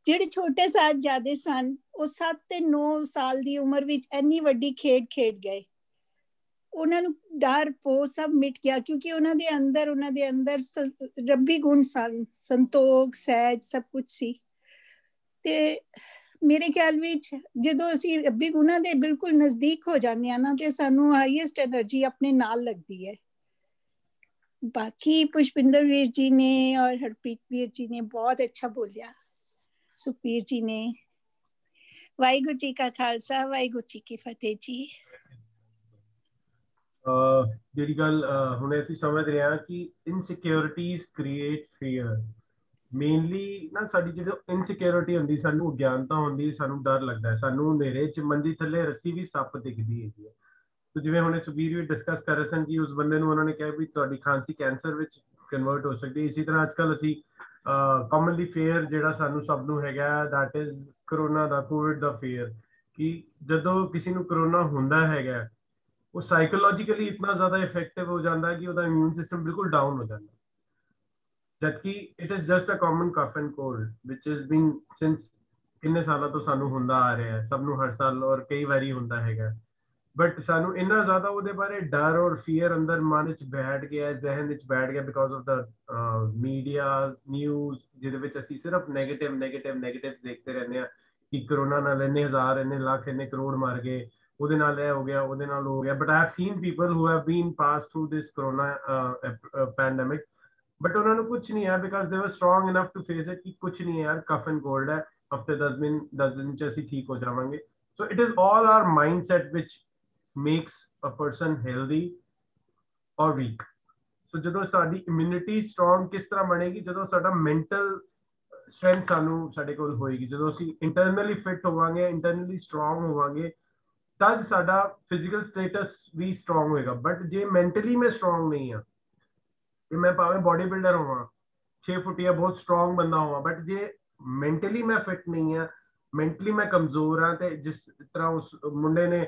ਜਿਹੜੇ ਛੋਟੇ ਸਾਹਿਬਜ਼ਾਦੇ ਸਨ, ਉਹ 7 ਤੇ 9 ਸਾਲ ਦੀ ਉਮਰ ਵਿੱਚ ਇੰਨੀ ਵੱਡੀ ਖੇਡ ਖੇਡ ਗਏ। ਉਹਨਾਂ ਨੂੰ ਡਰ ਪੋ ਸਭ ਮਿਟ ਗਿਆ, ਕਿਉਂਕਿ ਉਹਨਾਂ ਦੇ ਅੰਦਰ ਰੱਬੀ ਗੁਣ ਸਨ, ਸੰਤੋਖ, ਸਹਿਜ, ਸਭ ਕੁਝ ਸੀ। ਤੇ ਮੇਰੇ ਖਿਆਲ ਵਿੱਚ ਜਦੋਂ ਅਸੀਂ ਰੱਬੀ ਗੁਣਾਂ ਦੇ ਬਿਲਕੁਲ ਨਜ਼ਦੀਕ ਹੋ ਜਾਂਦੇ ਆ ਨਾ, ਤੇ ਸਾਨੂੰ ਹਾਈਐਸਟ एनर्जी ਆਪਣੇ ਨਾਲ ਲੱਗਦੀ ਹੈ। ਬਾਕੀ ਪੁਸ਼ਪਿੰਦਰ ਵੀਰ ਜੀ ਨੇ ਔਰ ਹਰਪ੍ਰੀਤ ਵੀਰ ਜੀ ਨੇ ਬਹੁਤ ਅੱਛਾ ਬੋਲਿਆ, ਸੁਖਬੀਰ ਜੀ ਨੇ। ਵਾਹਿਗੁਰੂ ਜੀ ਕਾ ਖਾਲਸਾ, ਵਾਹਿਗੁਰੂ ਜੀ ਕੀ ਫਤਿਹ ਜੀ। ਜਿਹੜੀ ਗੱਲ ਹੁਣ ਅਸੀਂ ਸਮਝ ਰਹੇ ਹਾਂ ਕਿ ਇਨਸਿਕਿਉਰਿਟੀਜ਼ ਕ੍ਰੀਏਟ ਫੀਅਰ। ਮੇਨਲੀ ਨਾ ਸਾਡੀ ਜਦੋਂ ਇਨਸਿਕਿਉਰਿਟੀ ਹੁੰਦੀ, ਸਾਨੂੰ ਅਗਿਆਨਤਾ ਹੁੰਦੀ, ਸਾਨੂੰ ਡਰ ਲੱਗਦਾ ਹੈ, ਸਾਨੂੰ ਹਨੇਰੇ ਚ ਮੰਜੀ ਥੱਲੇ ਰੱਸੀ ਵੀ ਸੱਪ ਦਿਖਦੀ ਹੈਗੀ ਹੈ। तो जिवें हुणे सुबीर भी डिस्कस कर रहे सन कि उस बंदे ਨੂੰ ਉਹਨਾਂ ਨੇ ਕਿਹਾ ਵੀ ਤੁਹਾਡੀ ਖਾਂਸੀ ਕੈਂਸਰ ਵਿੱਚ ਕਨਵਰਟ ਹੋ ਸਕਦੀ ਹੈ। ਇਸੇ ਤਰ੍ਹਾਂ ਅੱਜਕੱਲ ਅਸੀਂ ਕਾਮਨਲੀ ਫੇਅਰ ਜਿਹੜਾ ਸਾਨੂੰ ਸਭ ਨੂੰ ਹੈਗਾ, ਦੈਟ ਇਜ਼ ਕਰੋਨਾ ਦਾ, ਕੋਵਿਡ ਦਾ ਫੇਅਰ, ਕਿ ਜਦੋਂ ਕਿਸੇ ਨੂੰ ਕਰੋਨਾ ਹੁੰਦਾ ਹੈਗਾ ਉਹ ਸਾਈਕੋਲੋਜੀਕਲੀ ਇਤਨਾ ਜ਼ਿਆਦਾ ਇਫੈਕਟਿਵ ਹੋ ਜਾਂਦਾ ਕਿ ਉਹਦਾ ਇਮਿਊਨ ਸਿਸਟਮ ਬਿਲਕੁਲ ਡਾਊਨ ਹੋ ਜਾਂਦਾ, ਜਦਕਿ it is just a common cough and cold which is been since ਕਿੰਨੇ ਸਾਲਾਂ ਤੋਂ ਸਾਨੂੰ ਹੁੰਦਾ ਆ ਰਿਹਾ ਹੈ, ਸਭ ਨੂੰ ਹਰ ਸਾਲ ਔਰ ਕਈ ਵਾਰੀ ਹੁੰਦਾ ਹੈਗਾ। बट सानू इन्ना ज्यादा ਉਹਦੇ ਬਾਰੇ ਡਰ ਔਰ ਫੀਅਰ ਅੰਦਰ ਮਨ ਵਿੱਚ ਬੈਠ ਗਿਆ, ਜ਼ਹਿਨ ਵਿੱਚ ਬੈਠ ਗਿਆ, because of the media news, ਜਿਹਦੇ ਵਿੱਚ ਅਸੀਂ ਸਿਰਫ ਨੈਗੇਟਿਵ ਦੇਖਦੇ ਰਹਿੰਦੇ ਆ ਕਿ ਕਰੋਨਾ ਨਾਲ ਇੰਨੇ ਹਜ਼ਾਰ, ਇੰਨੇ ਲੱਖ, ਇੰਨੇ ਕਰੋੜ ਮਰ ਗਏ, ਉਹਦੇ ਨਾਲ ਇਹ ਹੋ ਗਿਆ, ਉਹਦੇ ਨਾਲ ਹੋ ਗਿਆ। But I have seen people who have been pass through this corona pandemic, but ਉਹਨਾਂ ਨੂੰ ਕੁਝ ਨਹੀਂ ਹੈ, because they were strong enough to face it ਕਿ ਕੁਝ ਨਹੀਂ ਹੈ ਯਾਰ, ਕਫ ਐਂਡ ਕੋਲਡ ਹੈ, ਹਫਤੇ 10 ਦਿਨ ਚ ਅਸੀਂ ਠੀਕ ਹੋ ਜਾਵਾਂਗੇ। ਸੋ it is all are mindset which makes a person healthy or weak. So ਜਦੋਂ ਸਾਡੀ immunity strong ਕਿਸ ਤਰ੍ਹਾਂ ਬਣੇਗੀ, ਜਦੋਂ ਸਾਡਾ mental strength ਸਾਨੂੰ ਸਾਡੇ ਕੋਲ ਹੋਏਗੀ, ਜਦੋਂ ਅਸੀਂ internally fit ਹੋਵਾਂਗੇ, internally strong ਹੋਵਾਂਗੇ, ਤਦ ਸਾਡਾ physical status ਵੀ strong ਹੋਏਗਾ। but ਜੇ mentally ਮੈਂ strong ਨਹੀਂ ਹਾਂ, ਤੇ ਮੈਂ ਭਾਵੇਂ ਬੋਡੀ ਬਿਲਡਰ ਹੋਵਾਂ, 6 ਫੁੱਟੀਆ ਬਹੁਤ strong ਬੰਦਾ ਹੋਵਾਂ, but ਜੇ mentally ਮੈਂ fit ਨਹੀਂ ਹਾਂ, mentally ਮੈਂ ਕਮਜ਼ੋਰ ਹਾਂ, ਤੇ ਜਿਸ ਤਰ੍ਹਾਂ ਉਸ ਮੁੰਡੇ ਨੇ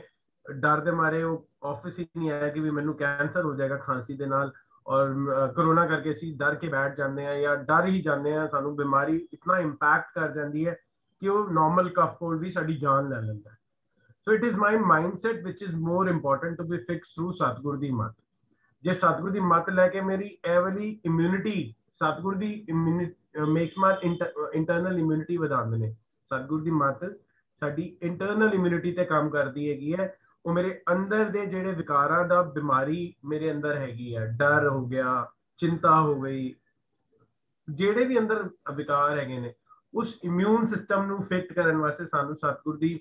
ਡਰ ਦੇ ਮਾਰੇ ਉਹ ਆਫਿਸ ਹੀ ਨਹੀਂ ਆਇਆ ਕਿ ਵੀ ਮੈਨੂੰ ਕੈਂਸਰ ਹੋ ਜਾਏਗਾ ਖਾਂਸੀ ਦੇ ਨਾਲ, ਔਰ ਕਰੋਨਾ ਕਰਕੇ ਅਸੀਂ ਡਰ ਕੇ ਬੈਠ ਜਾਂਦੇ ਆ ਜਾਂ ਡਰ ਹੀ ਜਾਂਦੇ ਆ, ਸਾਨੂੰ ਬਿਮਾਰੀ ਇਤਨਾ ਇੰਪੈਕਟ ਕਰ ਜਾਂਦੀ ਹੈ ਕਿ ਉਹ ਨਾਰਮਲ ਕਫ ਕੋਲਡ ਵੀ ਸਾਡੀ ਜਾਨ ਲੈ ਲੈਂਦਾ ਹੈ। So it is my mindset which is more important to be fix through ਸਤਿਗੁਰ ਦੀ ਮੱਤ। ਜੇ ਸਤਿਗੁਰ ਦੀ ਮੱਤ ਲੈ ਕੇ ਮੇਰੀ ਇਹ ਵਾਲੀ ਇਮਿਊਨਿਟੀ, ਸਤਿਗੁਰ ਦੀ ਮੇਕਸ ਮਾਈ ਇੰਟਰਨਲ ਇਮਿਊਨਿਟੀ ਵਧਾਉਂਦੇ ਨੇ, ਸਤਿਗੁਰ ਦੀ ਮੱਤ ਸਾਡੀ ਇੰਟਰਨਲ ਇਮਿਊਨਿਟੀ ਤੇ ਕੰਮ ਕਰਦੀ ਹੈਗੀ ਹੈ। ਉਹ ਮੇਰੇ ਅੰਦਰ ਦੇ ਜਿਹੜੇ ਵਿਕਾਰਾਂ ਦਾ ਬਿਮਾਰੀ ਮੇਰੇ ਅੰਦਰ ਹੈਗੀ ਹੈ, ਡਰ ਹੋ ਗਿਆ, ਚਿੰਤਾ ਹੋ ਗਈ, ਜਿਹੜੇ ਵੀ ਅੰਦਰ ਵਿਕਾਰ ਹੈਗੇ ਨੇ, ਉਸ ਇਮਿਊਨ ਸਿਸਟਮ ਨੂੰ ਫਿਟ ਕਰਨ ਵਾਸਤੇ ਸਾਨੂੰ ਸਤਿਗੁਰ ਦੀ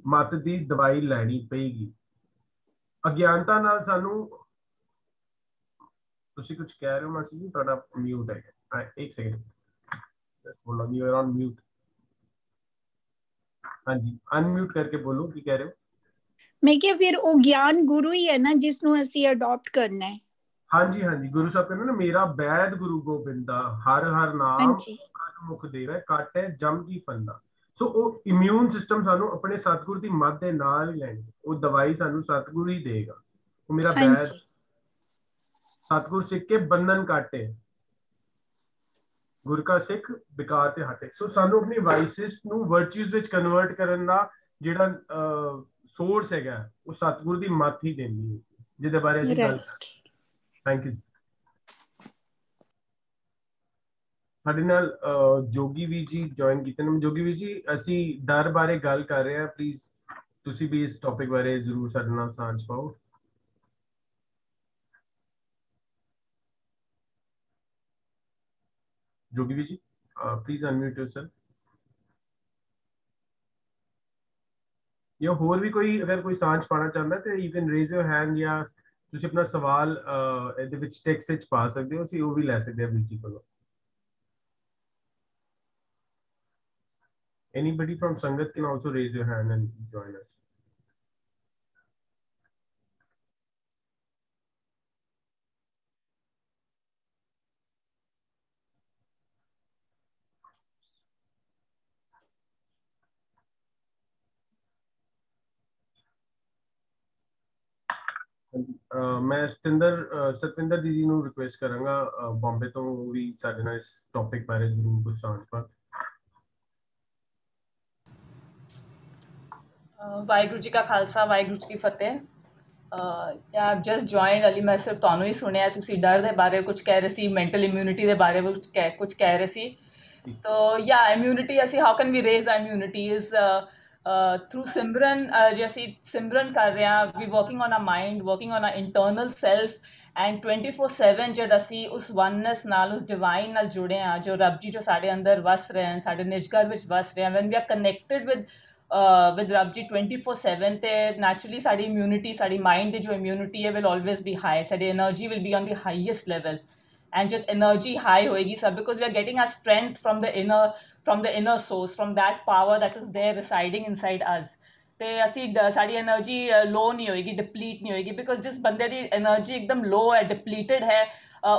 ਮੱਤ ਦੀ ਦਵਾਈ ਲੈਣੀ ਪਏਗੀ। ਅਗਿਆਨਤਾ ਨਾਲ ਸਾਨੂੰ, ਤੁਸੀਂ ਕੁਝ ਕਹਿ ਰਹੇ ਹੋ ਮਾਸੀ ਜੀ, ਤੁਹਾਡਾ ਮਿਊਟ ਹੈ, ਇੱਕ ਸੈਕਿੰਡ ਬੋਲੋ, ਯੂ ਆਰ ਔਨ ਮਿਊਟ। ਹਾਂਜੀ, ਅਨਮਿਊਟ ਕਰਕੇ ਬੋਲੋ, ਕੀ ਕਹਿ ਰਹੇ ਹੋ? ਮੈਂ ਕਿਹਾ ਫਿਰ ਉਹ ਗਿਆਨ ਗੁਰੂ ਹੀ ਹੈ ਨਾ ਜਿਸ ਨੂੰ ਅਸੀਂ ਅਡਾਪਟ ਕਰਨਾ ਹੈ। ਹਾਂਜੀ ਹਾਂਜੀ, ਗੁਰੂ ਸਾਹਿਬ ਕਹਿੰਦੇ ਨਾ, ਮੇਰਾ ਬੈਦ ਗੁਰੂ ਗੋਬਿੰਦਾ, ਹਰ ਹਰ ਨਾਮ ਮੁਖ ਦੇਵੈ, ਕਾਟੇ ਜਮ ਕੀ ਫੰਦਾ। ਸੋ ਉਹ ਇਮਿਊਨ ਸਿਸਟਮ ਸਾਨੂੰ ਆਪਣੇ ਸਤਿਗੁਰ ਦੀ ਮੱਤ ਦੇ ਨਾਲ ਹੀ ਲੈਣੀ, ਉਹ ਦਵਾਈ ਸਾਨੂੰ ਸਤਿਗੁਰ ਹੀ ਦੇਗਾ। ਉਹ ਮੇਰਾ ਬੈਦ, ਸਤਿਗੁਰ ਸਿੱਖ ਕੇ ਬੰਧਨ ਕਾਟੇ, ਗੁਰ ਕਾ ਸਿੱਖ ਬਿਕਾਰ ਤੇ ਹਟੇ। ਸੋ ਸਾਨੂੰ ਆਪਣੀ ਵਾਈਸਿਸ ਨੂੰ ਵਰਚੂਸ ਵਿੱਚ ਕਨਵਰਟ ਕਰਨ ਦਾ ਜਿਹੜਾ ਸੋਰਸ ਹੈਗਾ, ਉਹ ਸਤਿਗੁਰ ਦੀ ਮੱਤ ਹੀ ਦੇਣੀ ਹੈ, ਜਿਹਦੇ ਬਾਰੇ ਅਸੀਂ ਗੱਲ ਕਰ। Thank you. ਸਾਡੇ ਨਾਲ ਜੋਗੀ ਵੀਰ ਜੀ ਜੁਆਇਨ ਕੀਤੇ ਨੇ। ਜੋਗੀ ਵੀਰ ਜੀ, ਅਸੀਂ ਡਰ ਬਾਰੇ ਗੱਲ ਕਰ ਰਹੇ ਹਾਂ, ਪਲੀਜ਼ ਤੁਸੀਂ ਵੀ ਇਸ ਟੌਪਿਕ ਬਾਰੇ ਜ਼ਰੂਰ ਸਾਡੇ ਨਾਲ ਸਾਂਝ ਪਾਓ। ਜੋਗੀ ਵੀਰ ਜੀ, ਪਲੀਜ਼ ਅਨਮਿਊਟ ਯੋਰਸੈਲਫ। ਜਾਂ ਹੋਰ ਵੀ ਕੋਈ ਅਗਰ ਕੋਈ ਸਾਂਝ ਪਾਣਾ ਚਾਹੁੰਦਾ ਤੇ you can raise your hand, ਜਾਂ ਤੁਸੀਂ ਆਪਣਾ ਸਵਾਲ ਇਹਦੇ ਵਿੱਚ ਟੈਕਸਟ ਵਿੱਚ ਪਾ ਸਕਦੇ ਹੋ, ਅਸੀਂ ਉਹ ਵੀ ਲੈ ਸਕਦੇ ਹਾਂ ਵੀਰ ਜੀ ਕੋਲੋਂ। Anybody from Sangat can also raise your hand and join us. ਮੈਂ ਸਤਿੰਦਰ ਦੀਦੀ ਨੂੰ ਰਿਕੁਐਸਟ ਕਰਾਂਗਾ, ਬੰਬੇ ਤੋਂ, ਵੀ ਸਾਡੇ ਨਾਲ ਇਸ ਟੌਪਿਕ ਬਾਰੇ ਜ਼ਰੂਰ ਕੁਝ ਸਾਂਝ ਪਾਣ। ਵਾਹਿਗੁਰੂ ਜੀ ਕਾ ਖਾਲਸਾ, ਵਾਹਿਗੁਰੂ ਜੀ ਕੀ ਫਤਿਹ। ਆਈ ਜਸਟ ਜੁਆਇਨ ਅਲੀ, ਮੈਂ ਸਿਰਫ ਤੁਹਾਨੂੰ ਹੀ ਸੁਣਿਆ, ਤੁਸੀਂ ਡਰ ਦੇ ਬਾਰੇ ਕੁਝ ਕਹਿ ਰਹੇ ਸੀ, ਮੈਂਟਲ ਇਮਿਊਨਿਟੀ ਦੇ ਬਾਰੇ ਕੁਝ ਕਹਿ ਰਹੇ ਸੀ। So yeah, immunity, ऐसी how can we raise our immunity is through Simran. जैसे Simran कर रहे हैं, we working on our mind, working on our internal self, and 24/7 जद ਅਸੀਂ ਉਸ oneness ਨਾਲ, ਉਸ divine ਨਾਲ ਜੁੜੇ ਹਾਂ, ਜੋ ਰੱਬ ਜੀ ਜੋ ਸਾਡੇ ਅੰਦਰ ਵਸ ਰਹੇ ਹਨ, ਸਾਡੇ ਨਿਜਗਰ ਵਿੱਚ ਵਸ ਰਹੇ ਹਨ, when we are connected with ਰੱਬ ਜੀ 24/7 ਤੇ naturally ਸਾਡੀ immunity, ਸਾਡੀ mind ਦੀ ਜੋ immunity ਹੈ will always be high, ਸਾਡੀ energy will be on the highest level. And just energy high hoegi sab, because we are getting our strength from the inner source, from that power that is there residing inside us. ਤੇ ਅਸੀਂ ਸਾਡੀ energy ਲੋ ਨਹੀਂ ਹੋਏਗੀ, deplete ਨਹੀਂ ਹੋਏਗੀ, because ਜਿਸ ਬੰਦੇ ਦੀ energy ਇੱਕਦਮ ਲੋ ਹੈ, ਡਿਪਲੀਟਡ ਹੈ,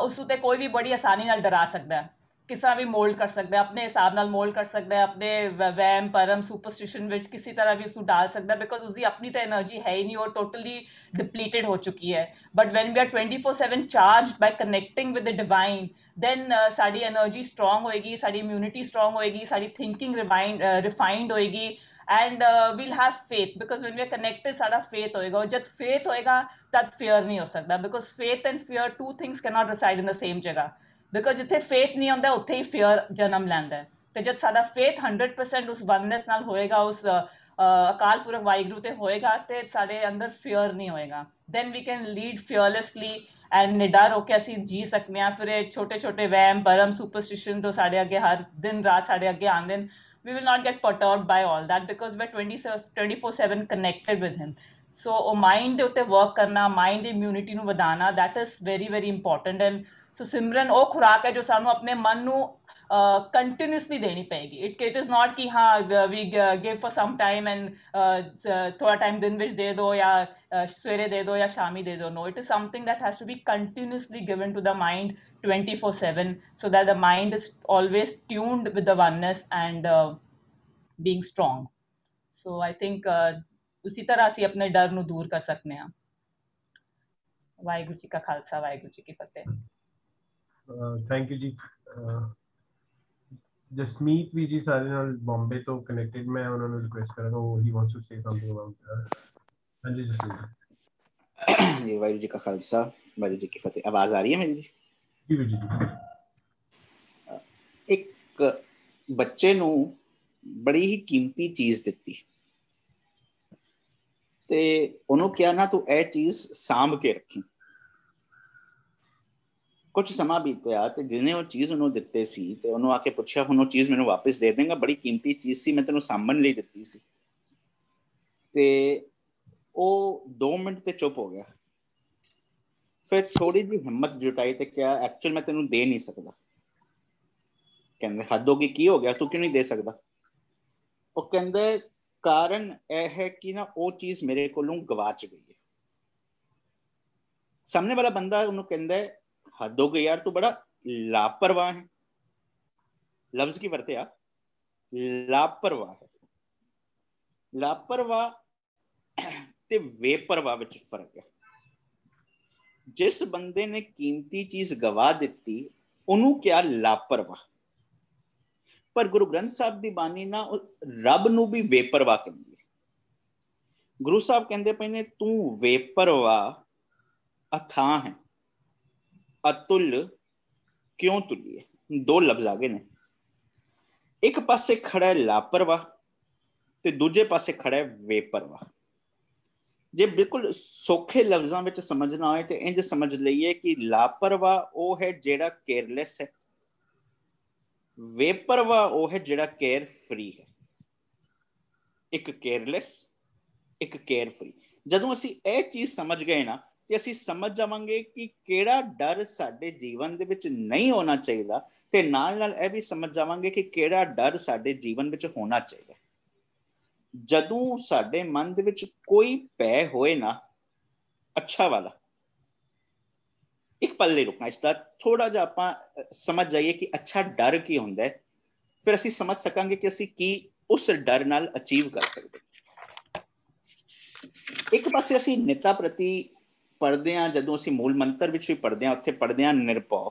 ਉਸ ਉਤੇ ਕੋਈ ਵੀ ਬੜੀ ਆਸਾਨੀ ਨਾਲ ਡਰਾ ਸਕਦਾ ਹੈ, ਕਿਸ ਤਰ੍ਹਾਂ ਵੀ ਮੋਲਡ ਕਰ ਸਕਦਾ ਹੈ, ਆਪਣੇ ਹਿਸਾਬ ਨਾਲ ਮੋਲਡ ਕਰ ਸਕਦਾ ਹੈ, ਆਪਣੇ ਵਹਿਮ ਭਰਮ ਸੁਪਰਸਟੀਸ਼ਨ ਵਿੱਚ ਕਿਸੇ ਤਰ੍ਹਾਂ ਵੀ ਉਸਨੂੰ ਡਾਲ ਸਕਦਾ, ਬਿਕੋਜ਼ ਉਸਦੀ ਆਪਣੀ ਤਾਂ એનર્ਜੀ ਹੈ ਹੀ ਨਹੀਂ, ਉਹ ਟੋਟਲੀ ਡਿਪਲੀਟਡ ਹੋ ਚੁੱਕੀ ਹੈ. But when we are 24/7 charged by connecting with the divine, then ਸਾਡੀ એનર્ਜੀ ਸਟਰੋਂਗ ਹੋਏਗੀ, ਸਾਡੀ ਇਮਿਊਨਿਟੀ ਸਟਰੋਂਗ ਹੋਏਗੀ, ਸਾਡੀ ਥਿੰਕਿੰਗ ਰਿਫਾਈਨਡ ਹੋਏਗੀ, and we'll have faith, because when we are connected ਸਾਡਾ faith ਹੋਏਗਾ, ਜਦ faith ਹੋਏਗਾ ਤਦ fear ਨਹੀਂ ਹੋ ਸਕਦਾ, because faith and fear, two things cannot reside in the same ਜਗ੍ਹਾ, because ਜਿੱਥੇ faith ਨਹੀਂ ਹੁੰਦਾ ਉੱਥੇ ਹੀ fear ਜਨਮ ਲੈਂਦਾ ਹੈ. ਤੇ ਜਦ ਸਾਡਾ faith 100% ਉਸ oneness ਨਾਲ ਹੋਏਗਾ, ਉਸ ਅਕਾਲ ਪੁਰਖ ਵਾਹਿਗੁਰੂ ਤੇ ਹੋਏਗਾ, ਤੇ ਸਾਡੇ ਅੰਦਰ fear ਨਹੀਂ ਹੋਏਗਾ, then we can lead fearlessly and ਨਿਡਰ ਹੋ ਕੇ ਅਸੀਂ ਜੀ ਸਕਦੇ ਹਾਂ. ਫਿਰ ਇਹ ਛੋਟੇ ਛੋਟੇ ਵਹਿਮ ਭਰਮ ਸੁਪਰਸਟੀਸ਼ਨ ਤੋਂ ਸਾਡੇ ਅੱਗੇ ਹਰ ਦਿਨ ਰਾਤ ਸਾਡੇ ਅੱਗੇ ਆਉਂਦੇ ਨੇ, we will not get perturbed by all that, because we're 24/7 connected with him. So mind ਦੇ ਉੱਤੇ work ਕਰਨਾ, mind ਦੀ immunity ਨੂੰ ਵਧਾਉਣਾ, that is very very important. And so ਸਿਮਰਨ ਉਹ ਖੁਰਾਕ ਹੈ ਜੋ ਸਾਨੂੰ ਆਪਣੇ ਮਨ ਨੂੰ ਕੰਟੀਨਿਊਸਲੀ ਦੇਣੀ ਪਏਗੀ. it is not ਕਿ ਹਾਂ we give for some time and ਥੋੜਾ ਟਾਈਮ ਦਿਨ ਵਿੱਚ ਦੇ ਦਿਓ, ਜਾਂ ਸਵੇਰੇ ਦੇ ਦਿਓ, ਜਾਂ ਸ਼ਾਮੀ ਦੇ ਦਿਓ. No, it is something that has to be continuously given to the mind 24/7, so that the mind is always tuned with the oneness and being strong. So I think ਉਸੀ ਤਰ੍ਹਾਂ ਅਸੀਂ ਆਪਣੇ ਡਰ ਨੂੰ ਦੂਰ ਕਰ ਸਕਦੇ ਹਾਂ. ਵਾਹਿਗੁਰੂ ਜੀ ਕਾ ਖਾਲਸਾ, ਵਾਹਿਗੁਰੂ ਜੀ ਕੀ ਫਤਿਹ. ਥੈਂਕ ਯੂ ਜੀ. ਜਸਮੀਤ ਵੀ ਜੀ ਸਾਡੇ ਨਾਲ ਬੰਬੇ ਤੋਂ ਕਨੈਕਟਡ, ਮੈਂ ਉਹਨਾਂ ਨੂੰ ਰਿਕੁਐਸਟ ਕਰਾਂਗਾ, ਉਹ ਹੀ wants to say something about. ਹਾਂਜੀ ਜਸਮੀਤ ਜੀ. ਵਾਹਿਗੁਰੂ ਜੀ ਕਾ ਖਾਲਸਾ, ਵਾਹਿਗੁਰੂ ਜੀ ਕੀ ਫਤਿਹ. ਆਵਾਜ਼ ਆ ਰਹੀ ਹੈ ਮੇਰੀ ਜੀ? ਜੀ ਜੀ. ਇੱਕ ਬੱਚੇ ਨੂੰ ਬੜੀ ਹੀ ਕੀਮਤੀ ਚੀਜ਼ ਦਿੱਤੀ ਤੇ ਉਹਨੂੰ ਕਿਹਾ ਨਾ ਤੂੰ ਇਹ ਚੀਜ਼ ਸਾਂਭ ਕੇ ਰੱਖੀ. ਕੁਝ ਸਮਾਂ ਬੀਤਿਆ ਤੇ ਜਿਹਨੇ ਉਹ ਚੀਜ਼ ਉਹਨੂੰ ਦਿੱਤੇ ਸੀ ਤੇ ਉਹਨੂੰ ਆ ਕੇ ਪੁੱਛਿਆ ਹੁਣ ਉਹ ਚੀਜ਼ ਮੈਨੂੰ ਵਾਪਸ ਦੇ ਦੇਂਗਾ? ਬੜੀ ਕੀਮਤੀ ਚੀਜ਼ ਸੀ, ਮੈਂ ਤੈਨੂੰ ਸਾਂਭਣ ਲਈ ਦਿੱਤੀ ਸੀ. ਤੇ ਉਹ 2 ਮਿੰਟ ਤੇ ਚੁੱਪ ਹੋ ਗਿਆ. ਫਿਰ ਥੋੜੀ ਜਿਹੀ ਹਿੰਮਤ ਜੁਟਾਈ ਤੇ ਕਿਹਾ ਐਕਚੁਅਲ ਮੈਂ ਤੈਨੂੰ ਦੇ ਨਹੀਂ ਸਕਦਾ. ਕਹਿੰਦੇ ਹੱਦ ਹੋ ਗਈ, ਕੀ ਹੋ ਗਿਆ, ਤੂੰ ਕਿਉਂ ਨਹੀਂ ਦੇ ਸਕਦਾ? ਉਹ ਕਹਿੰਦੇ ਕਾਰਨ ਇਹ ਹੈ ਕਿ ਨਾ ਉਹ ਚੀਜ਼ ਮੇਰੇ ਕੋਲੋਂ ਗਵਾਚ ਗਈ ਹੈ. ਸਾਹਮਣੇ ਵਾਲਾ ਬੰਦਾ ਉਹਨੂੰ ਕਹਿੰਦਾ ਹੱਦ ਹੋ ਗਈ ਯਾਰ, ਤੂੰ ਬੜਾ ਲਾਪਰਵਾਹ ਹੈ. ਲਫ਼ਜ਼ ਕੀ ਵਰਤਿਆ? ਲਾਪਰਵਾਹ ਹੈ. ਲਾਪਰਵਾਹ ਤੇ ਬੇਪਰਵਾਹ ਵਿੱਚ ਫਰਕ ਹੈ. ਜਿਸ ਬੰਦੇ ਨੇ ਕੀਮਤੀ ਚੀਜ਼ ਗਵਾ ਦਿੱਤੀ ਉਹਨੂੰ ਕਿਹਾ ਲਾਪਰਵਾਹ, ਪਰ ਗੁਰੂ ਗ੍ਰੰਥ ਸਾਹਿਬ ਦੀ ਬਾਣੀ ਨਾ ਰੱਬ ਨੂੰ ਵੀ ਬੇਪਰਵਾਹ ਕਹਿੰਦੀ ਹੈ. ਗੁਰੂ ਸਾਹਿਬ ਕਹਿੰਦੇ ਪਏ ਨੇ ਤੂੰ ਬੇਪਰਵਾਹ ਅਥਾਹ ਹੈ, ਅਤੁੱਲ ਕਿਉਂ ਤੁਲੀਏ. 2 ਲਫ਼ਜ਼ ਆ ਗਏ ਨੇ. ਇੱਕ ਪਾਸੇ ਖੜਾ ਹੈ ਲਾਪਰਵਾਹ ਤੇ ਦੂਜੇ ਪਾਸੇ ਖੜਾ ਹੈ ਬੇਪਰਵਾਹ. ਜੇ ਬਿਲਕੁਲ ਸੌਖੇ ਲਫ਼ਜ਼ਾਂ ਵਿੱਚ ਸਮਝਣਾ ਹੋਏ ਤੇ ਇੰਝ ਸਮਝ ਲਈਏ ਕਿ ਲਾਪਰਵਾਹ ਉਹ ਹੈ ਜਿਹੜਾ ਕੇਅਰਲੈਸ ਹੈ, ਬੇਪਰਵਾਹ ਉਹ ਹੈ ਜਿਹੜਾ ਕੇਅਰ ਫਰੀ ਹੈ. ਇੱਕ ਕੇਅਰਲੈਸ, ਇੱਕ ਕੇਅਰ ਫਰੀ. ਜਦੋਂ ਅਸੀਂ ਇਹ ਚੀਜ਼ ਸਮਝ ਗਏ ਨਾ ਤੇ ਅਸੀਂ ਸਮਝ ਜਾਵਾਂਗੇ ਕਿ ਕਿਹੜਾ ਡਰ ਸਾਡੇ ਜੀਵਨ ਦੇ ਵਿੱਚ ਨਹੀਂ ਹੋਣਾ ਚਾਹੀਦਾ, ਤੇ ਨਾਲ ਨਾਲ ਇਹ ਵੀ ਸਮਝ ਜਾਵਾਂਗੇ ਕਿ ਕਿਹੜਾ ਡਰ ਸਾਡੇ ਜੀਵਨ ਵਿੱਚ ਹੋਣਾ ਚਾਹੀਦਾ. ਜਦੋਂ ਸਾਡੇ ਮਨ ਦੇ ਵਿੱਚ ਕੋਈ ਭੈ ਹੋਏ ਨਾ ਅੱਛਾ ਵਾਲਾ, ਇੱਕ ਪਲ ਲਈ ਰੁਕਣਾ, ਇਸ ਦਾ ਥੋੜਾ ਜਿਹਾ ਆਪਾਂ ਸਮਝ ਜਾਈਏ ਕਿ ਅੱਛਾ ਡਰ ਕੀ ਹੁੰਦਾ ਹੈ, ਫਿਰ ਅਸੀਂ ਸਮਝ ਸਕਾਂਗੇ ਕਿ ਅਸੀਂ ਕੀ ਉਸ ਡਰ ਨਾਲ ਅਚੀਵ ਕਰ ਸਕਦੇ. ਇੱਕ ਪਾਸੇ ਅਸੀਂ ਨਿਤਾ ਪ੍ਰਤੀ ਪੜ੍ਹਦੇ ਹਾਂ, ਜਦੋਂ ਅਸੀਂ ਮੂਲ ਮੰਤਰ ਵਿੱਚ ਵੀ ਪੜ੍ਹਦੇ ਹਾਂ ਉੱਥੇ ਪੜ੍ਹਦੇ ਹਾਂ ਨਿਰਭਉ.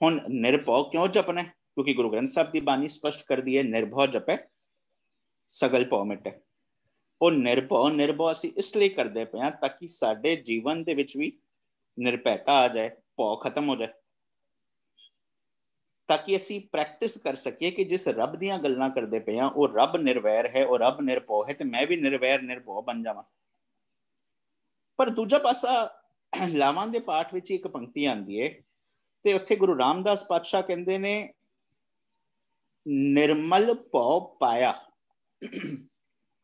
ਹੁਣ ਨਿਰਭਉ ਕਿਉਂ ਜਪਣਾ? ਕਿਉਂਕਿ ਗੁਰੂ ਗ੍ਰੰਥ ਸਾਹਿਬ ਦੀ ਬਾਣੀ ਸਪਸ਼ਟ ਕਰਦੀ ਹੈ ਨਿਰਭਉ ਜਪੈ ਸਗਲ ਭਉ ਮਿਟੈ. ਉਹ ਨਿਰਭਉ ਅਸੀਂ ਇਸ ਲਈ ਕਰਦੇ ਪਏ ਹਾਂ ਤਾਂ ਕਿ ਸਾਡੇ ਜੀਵਨ ਦੇ ਵਿੱਚ ਵੀ ਨਿਰਭੈਤਾ ਆ ਜਾਏ, ਭਉ ਖਤਮ ਹੋ ਜਾਏ. ताकि ਅਸੀਂ ਪ੍ਰੈਕਟਿਸ ਕਰ ਸਕੀਏ ਕਿ ਜਿਸ ਰੱਬ ਦੀਆਂ ਗੱਲਾਂ ਕਰਦੇ ਪਏ ਆ ਉਹ ਰੱਬ ਨਿਰਵੈਰ ਹੈ, ਉਹ ਰੱਬ ਨਿਰਭਉ ਹੈ, ਤੇ ਮੈਂ ਵੀ ਨਿਰਵੈਰ ਨਿਰਭਉ ਬਣ ਜਾਵਾਂ। ਪਰ ਦੂਜਾ ਪਾਸਾ ਲਾਵਾਂ ਦੇ ਪਾਠ ਵਿੱਚ ਇੱਕ ਪੰਕਤੀ ਆਉਂਦੀ ਹੈ ਤੇ ਉੱਥੇ ਗੁਰੂ ਰਾਮਦਾਸ ਪਾਤਸ਼ਾਹ ਕਹਿੰਦੇ ਨੇ निर्मल पौ पाया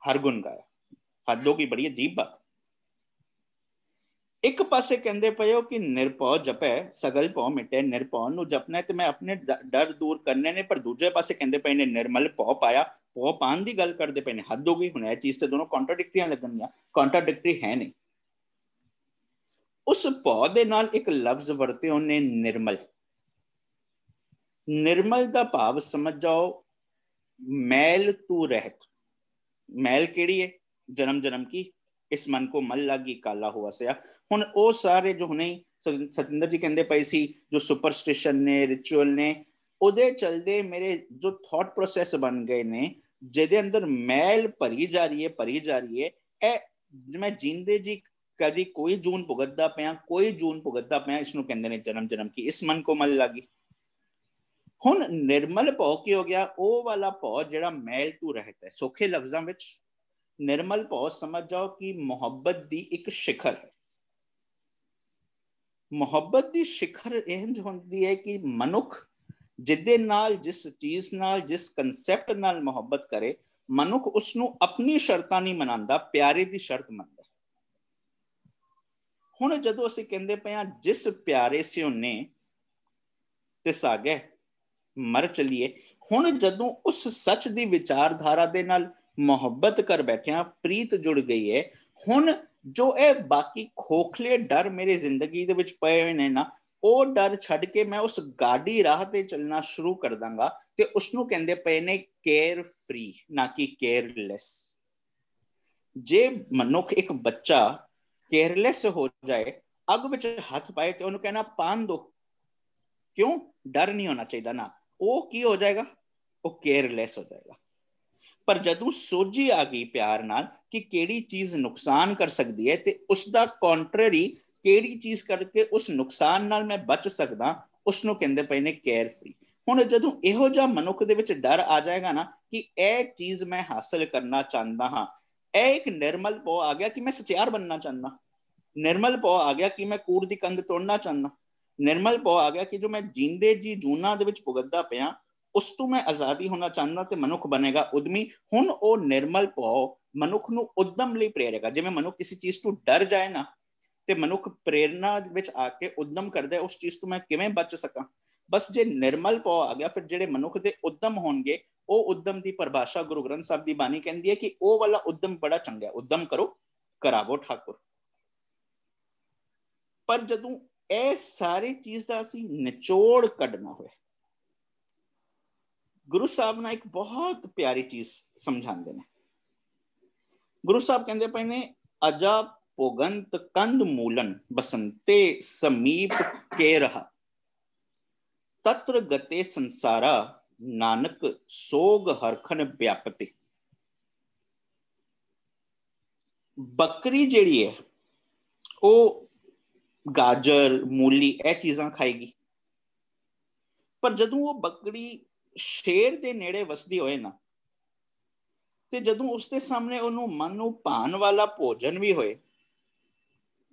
हर गुण गाया। हदों की बड़ी अजीब बात। एक पासे कहते पे हो कि निरभौ जपै सगल भौ मिटे, निरभौ नूं जपना है तो मैं अपने डर दूर करने ने, पर दूजे पासे कहते पे ने निर्मल भौ पाया। भौ पान की गल करते पे ने, हद हो गई। हुण यह चीज तो दोनों कॉन्ट्राडिक्टरी लगनियां, कॉन्ट्राडिक्टरी है नहीं। उस भौ दे नाल एक लफ्ज वरते उन्हें निर्मल। निर्मल का भाव समझ जाओ मैल तू रहत। मैल केड़ी है? जन्म जन्म की, इस मन को मल लागी काला हुआ सया। हुण ओ सारे जो हुणे सतिंदर जी कहंदे पए सी जो सुपरस्टिशन ने, रिचुअल ने, उहदे चलदे मेरे जो थॉट प्रोसैस बन गए ने जिहदे अंदर मैल भरी जा रही है। ए मैं जींदे जी कदी कोई जून भुगतदा पिया, कोई जून भुगतदा पिया, इसनूं कहंदे ने जन्म जन्म की, इस मन को मल लागी। हुण निर्मल भौ की हो गया? ओ वाला भौ जिहड़ा मैल तू रहता है। सौखे लफ्जां विच निर्मल भौ समझ जाओ कि मुहब्बत दी एक शिखर है। मुहब्बत दी शिखर इंज होंदी है कि मनुख जिदे नाल, जिस चीज नाल, जिस कंसैप्ट नाल मुहब्बत करे, मनुख उसनूं अपनी शर्तां नहीं मनांदा, प्यारे दी शर्त मनदा। हुण जदों असीं कहंदे पए हां जिस प्यारे से उन्ने तिस आ गए मर चलिए। हुण जदों उस सच दी विचारधारा दे नाल मुहब्बत कर बैठे, प्रीत जुड़ गई है। हुण जो ए बाकी खोखले डर मेरे जिंदगी दे विच पए होए ने ना, ओ डर छड्ड के मैं उस गाड़ी राह ते चलना शुरू कर दांगा ते उसनूं कहंदे पए ने केयर फ्री, ना कि केयरलैस। जे मनुख एक बच्चा केयरलैस हो जाए, अग विच हथ पाए ते उहनूं कहना पान दो, क्यों? डर नहीं होना चाहिए ना। वो की हो जाएगा? वो केयरलैस हो जाएगा। पर जदों सोझी आ गई प्यार नाल कि केड़ी चीज नुकसान कर सकती है ते उसका कॉन्ट्ररी केड़ी चीज करके उस नुकसान नाल मैं बच सकदा, उसनूं कहंदे पए ने केयर फ्री। हुण जदों इहो जिहा मनुख दे विच डर आ जाएगा ना कि ए चीज मैं हासिल करना चाहता हाँ, ए एक निर्मल भौ आ गया कि मैं सचियार बनना चाहता, निर्मल भौ आ गया कि मैं कूड़ दी कंध तोड़ना चाहता, निर्मल भौ आ गया कि जो मैं जींदे जी जूना दे विच भुगतदा पिया उस तो मैं आजादी होना चाहता ते मनुख बनेगा उद्यमी। हुण ओ निर्मल भौ मनुख नूं उद्यम लई प्रेरेगा। जिवें मनुख किसी चीज तो डर जाए ना ते मनुख प्रेरणा विच आके उद्यम करदा है उस चीज तो मैं किवें बच सकां। बस जे निर्मल भौ आ गया फिर जिहड़े मनुख दे उद्यम होणगे, ओ उद्यम दी परिभाषा गुरु ग्रंथ साहिब दी बाणी कहंदी है कि ओ वाला उद्यम बड़ा चंगा है, उद्यम करो करावो ठाकुर। पर जदों ए सारी चीज दा असीं निचोड़ कढना होए, गुरु साहब ना एक बहुत प्यारी चीज समझाते हैं। गुरु साहब कहते पे ने अजा भोगंत कंद मूलन बसंते समीप के रहा, तत्र गते संसारा नानक सोग हरखन व्यापते। बकरी जिहड़ी है वो गाजर मूली ए चीज़ां खाएगी, पर जदों वो बकरी शेर दे नेड़े वसदी होए ना ते जदों उसके सामने उन्हों मन नूं भाण वाला भोजन भी होए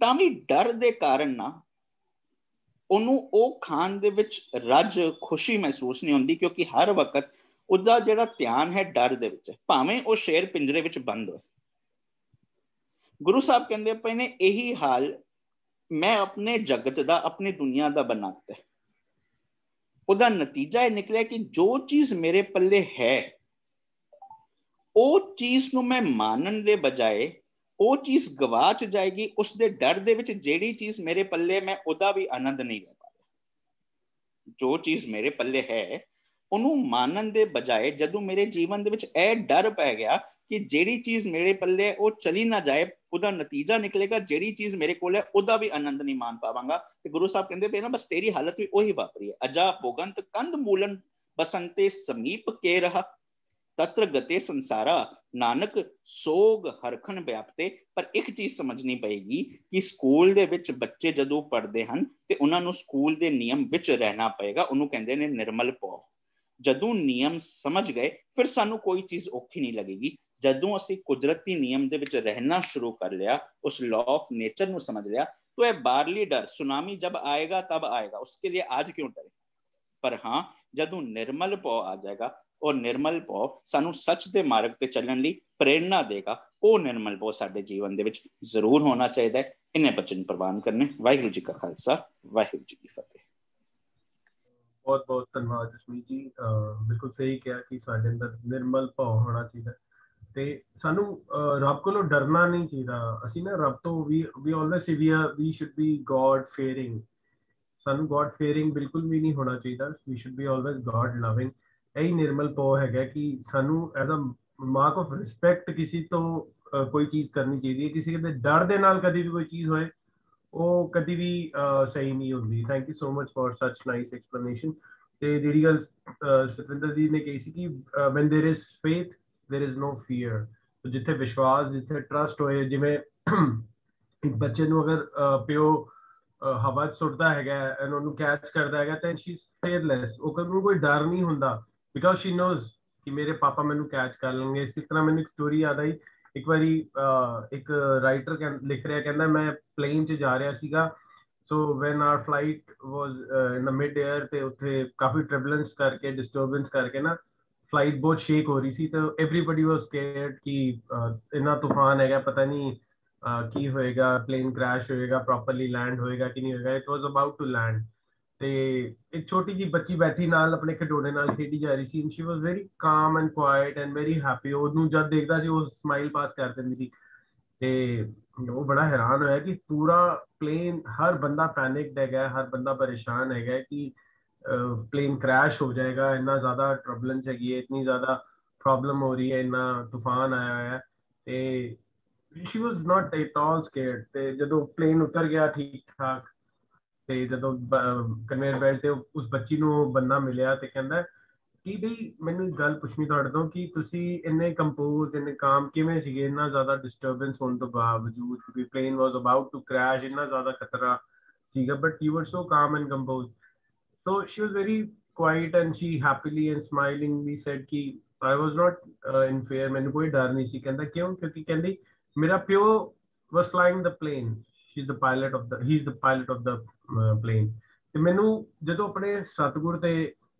तां भी डर दे कारण ना उन्हों ओ खाण दे विच रज खुशी महसूस नहीं होंदी, क्योंकि हर वक्त उसका जिहड़ा ध्यान है डर दे विच, भावें वो शेर पिंजरे विच बंद होए। गुरु साहब कहंदे पए ने यही हाल मैं अपने जगत दा, अपनी दुनिया दा बनाता है। उदा नतीजा यह निकलिया कि जो चीज मेरे पल्ले है ओ चीज नूं मैं मानन दे बजाय ओ चीज गवाच जाएगी। उस दे डर दे विच जेड़ी चीज मेरे पल्ले मैं उदा भी आनंद नहीं ले पा रहा। जो चीज मेरे पल्ले है उन्हों मानन दे बजाय जदों मेरे जीवन दे विच ए डर पै गया कि जेड़ी चीज मेरे पल्ले वो चली ना जाए, उदा नतीजा निकलेगा जेड़ी चीज मेरे कोल है उदा भी आनंद नहीं मान पावांगा। ते गुरु साहब कहंदे पे ना बस तेरी हालत भी वही वापरी है। अजा भोगंत कंद मूलन बसंते समीप के रहा, तत्र गते संसारा नानक सोग हरखन व्यापते। पर एक चीज समझनी पएगी कि स्कूल दे विच बच्चे जदों पढ़दे हन ते उन्हां नूं स्कूल दे नियम विच रहना पएगा। उन्हों कहंदे ने निर्मल पौ। जदों नियम समझ गए फिर सानू कोई चीज औखी नहीं लगेगी। जदों असी कुदरती नियम दे विच रहना शुरू कर लिया, उस लॉ ऑफ नेचर नूं समझ लिया, तो यह बाहरली डर सुनामी जब आएगा तब आएगा, उसके लिए आज क्यों डरे। पर हाँ, जदों निर्मल पौ आ जाएगा और निर्मल पौ सानू सच दे मार्ग ते चलण लई प्रेरणा देगा, वो निर्मल पौ साडे जीवन दे विच जरूर होना चाहिए। इन्हें बचन प्रवान करने। वाहिगुरू जी का खालसा, वाहिगुरू जी की फतेह। बहुत बहुत धन्यवाद जसमीत जी। बिल्कुल सही कहा कि साडे अंदर निर्मल भाव होना चाहिए ते सानू रब कोलों डरना नहीं चाहिए। असी ना रब तो we always say we should be God fearing. सानू गॉड फेयरिंग बिल्कुल भी नहीं होना चाहिए। We should be always God loving. यही निर्मल भाव है कि सानू as a mark of respect किसी तो कोई चीज करनी चाहिए। किसी के डर दे नाल कभी भी कोई चीज होए वो कभी भी सही नहीं होती। Thank you so much for such nice explanation. ਤੇ ਜਿਹੜੀ ਗੱਲ ਸਤਿੰਦਰ ਜੀ ਨੇ ਕਹੀ ਸੀ ਕਿ when there is faith there is no fear। ਜਿੱਥੇ ਵਿਸ਼ਵਾਸ, ਜਿੱਥੇ ਟਰਸਟ ਹੋਏ, ਜਿਵੇਂ ਇੱਕ ਬੱਚੇ ਨੂੰ ਅਗਰ ਪਿਓ ਹਵਾ 'ਚ ਸੁੱਟਦਾ ਹੈਗਾ ਐਂਡ ਉਹਨੂੰ ਕੈਚ ਕਰਦਾ ਹੈਗਾ ਤਾਂ ਸ਼ੀ ਇਜ਼ ਫੀਅਰਲੈਸ। ਉਹ ਨੂੰ ਕੋਈ ਡਰ ਨਹੀਂ ਹੁੰਦਾ ਬਿਕਾਜ਼ ਸ਼ੀ ਨੋਜ਼ ਕਿ ਮੇਰੇ ਪਾਪਾ ਮੈਨੂੰ ਕੈਚ ਕਰ ਲੈਣਗੇ। ਇਸੇ ਤਰ੍ਹਾਂ ਮੈਨੂੰ ਇੱਕ ਸਟੋਰੀ ਯਾਦ ਆਈ। ਇੱਕ ਵਾਰੀ ਇੱਕ ਰਾਈਟਰ ਲਿਖ ਰਿਹਾ, ਕਹਿੰਦਾ ਮੈਂ ਪਲੇਨ 'ਚ ਜਾ ਰਿਹਾ ਸੀਗਾ। So when our flight was in the mid air ਤੇ ਉੱਥੇ ਕਾਫੀ turbulence ਕਰਕੇ disturbance ਕਰਕੇ ਨਾ flight ਬਹੁਤ shake ਹੋ ਰਹੀ ਸੀ ਤੇ everybody was scared ਕਿ ਇੰਨਾ ਤੂਫਾਨ ਹੈਗਾ, ਪਤਾ ਨਹੀਂ ਕੀ ਹੋਏਗਾ, plane crash ਹੋਏਗਾ, properly land ਹੋਏਗਾ ਕਿ ਨਹੀਂ ਹੋਏਗਾ। It was about to land ਤੇ ਇੱਕ ਛੋਟੀ ਜੀ ਬੱਚੀ ਬੈਠੀ ਨਾਲ ਆਪਣੇ ਖਿਡੌਣੇ ਨਾਲ ਖੇਡੀ ਜਾ ਰਹੀ ਸੀ। she was very calm and quiet and very happy। ਉਹਨੂੰ ਜਦ ਦੇਖਦਾ ਸੀ ਉਹ smile pass ਕਰ ਦਿੰਦੀ ਸੀ ਤੇ ਉਹ ਬੜਾ ਹੈਰਾਨ ਹੋਇਆ ਕਿ ਪੂਰਾ ਪਲੇਨ, ਹਰ ਬੰਦਾ ਪੈਨਿਕਡ ਹੈਗਾ, ਹਰ ਬੰਦਾ ਪਰੇਸ਼ਾਨ ਹੈਗਾ ਕਿ प्लेन क्रैश हो जाएगा, इतना ज्यादा ट्रबलेंस हैगी है, इतनी ज्यादा प्रॉब्लम हो रही है, इतना तूफान आया है। ते she was not at all scared. ते जदों प्लेन उतर गया ठीक ठाक ते जदों कन्वेयर बेल्ट ते उस बच्ची ਨੂੰ ਬੰਦਾ ਮਿਲਿਆ ਤੇ ਕਹਿੰਦਾ ਕਿ ਬਈ ਮੈਨੂੰ ਇੱਕ ਗੱਲ ਪੁੱਛਣੀ ਤੁਹਾਡੇ ਤੋਂ ਕਿ ਤੁਸੀਂ ਇੰਨੇ ਕੰਪੋਜ਼, ਇੰਨੇ ਕਾਮ ਕਿਵੇਂ ਸੀਗੇ ਇੰਨਾ ਜ਼ਿਆਦਾ ਡਿਸਟਰਬੈਂਸ ਹੋਣ ਤੋਂ ਬਾਵਜੂਦ, ਕਿਉਂਕਿ plane was about to crash, ਇੰਨਾ ਜ਼ਿਆਦਾ ਖਤਰਾ ਸੀਗਾ, but you were so calm and composed. So she was very quiet and she happily and smilingly said कि I was not in fear, मैंने कोई डर नहीं सी। कहता क्यों? क्योंकि कहती मेरा प्यो was flying the plane, he's the pilot of the plane। ਤੇ ਮੈਨੂੰ ਜਦੋਂ ਆਪਣੇ ਸਤਿਗੁਰ ਤੇ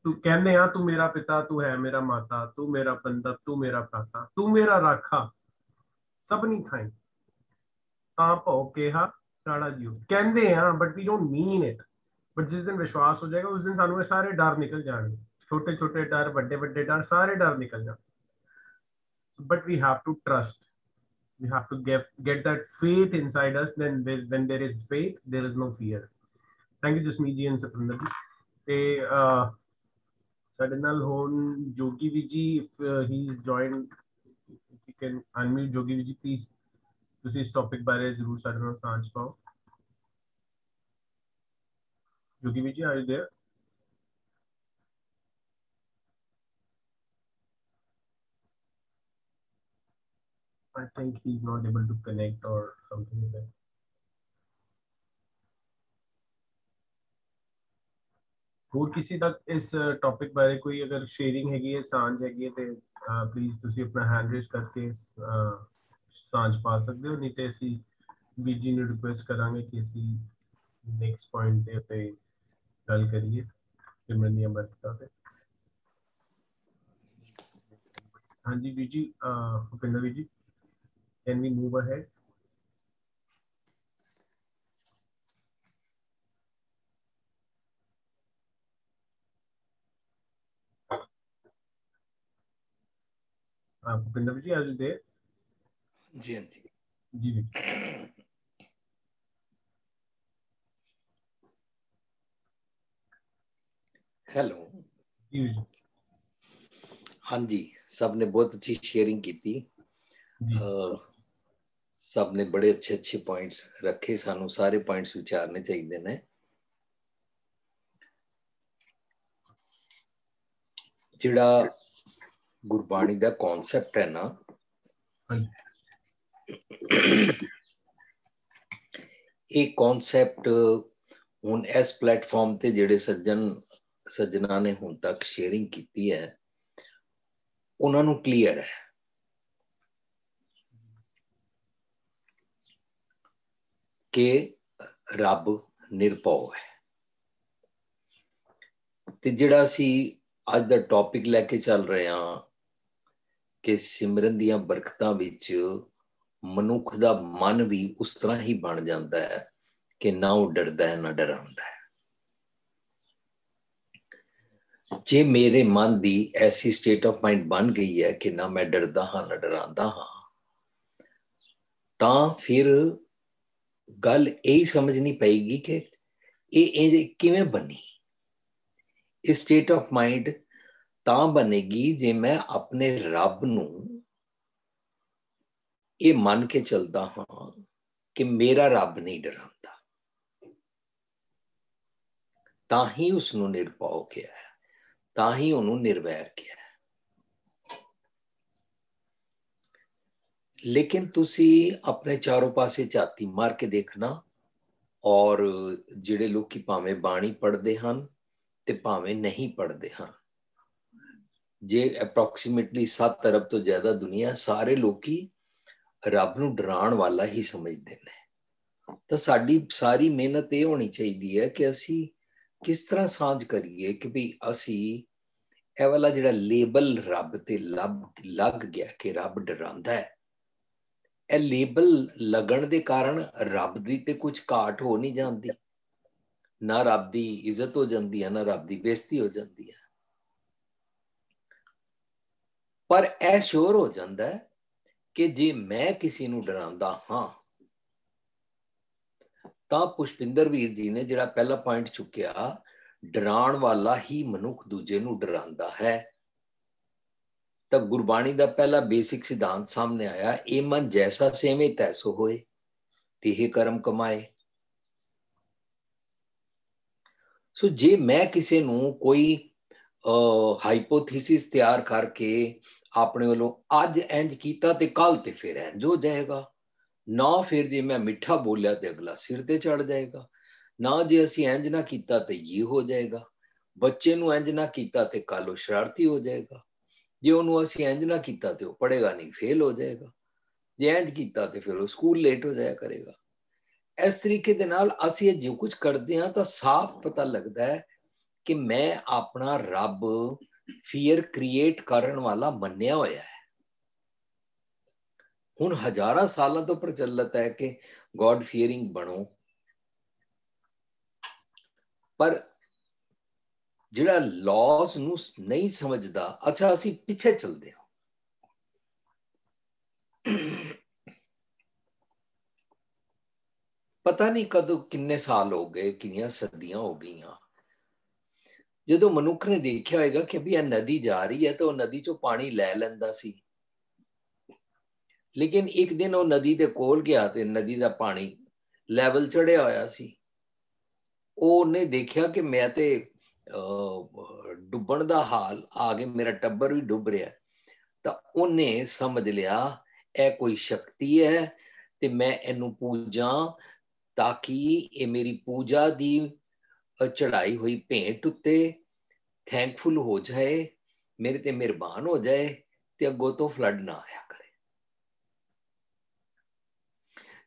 ਤੂੰ ਕਹਿੰਦੇ ਆ ਤੂੰ ਮੇਰਾ ਪਿਤਾ, ਤੂੰ ਹੈ ਮੇਰਾ ਮਾਤਾ, ਤੂੰ ਮੇਰਾ ਬੰਦਾ, ਤੂੰ ਮੇਰਾ ਭਰਾਤਾ, ਤੂੰ ਮੇਰਾ ਰਾਖਾ ਸਭ ਨਹੀਂ ਖਾਈ ਤਾਂ ਭਉ ਕਿਹਾ ਕਾੜਾ ਜਿਉ। ਕਹਿੰਦੇ ਆ but we don't mean it. But जिस दिन विश्वास हो जाएगा उस दिन सानू ये सारे डर निकल जाएंगे, छोटे छोटे डर, बड़े बड़े डर, सारे डर निकल जाएंगे। But we have to trust, we have to get that faith inside us। Then when there is faith there is no fear। thank you Jasmeet ji and Satinder ਜੀ। ਤੇ ਸਾਡੇ ਨਾਲ ਹੁਣ ਜੋਗੀ ਵੀ ਜੀ, if he is joined, you can unmute ਜੋਗੀ ਵੀ ਜੀ please। ਤੁਸੀਂ ਇਸ ਟੌਪਿਕ ਬਾਰੇ ਜ਼ਰੂਰ ਸਾਡੇ ਨਾਲ ਸਾਂਝ ਪਾਓ। Yogi Vijay, are you there? I think he's not able to connect or something like that। ਹੋਰ ਕਿਸੇ ਦਾ ਇਸ ਟੌਪਿਕ ਬਾਰੇ ਕੋਈ ਅਗਰ ਸ਼ੇਅਰਿੰਗ ਹੈਗੀ ਹੈ, ਸਾਂਝ ਹੈਗੀ ਹੈ ਤੇ ਪਲੀਜ਼ ਤੁਸੀਂ ਆਪਣਾ ਹੈਂਡ ਰੇਜ਼ ਕਰਕੇ ਸਾਂਝ ਪਾ ਸਕਦੇ ਹੋ। ਨਹੀਂ ਤੇ ਅਸੀਂ ਵੀਰ ਜੀ ਨੂੰ ਰਿਕੁਐਸਟ ਕਰਾਂਗੇ ਕਿ ਅਸੀਂ ਨੈਕਸਟ ਪੁਆਇੰਟ ਦੇ ਉੱਤੇ ਗੱਲ ਕਰੀਏ ਸਿਮਰਨ ਦੀ ਅੰਮ੍ਰਿਤਤਾ ਤੇ। ਹਾਂਜੀ ਵੀਰ ਜੀ, ਭੁਪਿੰਦਰ ਵੀਰ ਜੀ, can we move ahead? Bhupinder ji, are you there? जी हाँ जी जी। हेलो जी। हाँ जी, सब ने बहुत अच्छी शेयरिंग की थी। सब ने बड़े अच्छे अच्छे पॉइंट्स रखे। सानू सारे पॉइंट्स विचारने चाहिए ने। जिहड़ा ਗੁਰਬਾਣੀ ਦਾ ਕਨਸੈਪਟ ਹੈ ਨਾ, ਇਹ ਕਨਸੈਪਟ ਹੁਣ ਇਸ ਪਲੇਟਫਾਰਮ ਤੇ ਜਿਹੜੇ ਸੱਜਣਾ ਨੇ ਹੁਣ ਤੱਕ ਸ਼ੇਅਰਿੰਗ ਕੀਤੀ ਹੈ ਉਹਨਾਂ ਨੂੰ ਕਲੀਅਰ ਹੈ ਕਿ ਰੱਬ ਨਿਰਭਉ ਹੈ। ਤੇ ਜਿਹੜਾ ਅਸੀਂ ਅੱਜ ਦਾ ਟੌਪਿਕ ਲੈ ਕੇ ਚੱਲ ਰਹੇ ਹਾਂ ਕਿ ਸਿਮਰਨ ਦੀਆਂ ਬਰਕਤਾਂ ਵਿੱਚ ਮਨੁੱਖ ਦਾ ਮਨ ਵੀ ਉਸ ਤਰ੍ਹਾਂ ਹੀ ਬਣ ਜਾਂਦਾ ਹੈ ਕਿ ਨਾ ਉਹ ਡਰਦਾ ਹੈ ਨਾ ਡਰਾਉਂਦਾ ਹੈ। ਜੇ ਮੇਰੇ ਮਨ ਦੀ ਐਸੀ ਸਟੇਟ ਆਫ ਮਾਈਂਡ ਬਣ ਗਈ ਹੈ ਕਿ ਨਾ ਮੈਂ ਡਰਦਾ ਹਾਂ ਨਾ ਡਰਾਉਂਦਾ ਹਾਂ, ਤਾਂ ਫਿਰ ਗੱਲ ਇਹ ਸਮਝਣੀ ਪਏਗੀ ਕਿ ਇਹ ਕਿਵੇਂ ਬਣੀ। ਇਹ ਸਟੇਟ ਆਫ ਮਾਈਂਡ ਤਾਂ ਬਣੇਗੀ ਜੇ ਮੈਂ ਆਪਣੇ ਰੱਬ ਨੂੰ ਇਹ ਮੰਨ ਕੇ ਚੱਲਦਾ ਹਾਂ ਕਿ ਮੇਰਾ ਰੱਬ ਨਹੀਂ ਡਰਾਉਂਦਾ, ਤਾਂ ਹੀ ਉਸਨੂੰ ਨਿਰਭਉ ਕਿਹਾ ਹੈ, ਤਾਂ ਹੀ ਉਹਨੂੰ ਨਿਰਵੈਰ ਕਿਹਾ ਹੈ। ਲੇਕਿਨ ਤੁਸੀਂ ਆਪਣੇ ਚਾਰੋਂ ਪਾਸੇ ਝਾਤੀ ਮਾਰ ਕੇ ਦੇਖਣਾ, ਔਰ ਜਿਹੜੇ ਲੋਕੀ ਭਾਵੇਂ ਬਾਣੀ ਪੜ੍ਹਦੇ ਹਨ ਤੇ ਭਾਵੇਂ ਨਹੀਂ ਪੜ੍ਹਦੇ ਹਨ, ਜੇ ਅਪਰੋਕਸੀਮੇਟਲੀ 7 ਅਰਬ ਤੋਂ ਜ਼ਿਆਦਾ ਦੁਨੀਆ, ਸਾਰੇ ਲੋਕੀ ਰੱਬ ਨੂੰ ਡਰਾਉਣ ਵਾਲਾ ਹੀ ਸਮਝਦੇ ਨੇ। ਤਾਂ ਸਾਡੀ ਸਾਰੀ ਮਿਹਨਤ ਇਹ ਹੋਣੀ ਚਾਹੀਦੀ ਹੈ ਕਿ ਅਸੀਂ ਕਿਸ ਤਰ੍ਹਾਂ ਸਾਂਝ ਕਰੀਏ ਕਿ ਵੀ ਅਸੀਂ ਇਹ ਵਾਲਾ ਜਿਹੜਾ ਲੇਬਲ ਰੱਬ ਤੇ ਲੱਗ ਗਿਆ ਕਿ ਰੱਬ ਡਰਾਉਂਦਾ ਹੈ, ਇਹ ਲੇਬਲ ਲੱਗਣ ਦੇ ਕਾਰਨ ਰੱਬ ਦੀ ਤੇ ਕੁਝ ਘਾਟ ਹੋ ਨਹੀਂ ਜਾਂਦੀ, ਨਾ ਰੱਬ ਦੀ ਇੱਜ਼ਤ ਹੋ ਜਾਂਦੀ ਹੈ, ਨਾ ਰੱਬ ਦੀ ਬੇਇੱਜ਼ਤੀ ਹੋ ਜਾਂਦੀ ਹੈ। ਪਰ ਇਹ ਸ਼ੋਰ ਹੋ ਜਾਂਦਾ ਹੈ ਕਿ ਜੇ ਮੈਂ ਕਿਸੇ ਨੂੰ ਡਰਾਉਂਦਾ ਹਾਂ, ਤਾਂ ਪੁਸ਼ਪਿੰਦਰ ਵੀਰ ਜੀ ਨੇ ਜਿਹੜਾ ਪਹਿਲਾ ਪੁਆਇੰਟ ਚੁੱਕਿਆ, ਡਰਾਉਣ ਵਾਲਾ ਹੀ ਮਨੁੱਖ ਦੂਜੇ ਨੂੰ ਡਰਾਉਂਦਾ ਹੈ। ਤਾਂ ਗੁਰਬਾਣੀ ਦਾ ਪਹਿਲਾ ਬੇਸਿਕ ਸਿਧਾਂਤ ਸਾਹਮਣੇ ਆਇਆ, ਇਹ ਮਨ ਜੈਸਾ ਸੇਵੇਂ ਤੈਸੋ ਹੋਏ, ਤੇਹੇ ਕਰਮ ਕਮਾਏ। ਸੋ ਜੇ ਮੈਂ ਕਿਸੇ ਨੂੰ ਕੋਈ ਹਾਈਪੋਥੀਸਿਸ ਤਿਆਰ ਕਰਕੇ ਆਪਣੇ ਵੱਲੋਂ ਅੱਜ ਇੰਜ ਕੀਤਾ ਤੇ ਕੱਲ ਤੇ ਫਿਰ ਇੰਜ ਹੋ ਜਾਏਗਾ, ਨਾ ਫਿਰ ਜੇ ਮੈਂ ਮਿੱਠਾ ਬੋਲਿਆ ਤੇ ਅਗਲਾ ਸਿਰ ਤੇ ਚੜ ਜਾਏਗਾ, ਨਾ ਜੇ ਅਸੀਂ ਇੰਜ ਨਾ ਕੀਤਾ ਤੇ ਇਹ ਹੋ ਜਾਏਗਾ, ਬੱਚੇ ਨੂੰ ਇੰਜ ਨਾ ਕੀਤਾ ਤੇ ਕੱਲ ਉਹ ਸ਼ਰਾਰਤੀ ਹੋ ਜਾਏਗਾ, ਜੇ ਉਹਨੂੰ ਅਸੀਂ ਇੰਜ ਨਾ ਕੀਤਾ ਤੇ ਉਹ ਪੜ੍ਹੇਗਾ ਨਹੀਂ, ਫੇਲ ਹੋ ਜਾਏਗਾ, ਜੇ ਇੰਜ ਕੀਤਾ ਤੇ ਫਿਰ ਉਹ ਸਕੂਲ ਲੇਟ ਹੋ ਜਾਇਆ ਕਰੇਗਾ। ਇਸ ਤਰੀਕੇ ਦੇ ਨਾਲ ਅਸੀਂ ਜੋ ਕੁਝ ਕਰਦੇ ਹਾਂ ਤਾਂ ਸਾਫ਼ ਪਤਾ ਲੱਗਦਾ ਹੈ ਕਿ ਮੈਂ ਆਪਣਾ ਰੱਬ ਫੀਅਰ ਕ੍ਰੀਏਟ ਕਰਨ ਵਾਲਾ ਮੰਨਿਆ ਹੋਇਆ ਹੈ। ਹੁਣ ਹਜ਼ਾਰਾਂ ਸਾਲਾਂ ਤੋਂ ਪ੍ਰਚਲਿਤ ਹੈ ਕਿ ਗੋਡ ਫੀਅਰਿੰਗ ਬਣੋ, ਪਰ ਜਿਹੜਾ ਲਾਜ਼ ਨੂੰ ਨਹੀਂ ਸਮਝਦਾ, ਅੱਛਾ ਅਸੀਂ ਪਿੱਛੇ ਚੱਲਦੇ ਹਾਂ। ਪਤਾ ਨਹੀਂ ਕਦੋਂ ਕਿੰਨੇ ਸਾਲ ਹੋ ਗਏ, ਕਿੰਨੀਆਂ ਸਦੀਆਂ ਹੋ ਗਈਆਂ, ਜਦੋਂ ਮਨੁੱਖ ਨੇ ਦੇਖਿਆ ਹੋਏਗਾ ਕਿ ਵੀ ਇਹ ਨਦੀ ਜਾ ਰਹੀ ਹੈ ਤਾਂ ਉਹ ਨਦੀ ਚੋਂ ਪਾਣੀ ਲੈ ਲੈਂਦਾ ਸੀ। ਲੇਕਿਨ ਇੱਕ ਦਿਨ ਉਹ ਨਦੀ ਦੇ ਕੋਲ ਗਿਆ ਤੇ ਨਦੀ ਦਾ ਪਾਣੀ ਲੈਵਲ ਚੜਿਆ ਹੋਇਆ ਸੀ। ਉਹਨੇ ਦੇਖਿਆ ਕਿ ਮੈਂ ਤੇ ਡੁੱਬਣ ਦਾ ਹਾਲ ਆ ਗਿਆ, ਮੇਰਾ ਟੱਬਰ ਵੀ ਡੁੱਬ ਰਿਹਾ। ਤਾਂ ਉਹਨੇ ਸਮਝ ਲਿਆ ਇਹ ਕੋਈ ਸ਼ਕਤੀ ਹੈ ਤੇ ਮੈਂ ਇਹਨੂੰ ਪੂਜਾਂ ਤਾਂ ਕਿ ਇਹ ਮੇਰੀ ਪੂਜਾ ਦੀ ਚੜਾਈ ਹੋਈ ਭੇਂਟ ਉੱਤੇ ਥੈਂਕਫੁਲ ਹੋ ਜਾਏ, ਮੇਰੇ ਤੇ ਮਿਹਰਬਾਨ ਹੋ ਜਾਏ ਤੇ ਅੱਗੋਂ ਤੋਂ ਫਲੱਡ ਨਾ ਆਇਆ ਕਰੇ।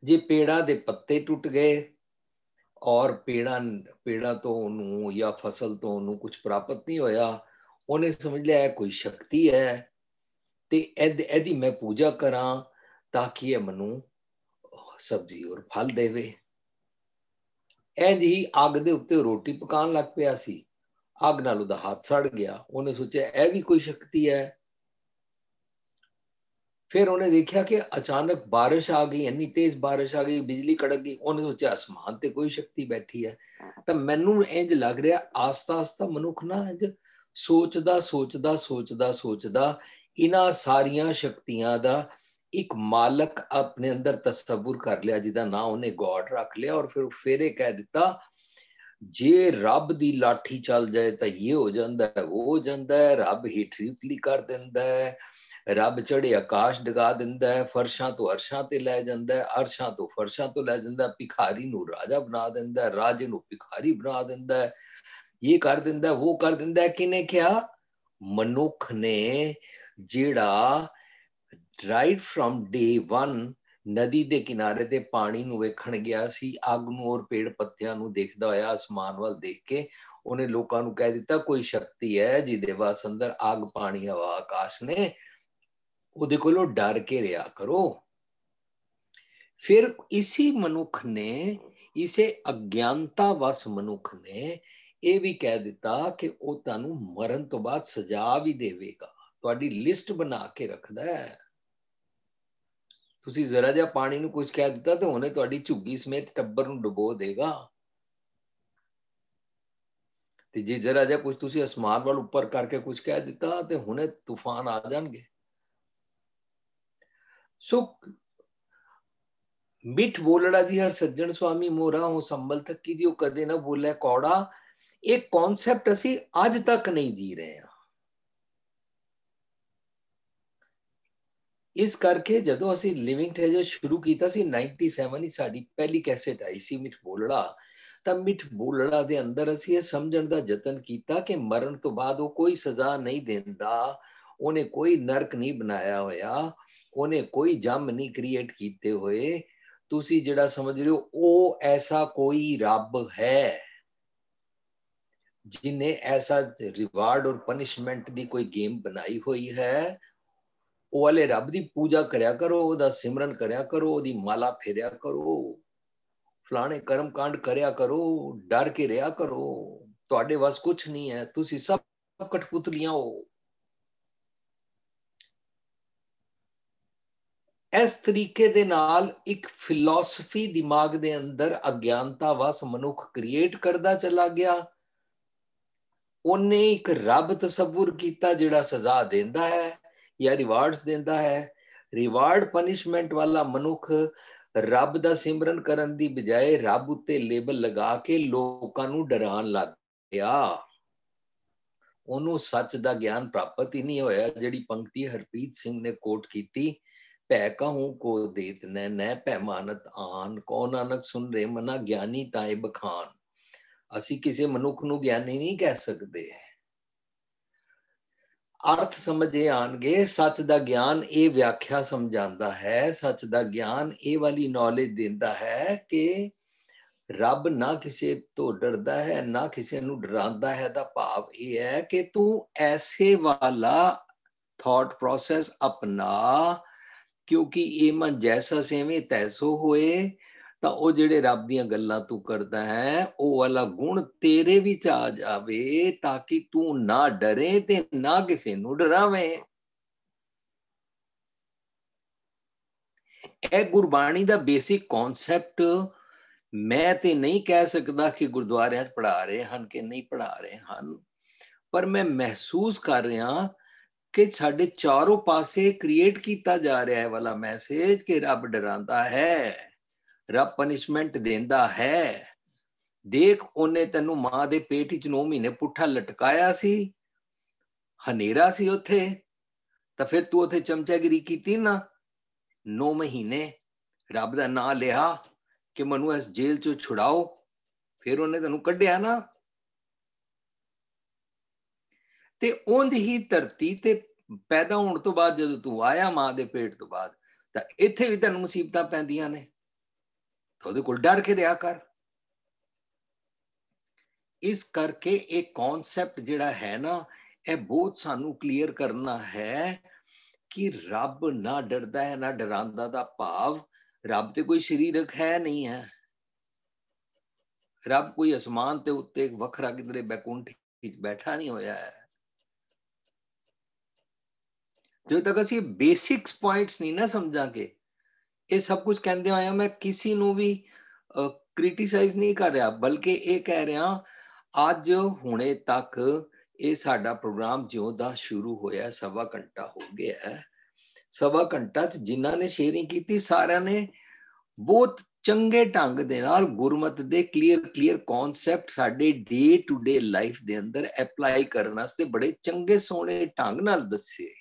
ਜੇ ਪੇੜਾਂ ਦੇ ਪੱਤੇ ਟੁੱਟ ਗਏ ਔਰ ਪੇੜਾਂ ਤੋਂ ਉਹਨੂੰ ਜਾਂ ਫਸਲ ਤੋਂ ਉਹਨੂੰ ਕੁਝ ਪ੍ਰਾਪਤ ਨਹੀਂ ਹੋਇਆ, ਉਹਨੇ ਸਮਝ ਲਿਆ ਕੋਈ ਸ਼ਕਤੀ ਹੈ ਤੇ ਇਹਦੀ ਮੈਂ ਪੂਜਾ ਕਰਾਂ ਤਾਂ ਕਿ ਇਹ ਮੈਨੂੰ ਸਬਜ਼ੀ ਔਰ ਫਲ ਦੇਵੇ। ਇੰਝ ਹੀ ਅੱਗ ਦੇ ਉੱਤੇ ਰੋਟੀ ਪਕਾਉਣ ਲੱਗ ਪਿਆ ਸੀ, ਅੱਗ ਨਾਲ ਉਹਦਾ ਹੱਥ ਸੜ ਗਿਆ। ਉਹਨੇ ਸੋਚਿਆ ਇਹ ਵੀ ਕੋਈ ਸ਼ਕਤੀ ਹੈ। ਫਿਰ ਉਹਨੇ ਦੇਖਿਆ ਕਿ ਅਚਾਨਕ ਬਾਰਿਸ਼ ਆ ਗਈ, ਇੰਨੀ ਤੇਜ਼ ਬਾਰਿਸ਼ ਆ ਗਈ, ਬਿਜਲੀ ਕੜਕ ਗਈ। ਉਹਨੇ ਸੋਚਿਆ ਅਸਮਾਨ ਤੇ ਕੋਈ ਸ਼ਕਤੀ ਬੈਠੀ ਹੈ। ਤਾਂ ਮੈਨੂੰ ਇੰਝ ਲੱਗ ਰਿਹਾ ਆਸਤਾ ਆਸਤਾ ਮਨੁੱਖ ਨਾ ਇੰਝ ਸੋਚਦਾ ਇਹਨਾਂ ਸਾਰੀਆਂ ਸ਼ਕਤੀਆਂ ਦਾ ਇੱਕ ਮਾਲਕ ਆਪਣੇ ਅੰਦਰ ਤਸੱਵੁਰ ਕਰ ਲਿਆ, ਜਿਹਦਾ ਨਾਂ ਉਹਨੇ ਗੋਡ ਰੱਖ ਲਿਆ। ਔਰ ਫਿਰ ਇਹ ਕਹਿ ਦਿੱਤਾ जे रब दी लाठी चल जाए तो ये हो जाता है, वो हो जाता है, रब हेठली उतली कर देंदा है, रब चढ़े आकाश डगा दिंदा है, फरशां तो अरशां ते लै जांदा है, अरशां तो फरशां तो लै जांदा है, भिखारी नू राजा बना दिंदा है, राजे नू भिखारी बना दिंदा है, ये कर दिंदा है, वो कर दिंदा है। किने क्या? मनुख ने, जेड़ा राइट फ्रॉम डे वन नदी दे किनारे ते पानी नू वेखण गया सी, अग नू और पेड़ पत्तियां नू देखदा होया आसमान वाल देख के उन्हें लोकां नू कह दिता कोई शक्ति है जिहदे वास अंदर अग पानी हवा आकाश ने, उहदे कोलों डर के रिहा करो। फिर इसी मनुख ने, इसे अज्ञानता वस मनुख ने ਇਹ ਵੀ ਕਹਿ ਦਿੱਤਾ ਕਿ ਉਹ ਤੁਹਾਨੂੰ ਮਰਨ ਤੋਂ ਬਾਅਦ ਸਜ਼ਾ ਵੀ ਦੇਵੇਗਾ, ਤੁਹਾਡੀ ਲਿਸਟ ਬਣਾ ਕੇ ਰੱਖਦਾ ਹੈ। ਤੁਸੀਂ ਜ਼ਰਾ ਜਿਹਾ ਪਾਣੀ ਨੂੰ ਕੁਝ ਕਹਿ ਦਿੱਤਾ ਤੇ ਉਹਨੇ ਤੁਹਾਡੀ ਝੁੱਗੀ ਸਮੇਤ ਟੱਬਰ ਨੂੰ ਡੁਬੋ ਦੇਗਾ, ਤੇ ਜੇ ਜ਼ਰਾ ਜਿਹਾ ਕੁਝ ਤੁਸੀਂ ਅਸਮਾਨ ਵੱਲ ਉੱਪਰ ਕਰਕੇ ਕੁਝ ਕਹਿ ਦਿੱਤਾ ਤੇ ਹੁਣੇ ਤੂਫਾਨ ਆ ਜਾਣਗੇ। ਸੋ ਮਿੱਠ ਬੋਲੜਾ ਦੀ ਹਰ ਸੱਜਣ ਸੁਆਮੀ ਮੋਰਾ ਹੋ ਸੰਭਲ ਥੱਕੀ ਦੀ, ਉਹ ਕਦੇ ਨਾ ਬੋਲੇ ਕੌੜਾ। ਇਹ ਕਨਸੈਪਟ ਅਸੀਂ ਅੱਜ ਤੱਕ ਨਹੀਂ ਜੀ ਰਹੇ ਹਾਂ। ਇਸ ਕਰਕੇ ਜਦੋਂ ਅਸੀਂ ਲਿਵਿੰਗ ਟ੍ਰੇਜਰ ਸ਼ੁਰੂ ਕੀਤਾ ਸੀ 97 ਹੀ ਸਾਡੀ ਪਹਿਲੀ ਕੈਸੇਟ ਆਈ ਸੀ ਮਿੱਠ ਬੋਲੜਾ, ਤਾਂ ਮਿੱਠ ਬੋਲੜਾ ਦੇ ਅੰਦਰ ਅਸੀਂ ਇਹ ਸਮਝਣ ਦਾ ਯਤਨ ਕੀਤਾ ਕਿ ਮਰਨ ਤੋਂ ਬਾਅਦ ਉਹ ਕੋਈ ਸਜ਼ਾ ਨਹੀਂ ਦਿੰਦਾ, ਉਹਨੇ ਕੋਈ ਨਰਕ ਨਹੀਂ ਬਣਾਇਆ ਹੋਇਆ, ਉਹਨੇ ਕੋਈ ਜੰਮ ਨਹੀਂ ਕ੍ਰੀਏਟ ਕੀਤੇ ਹੋਏ। ਤੁਸੀਂ ਜਿਹੜਾ ਸਮਝ ਰਹੇ ਹੋ ਉਹ ਐਸਾ ਕੋਈ ਰੱਬ ਹੈ जिन्हें ऐसा रिवार्ड और पनिशमेंट दी कोई गेम बनाई हुई है। वो वाले रब दी पूजा करया करो, ओदा सिमरन करया करो, ओदी माला फेरया करो, फलाने कर्म कांड करया करो, डर के रहा करो, तुहाडे वास कुछ नहीं है, तुसी सब कठपुतलियां हो। इस तरीके दे नाल एक फिलोसफी दिमाग दे अंदर अज्ञानता वस मनुख क्रिएट करदा चला गया। ਉਹਨੇ ਇੱਕ ਰੱਬ ਤਸੱਵੁਰ ਕੀਤਾ ਜਿਹੜਾ ਸਜ਼ਾ ਦਿੰਦਾ ਹੈ ਜਾਂ ਰਿਵਾਰਡਸ ਦਿੰਦਾ ਹੈ। ਰਿਵਾਰਡ ਪਨਿਸ਼ਮੈਂਟ ਵਾਲਾ ਮਨੁੱਖ ਰੱਬ ਦਾ ਸਿਮਰਨ ਕਰਨ ਦੀ ਬਜਾਏ ਰੱਬ ਉੱਤੇ ਲੇਬਲ ਲਗਾ ਕੇ ਲੋਕਾਂ ਨੂੰ ਡਰਾਉਣ ਲੱਗ ਪਿਆ। ਉਹਨੂੰ ਸੱਚ ਦਾ ਗਿਆਨ ਪ੍ਰਾਪਤ ਹੀ ਨਹੀਂ ਹੋਇਆ। ਜਿਹੜੀ ਪੰਕਤੀ ਹਰਪ੍ਰੀਤ ਸਿੰਘ ਨੇ ਕੋਟ ਕੀਤੀ, ਭੈ ਕਹੂੰ ਕੋ ਦੇਤ ਨੈ ਪੈਮਾਨਤ ਆਨ, ਕੋ ਨਾਨਕ ਸੁਨ ਰੇ ਮਨਾ ਗਿਆਨੀ ਤਾਏ ਬਖਾਨ। ਅਸੀਂ ਕਿਸੇ ਮਨੁੱਖ ਨੂੰ ਗਿਆਨੀ ਨਹੀਂ ਕਹਿ ਸਕਦੇ। ਅਰਥ ਸਮਝੇ ਆਣਗੇ। ਸੱਚ ਦਾ ਗਿਆਨ ਇਹ ਵਿਆਖਿਆ ਸਮਝਾਉਂਦਾ ਹੈ, ਸੱਚ ਦਾ ਗਿਆਨ ਇਹ ਵਾਲੀ ਨੌਲੇਜ ਦਿੰਦਾ ਹੈ ਕਿ ਰੱਬ ਨਾ ਕਿਸੇ ਤੋਂ ਡਰਦਾ ਹੈ ਨਾ ਕਿਸੇ ਨੂੰ ਡਰਾਉਂਦਾ ਹੈ। ਦਾ ਭਾਵ ਇਹ ਹੈ ਕਿ ਤੂੰ ਐਸੇ ਵਾਲਾ ਥਾਟ ਪ੍ਰੋਸੈਸ ਅਪਣਾ, ਕਿਉਂਕਿ ਇਹ ਮਨ ਜੈਸਾ ਸੇਵੇਂ ਤੈਸੋ ਹੋਏ। ਤਾਂ ਉਹ ਜਿਹੜੇ ਰੱਬ ਦੀਆਂ ਗੱਲਾਂ ਤੂੰ ਕਰਦਾ ਹੈ ਉਹ ਵਾਲਾ ਗੁਣ ਤੇਰੇ ਵਿੱਚ ਆ ਜਾਵੇ, ਤਾਂ ਕਿ ਤੂੰ ਨਾ ਡਰੇ ਤੇ ਨਾ ਕਿਸੇ ਨੂੰ ਡਰਾਵੇਂ। ਇਹ ਗੁਰਬਾਣੀ ਦਾ ਬੇਸਿਕ ਕਨਸੈਪਟ ਮੈਂ ਤੇ ਨਹੀਂ ਕਹਿ ਸਕਦਾ ਕਿ ਗੁਰਦੁਆਰਿਆਂ 'ਚ ਪੜ੍ਹਾ ਰਹੇ ਹਨ ਕਿ ਨਹੀਂ ਪੜ੍ਹਾ ਰਹੇ ਹਨ, ਪਰ ਮੈਂ ਮਹਿਸੂਸ ਕਰ ਰਿਹਾ ਕਿ ਸਾਡੇ ਚਾਰੋਂ ਪਾਸੇ ਕ੍ਰੀਏਟ ਕੀਤਾ ਜਾ ਰਿਹਾ ਹੈ ਵਾਲਾ ਮੈਸੇਜ ਕਿ ਰੱਬ ਡਰਾਉਂਦਾ ਹੈ, ਰੱਬ ਪਨਿਸ਼ਮੈਂਟ ਦਿੰਦਾ ਹੈ। ਦੇਖ ਉਹਨੇ ਤੈਨੂੰ ਮਾਂ ਦੇ ਪੇਟ 'ਚ 9 ਮਹੀਨੇ ਪੁੱਠਾ ਲਟਕਾਇਆ ਸੀ, ਹਨੇਰਾ ਸੀ ਉੱਥੇ, ਤਾਂ ਫਿਰ ਤੂੰ ਉੱਥੇ ਚਮਚਾਗਿਰੀ ਕੀਤੀ ਨਾ 9 ਮਹੀਨੇ, ਰੱਬ ਦਾ ਨਾਂ ਲਿਆ ਕਿ ਮੈਨੂੰ ਇਸ ਜੇਲ੍ਹ 'ਚੋਂ ਛੁਡਾਓ, ਫਿਰ ਉਹਨੇ ਤੈਨੂੰ ਕੱਢਿਆ ਨਾ। ਤੇ ਉਂਝ ਹੀ ਧਰਤੀ ਤੇ ਪੈਦਾ ਹੋਣ ਤੋਂ ਬਾਅਦ ਜਦੋਂ ਤੂੰ ਆਇਆ ਮਾਂ ਦੇ ਪੇਟ ਤੋਂ ਬਾਅਦ, ਤਾਂ ਇੱਥੇ ਵੀ ਤੈਨੂੰ ਮੁਸੀਬਤਾਂ ਪੈਂਦੀਆਂ ਨੇ, ਉਹਦੇ ਕੋਲ ਡਰ ਕੇ ਰਿਹਾ ਕਰ। ਇਸ ਕਰਕੇ ਇਹ ਕਨਸੈਪਟ ਜਿਹੜਾ ਹੈ ਨਾ, ਇਹ ਬਹੁਤ ਸਾਨੂੰ ਕਲੀਅਰ ਕਰਨਾ ਹੈ ਕਿ ਰੱਬ ਨਾ ਡਰਦਾ ਹੈ ਨਾ ਡਰਾਉਂਦਾ। ਦਾ ਭਾਵ ਰੱਬ ਤੇ ਕੋਈ ਸਰੀਰਕ ਹੈ ਨਹੀਂ ਹੈ। ਰੱਬ ਕੋਈ ਅਸਮਾਨ ਤੇ ਉੱਤੇ ਵੱਖਰਾ ਕਿਧਰੇ ਬੈਕੁੰਠ ਵਿੱਚ ਬੈਠਾ ਨਹੀਂ ਹੋਇਆ ਹੈ। ਜਦੋਂ ਤੱਕ ਅਸੀਂ ਬੇਸਿਕਸ ਪੁਆਇੰਟਸ ਨਹੀਂ ਨਾ ਸਮਝਾਂਗੇ, ਇਹ ਸਭ ਕੁਝ ਕਹਿੰਦੇ ਹੋਇਆ ਮੈਂ ਕਿਸੇ ਨੂੰ ਵੀ ਕ੍ਰਿਟਿਸਾਈਜ਼ ਨਹੀਂ ਕਰ ਰਿਹਾ, ਬਲਕਿ ਇਹ ਕਹਿ ਰਿਹਾ ਅੱਜ ਹੁਣੇ ਤੱਕ ਇਹ ਸਾਡਾ ਪ੍ਰੋਗਰਾਮ ਜਿਉਂ ਦਾ ਸ਼ੁਰੂ ਹੋਇਆ 1.25 ਘੰਟਾ ਹੋ ਗਿਆ ਹੈ। 1.25 ਘੰਟਾ 'ਚ ਜਿਨ੍ਹਾਂ ਨੇ ਸ਼ੇਅਰਿੰਗ ਕੀਤੀ ਸਾਰਿਆਂ ਨੇ ਬਹੁਤ ਚੰਗੇ ਢੰਗ ਦੇ ਨਾਲ ਗੁਰਮਤ ਦੇ ਕਲੀਅਰ ਕਨਸੈਪਟ ਸਾਡੇ ਡੇ ਟੂ ਡੇ ਲਾਈਫ ਦੇ ਅੰਦਰ ਅਪਲਾਈ ਕਰਨ ਵਾਸਤੇ ਬੜੇ ਚੰਗੇ ਸੋਹਣੇ ਢੰਗ ਨਾਲ ਦੱਸੇ।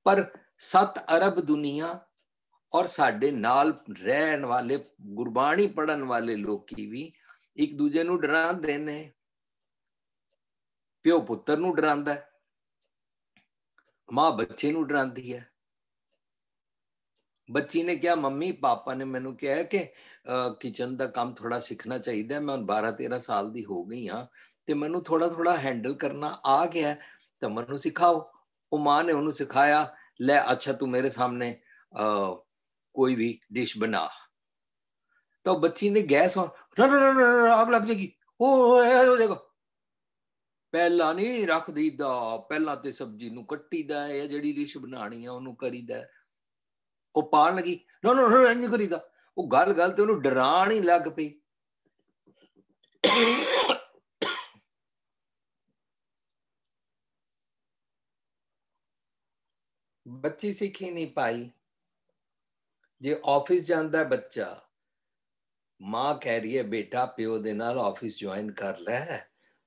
ਪਰ 7 ਅਰਬ ਦੁਨੀਆ ਔਰ ਸਾਡੇ ਨਾਲ ਰਹਿਣ ਵਾਲੇ ਗੁਰਬਾਣੀ ਪੜਨ ਵਾਲੇ ਲੋਕੀ ਵੀ ਇੱਕ ਦੂਜੇ ਨੂੰ ਡਰਾਉਂਦੇ ਨੇ। ਪਿਓ ਪੁੱਤਰ ਨੂੰ ਡਰਾਉਂਦਾ, ਮਾਂ ਬੱਚੇ ਨੂੰ ਡਰਾਉਂਦੀ ਹੈ। ਬੱਚੀ ਨੇ ਕਿਹਾ ਮੰਮੀ ਪਾਪਾ ਨੇ ਮੈਨੂੰ ਕਿਹਾ ਕਿ ਕਿਚਨ ਦਾ ਕੰਮ ਥੋੜਾ ਸਿੱਖਣਾ ਚਾਹੀਦਾ, ਮੈਂ ਹੁਣ 12-13 ਸਾਲ ਦੀ ਹੋ ਗਈ ਹਾਂ ਤੇ ਮੈਨੂੰ ਥੋੜਾ ਹੈਂਡਲ ਕਰਨਾ ਆ ਗਿਆ, ਤਾਂ ਮੈਨੂੰ ਸਿਖਾਓ। ਉਹ ਮਾਂ ਨੇ ਉਹਨੂੰ ਸਿਖਾਇਆ, ਲੈ ਅੱਛਾ ਤੂੰ ਮੇਰੇ ਸਾਹਮਣੇ कोई भी डिश बना। तो बच्ची ने गैस आग लग जाएगी, हो जाएगा। पहला नहीं रख दीदा, पहला ते सब्जी नू कट्टीदा है, जेड़ी डिश बनानी है ओनू करीदा। ओ पान लगी, नो इंज करीदा। ओ गल ते ओनू डराण ही लग पई। बच्ची सीख ही नहीं पाई। जे ऑफिस जाता बच्चा, मां कह रही है बेटा प्यो दे नाल ऑफिस ज्वाइन कर ले,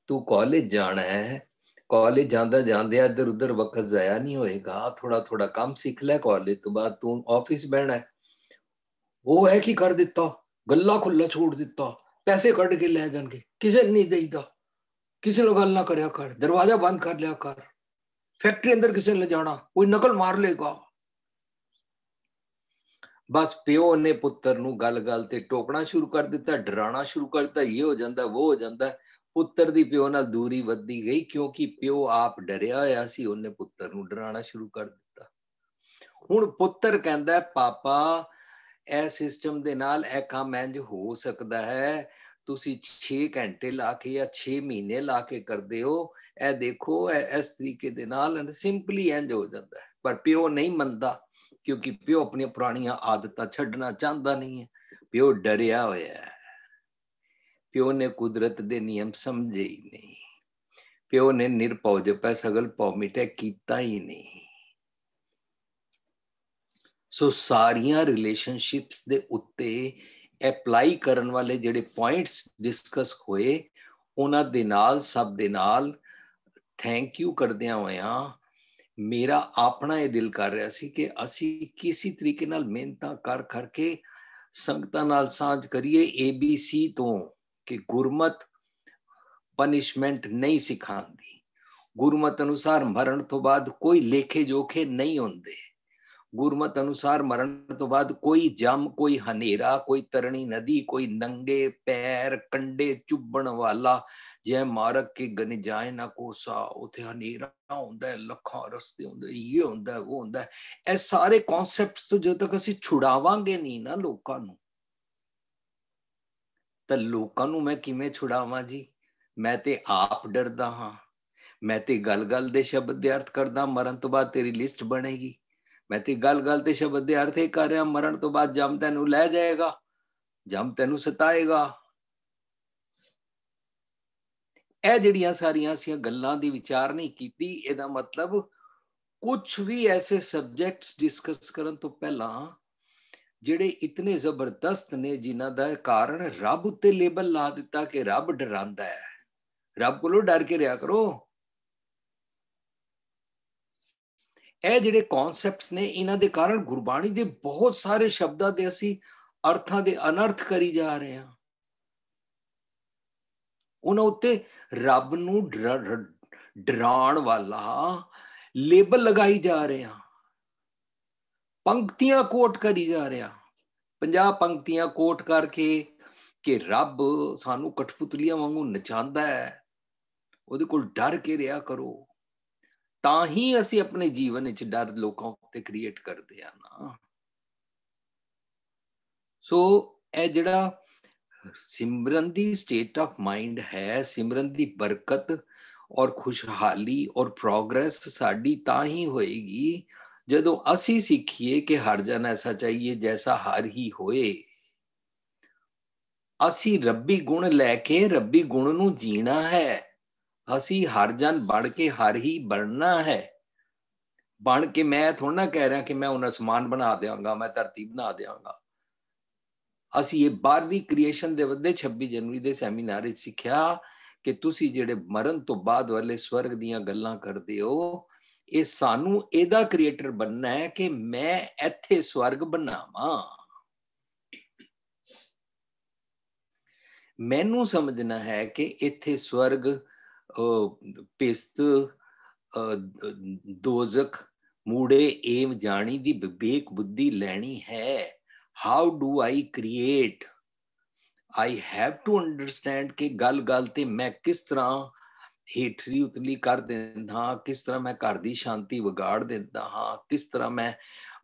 तू कॉलेज जाना है, कॉलेज जांदा जांदे इधर उधर वक्त जाया नहीं होएगा, थोड़ा काम सीख ले, कॉलेज तो बाद तू ऑफिस बहना है। वो है कि कर दिता, गल्ला खुला छोड़ दिता, पैसे कट के ले जाएंगे, किसे नहीं देता, किसी ने गल ना करया कर, दरवाजा बंद कर लिया कर, फैक्ट्री अंदर किसे ले जाना, कोई नकल मार लेगा। बस प्यो ने पुत्र नू गल ते टोकना शुरू कर दिता, डराना शुरू कर दिता, ये हो जाता वो हो जाता। पुत्र दी प्यो नाल दूरी वधदी गई क्योंकि प्यो आप डरिया होया सी, उन्हें पुत्र नू डराना शुरू कर दिता। हुण पुत्र कहंदा पापा ए सिस्टम दे नाल ए काम इंज हो सकदा है, तुसी 6 घंटे ला के या 6 महीने ला के करदे हो, ए देखो इस तरीके दे नाल सिंपली इंज हो जाता है। पर प्यो नहीं मनदा क्योंकि प्यो अपनी पुरानियां आदतां छड्डना चाहता नहीं है। प्यो डरिया होया है, प्यो ने कुदरत दे नियम समझे ही नहीं, प्यो ने निरभौ जपै सगल भौ मिटै कीता ही नहीं। सो सारियां रिलेशनशिप्स दे उत्ते अप्लाई करन वाले जेडे पॉइंट्स डिस्कस होए, उन्हां दे नाल सब दे नाल थैंक यू करदियां होया मेरा अपना ये दिल कर रहा सी कि असी किसी तरीके नाल मेहनतां कर करके संगतां नाल सांझ करिए ABC तो कि गुरमत पनिशमेंट नहीं सिखांदी, गुरमत अनुसार मरण तो बाद कोई लेखे जोखे नहीं होंदे, गुरमत अनुसार मरण तो बाद कोई जम, कोई हनेरा, कोई तरणी नदी, कोई नंगे पैर कंडे चुभण वाला जै मारक के गन जाए ना कोसा, उथे हनेरा होंदा है, लखां रस्ते होंदे, ये होंदा है वो होंदा है। ए सारे कॉन्सेप्ट्स तो जब तक असी छुड़ावांगे नहीं ना लोकां नूं, तां लोकां नूं मैं किवें छुड़ावां जी? मैं ते आप डरदा हां, मैं ते गल दे शब्द दे अर्थ करदा, मरण तो बाद तेरी लिस्ट बनेगी, मैं ते गल ते शब्द दे अर्थ कर रहा, मरण तो बाद जम तैनू लै जाएगा, जम तैनू सताएगा। ਇਹ ਜਿਹੜੀਆਂ ਸਾਰੀਆਂ ਅਸੀਂ ਗੱਲਾਂ ਦੀ ਵਿਚਾਰ ਨਹੀਂ ਕੀਤੀ, ਇਹਦਾ ਮਤਲਬ ਕੁਝ ਵੀ ਐਸੇ ਸਬਜੈਕਟਸ ਡਿਸਕਸ ਕਰਨ ਤੋਂ ਪਹਿਲਾਂ ਜਿਹੜੇ ਇਤਨੇ ਜ਼ਬਰਦਸਤ ਨੇ, ਜਿਨ੍ਹਾਂ ਦਾ ਕਾਰਨ ਰੱਬ ਉੱਤੇ ਲੇਬਲ ਲਾ ਦਿੱਤਾ ਕਿ ਰੱਬ ਡਰਾਉਂਦਾ ਹੈ, ਰੱਬ ਕੋਲੋਂ ਡਰ ਕੇ ਰਿਹਾ ਕਰੋ। ਇਹ ਜਿਹੜੇ ਕਨਸੈਪਟਸ ਨੇ, ਇਹਨਾਂ ਦੇ ਕਾਰਨ ਗੁਰਬਾਣੀ ਦੇ ਬਹੁਤ ਸਾਰੇ ਸ਼ਬਦਾਂ ਦੇ ਅਸੀਂ ਅਰਥਾਂ ਦੇ ਅਨਰਥ ਕਰੀ ਜਾ ਰਹੇ ਹਾਂ। ਉਹਨਾਂ ਉੱਤੇ ਰੱਬ ਨੂੰ ਡਰਾਉਣ ਵਾਲਾ ਲੇਬਲ ਲਗਾਈ ਜਾ ਰਹੇ ਹਾਂ, ਪੰਕਤੀਆਂ ਕੋਟ ਕਰੀ ਜਾ ਰਹੇ ਹਾਂ, 50 ਪੰਕਤੀਆਂ ਕੋਟ ਕਰਕੇ ਕਿ ਰੱਬ ਸਾਨੂੰ ਕਠਪੁਤਲੀਆਂ ਵਾਂਗੂ ਨਚਾਉਂਦਾ ਹੈ, ਉਹਦੇ ਕੋਲ ਡਰ ਕੇ ਰਿਹਾ ਕਰੋ। ਤਾਂ ਹੀ ਅਸੀਂ ਆਪਣੇ ਜੀਵਨ ਵਿੱਚ ਡਰ ਲੋਕਾਂ ਉੱਤੇ ਕ੍ਰੀਏਟ ਕਰਦੇ ਆ ਨਾ। ਸੋ ਇਹ ਜਿਹੜਾ सिमरन दी स्टेट ऑफ माइंड है, सिमरन दी बरकत और खुशहाली और प्रोग्रेस साडी तां ही होएगी जदों असी सीखिए कि हर जन ऐसा चाहिए जैसा हर ही होए। असी रब्बी गुण लैके रब्बी गुण नू जीना है, असी हर जन बन के हर ही बनना है। बन के मैं थोड़ा ना कह रहा कि मैं उन्हें आसमान बना देंगा, मैं धरती बना देंगा। ਅਸੀਂ ਇਹ 12ਵੀਂ ਕ੍ਰੀਏਸ਼ਨ ਦੇ ਵੱਡੇ 26 ਜਨਵਰੀ ਦੇ ਸੈਮੀਨਾਰ ਵਿੱਚ ਸਿੱਖਿਆ ਕਿ ਤੁਸੀਂ ਜਿਹੜੇ ਮਰਨ ਤੋਂ ਬਾਅਦ ਵਾਲੇ ਸਵਰਗ ਦੀਆਂ ਗੱਲਾਂ ਕਰਦੇ ਹੋ, ਇਹ ਸਾਨੂੰ ਇਹਦਾ ਕ੍ਰੀਏਟਰ ਬਣਨਾ ਹੈ ਕਿ ਮੈਂ ਇੱਥੇ ਸਵਰਗ ਬਣਾਵਾਂ। ਮੈਨੂੰ ਸਮਝਣਾ ਹੈ ਕਿ ਇੱਥੇ ਸਵਰਗ, ਪਿਸਤ, ਦੋਜ਼ਖ, ਮੂੜੇ ਏਮ ਜਾਣੀ ਦੀ ਵਿਵੇਕ ਬੁੱਧੀ ਲੈਣੀ ਹੈ। How do I create? I have to understand कि गल गल ते मैं किस तरह हेठली उतली कर देंदा हाँ, किस तरह मैं घर दी शांति विगाड़ देंदा हाँ, किस तरह मैं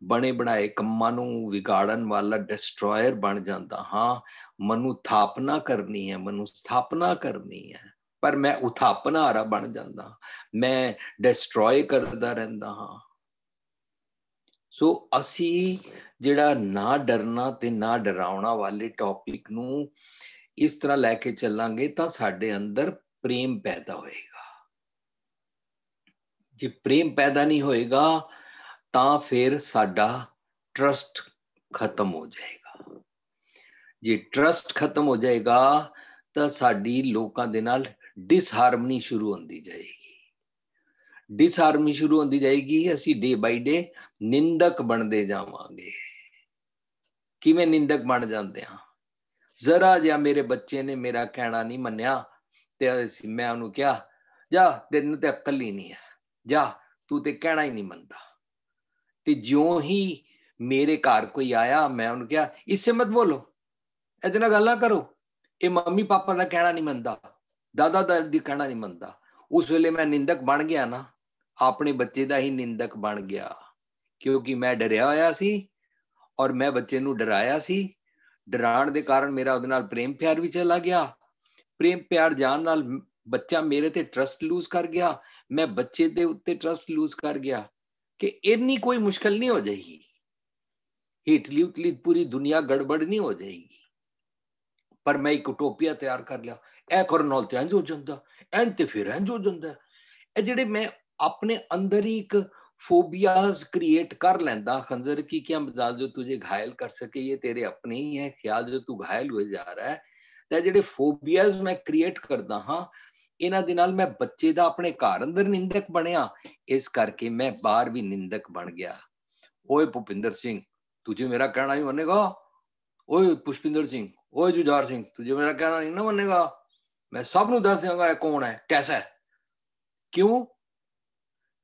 बने बनाए कम्मां नूं विगाड़न वाला डिस्ट्रॉयर बन जांदा हाँ। मनु थापना करनी है, मनु स्थापना करनी है, पर मैं उथापना हारा बन जांदा, मैं डिस्ट्रॉय करदा रहिंदा हाँ। सो असी ਜਿਹੜਾ ਨਾ ਡਰਨਾ ਤੇ ਨਾ ਡਰਾਉਣਾ ਵਾਲੇ ਟੌਪਿਕ ਨੂੰ ਇਸ ਤਰ੍ਹਾਂ ਲੈ ਕੇ ਚੱਲਾਂਗੇ ਤਾਂ ਸਾਡੇ ਅੰਦਰ ਪ੍ਰੇਮ ਪੈਦਾ ਹੋਏਗਾ। ਜੇ ਪ੍ਰੇਮ ਪੈਦਾ ਨਹੀਂ ਹੋਏਗਾ ਤਾਂ ਫਿਰ ਸਾਡਾ ਟਰਸਟ ਖਤਮ ਹੋ ਜਾਏਗਾ। ਜੇ ਟਰਸਟ ਖਤਮ ਹੋ ਜਾਏਗਾ ਤਾਂ ਸਾਡੀ ਲੋਕਾਂ ਦੇ ਨਾਲ ਡਿਸਹਾਰਮਨੀ ਸ਼ੁਰੂ ਹੁੰਦੀ ਜਾਏਗੀ। ਡਿਸਹਾਰਮਨੀ ਸ਼ੁਰੂ ਹੁੰਦੀ ਜਾਏਗੀ, ਅਸੀਂ ਡੇ ਬਾਈ ਡੇ ਨਿੰਦਕ ਬਣਦੇ ਜਾਵਾਂਗੇ। ਕਿਵੇਂ ਨਿੰਦਕ ਬਣ ਜਾਂਦੇ ਹਾਂ? ਜ਼ਰਾ ਜਿਹਾ ਮੇਰੇ ਬੱਚੇ ਨੇ ਮੇਰਾ ਕਹਿਣਾ ਨਹੀਂ ਮੰਨਿਆ ਤੇ ਮੈਂ ਉਹਨੂੰ ਕਿਹਾ, ਜਾ ਤੈਨੂੰ ਤੇ ਅਕਲ ਹੀ ਨਹੀਂ ਹੈ, ਜਾ ਤੂੰ ਤੇ ਕਹਿਣਾ ਹੀ ਨਹੀਂ ਮੰਨਦਾ। ਤੇ ਜਿਉਂ ਹੀ ਮੇਰੇ ਘਰ ਕੋਈ ਆਇਆ ਮੈਂ ਉਹਨੂੰ ਕਿਹਾ, ਇਸੇ ਮਤ ਬੋਲੋ, ਇਹਦੇ ਨਾਲ ਗੱਲ ਨਾ ਕਰੋ, ਇਹ ਮੰਮੀ ਪਾਪਾ ਦਾ ਕਹਿਣਾ ਨਹੀਂ ਮੰਨਦਾ, ਦਾਦਾ ਦਾਦੀ ਦਾ ਕਹਿਣਾ ਨਹੀਂ ਮੰਨਦਾ। ਉਸ ਵੇਲੇ ਮੈਂ ਨਿੰਦਕ ਬਣ ਗਿਆ ਨਾ, ਆਪਣੇ ਬੱਚੇ ਦਾ ਹੀ ਨਿੰਦਕ ਬਣ ਗਿਆ, ਕਿਉਂਕਿ ਮੈਂ ਡਰਿਆ ਹੋਇਆ ਸੀ ਔਰ ਮੈਂ ਬੱਚੇ ਨੂੰ ਡਰਾਇਆ ਸੀ। ਡਰਾਉਣ ਦੇ ਕਾਰਨ ਮੇਰਾ ਉਹਦੇ ਨਾਲ ਪ੍ਰੇਮ ਪਿਆਰ ਵੀ ਚਲਾ ਗਿਆ। ਪ੍ਰੇਮ ਪਿਆਰ ਜਾਣ ਨਾਲ ਬੱਚਾ ਮੇਰੇ ਤੇ ਟਰਸਟ ਲੂਜ਼ ਕਰ ਗਿਆ, ਮੈਂ ਬੱਚੇ ਦੇ ਉੱਤੇ ਟਰਸਟ ਲੂਜ਼ ਕਰ ਗਿਆ ਕਿ ਇੰਨੀ ਕੋਈ ਮੁਸ਼ਕਲ ਨਹੀਂ ਹੋ ਜਾਏਗੀ, ਹੇਠਲੀ ਉਤਲੀ ਪੂਰੀ ਦੁਨੀਆ ਗੜਬੜ ਨਹੀਂ ਹੋ ਜਾਏਗੀ। ਪਰ ਮੈਂ ਇੱਕ ਉਟੋਪੀਆ ਤਿਆਰ ਕਰ ਲਿਆ, ਇਹ ਕਰਨ ਨਾਲ ਤੇ ਇੰਝ ਹੋ ਜਾਂਦਾ, ਇੰਝ ਤੇ ਫਿਰ ਇੰਝ ਹੋ ਜਾਂਦਾ। ਇਹ ਜਿਹੜੇ ਮੈਂ ਆਪਣੇ ਅੰਦਰ ਹੀ ਇੱਕ फोबियाज क्रिएट कर लेंदा, खंजर की क्या मजाल जो तुझे घायल कर सके, ये तेरे अपने ही है ख्याल जो तू घायल हुए जा रहा है। ते जेडे फोबियाज मैं क्रिएट करदा हाँ, इन्हां दे नाल मैं बच्चे दा अपने घर अंदर निंदक बनया, इस करके मैं बाहर भी निंदक बन गया। ओए भुपिंदर सिंह तुझे मेरा कहना नहीं मानेगा, ओए पुष्पिंदर सिंह, ओए जुझार सिंह तुझे मेरा कहना नहीं ना मानेगा, मैं सब नूं दस देंगा कौन है कैसा है। क्यों?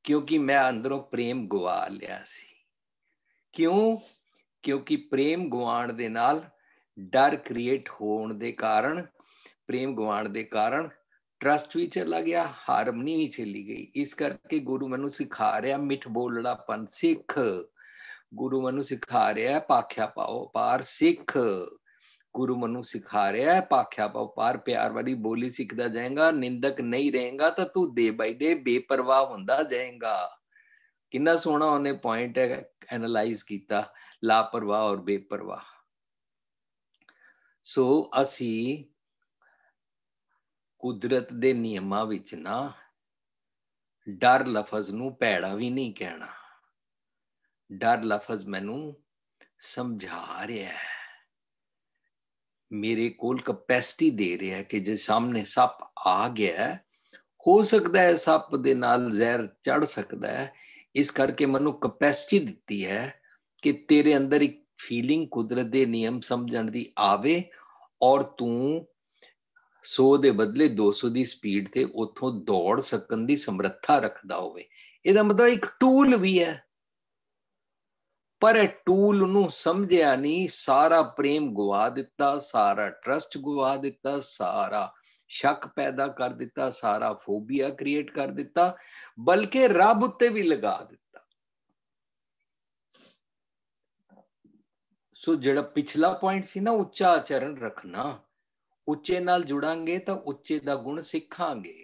क्योंकि मैं अंदरों प्रेम गवा लिया सी। क्यों? क्योंकि प्रेम गवाण दे नाल डर क्रिएट होण दे कारण, प्रेम गवाण दे कारण ट्रस्ट भी चला गया, हारमनी भी चली गई। इस करके गुरु मैनू सिखा रहा मिठ बोलड़ापन सिख, गुरु मैनू सिखा रहा पाख्या पाओ पार सिख, गुरु मनु सिखा रहा है पाख्या पाओ पार प्यार वाली बोली सीखता जाएगा। निंदक नहीं रहेगा तो तू डे बाई डे बेपरवाह होंदा जाएगा। कितना सोहना उन्हें पॉइंट है एनालाइज किया, लापरवाह और बेपरवाह। सो असी कुदरत दे नियमां विच ना डर लफज नू भैड़ा भी नहीं कहना। डर लफज मैनू समझा रहा है, मेरे कोल कैपेसिटी दे रहा है कि जे सामने सप आ गया है, हो सकता है सप दे नाल जहर चढ़ सकता है, इस करके मनु कैपेसिटी दिती है कि तेरे अंदर एक फीलिंग कुदरत दे नियम समझण दी आवे और तू 100 दे बदले 200 दी स्पीड ते उथों दौड़ सकन दी समर्था रखदा होवे। इहदा मतलब एक टूल भी है, पर टूल नू समझिया नहीं, सारा प्रेम गवा दिता, सारा ट्रस्ट गवा दिता, सारा शक पैदा कर दिता, सारा फोबिया क्रिएट कर दिता, बल्कि रब उत्ते भी लगा दिता। सो जेड़ा पिछला पॉइंट सी ना उच्चा आचरण रखना, उच्चे नाल जुड़ांगे तो उच्चे दा गुण सिखांगे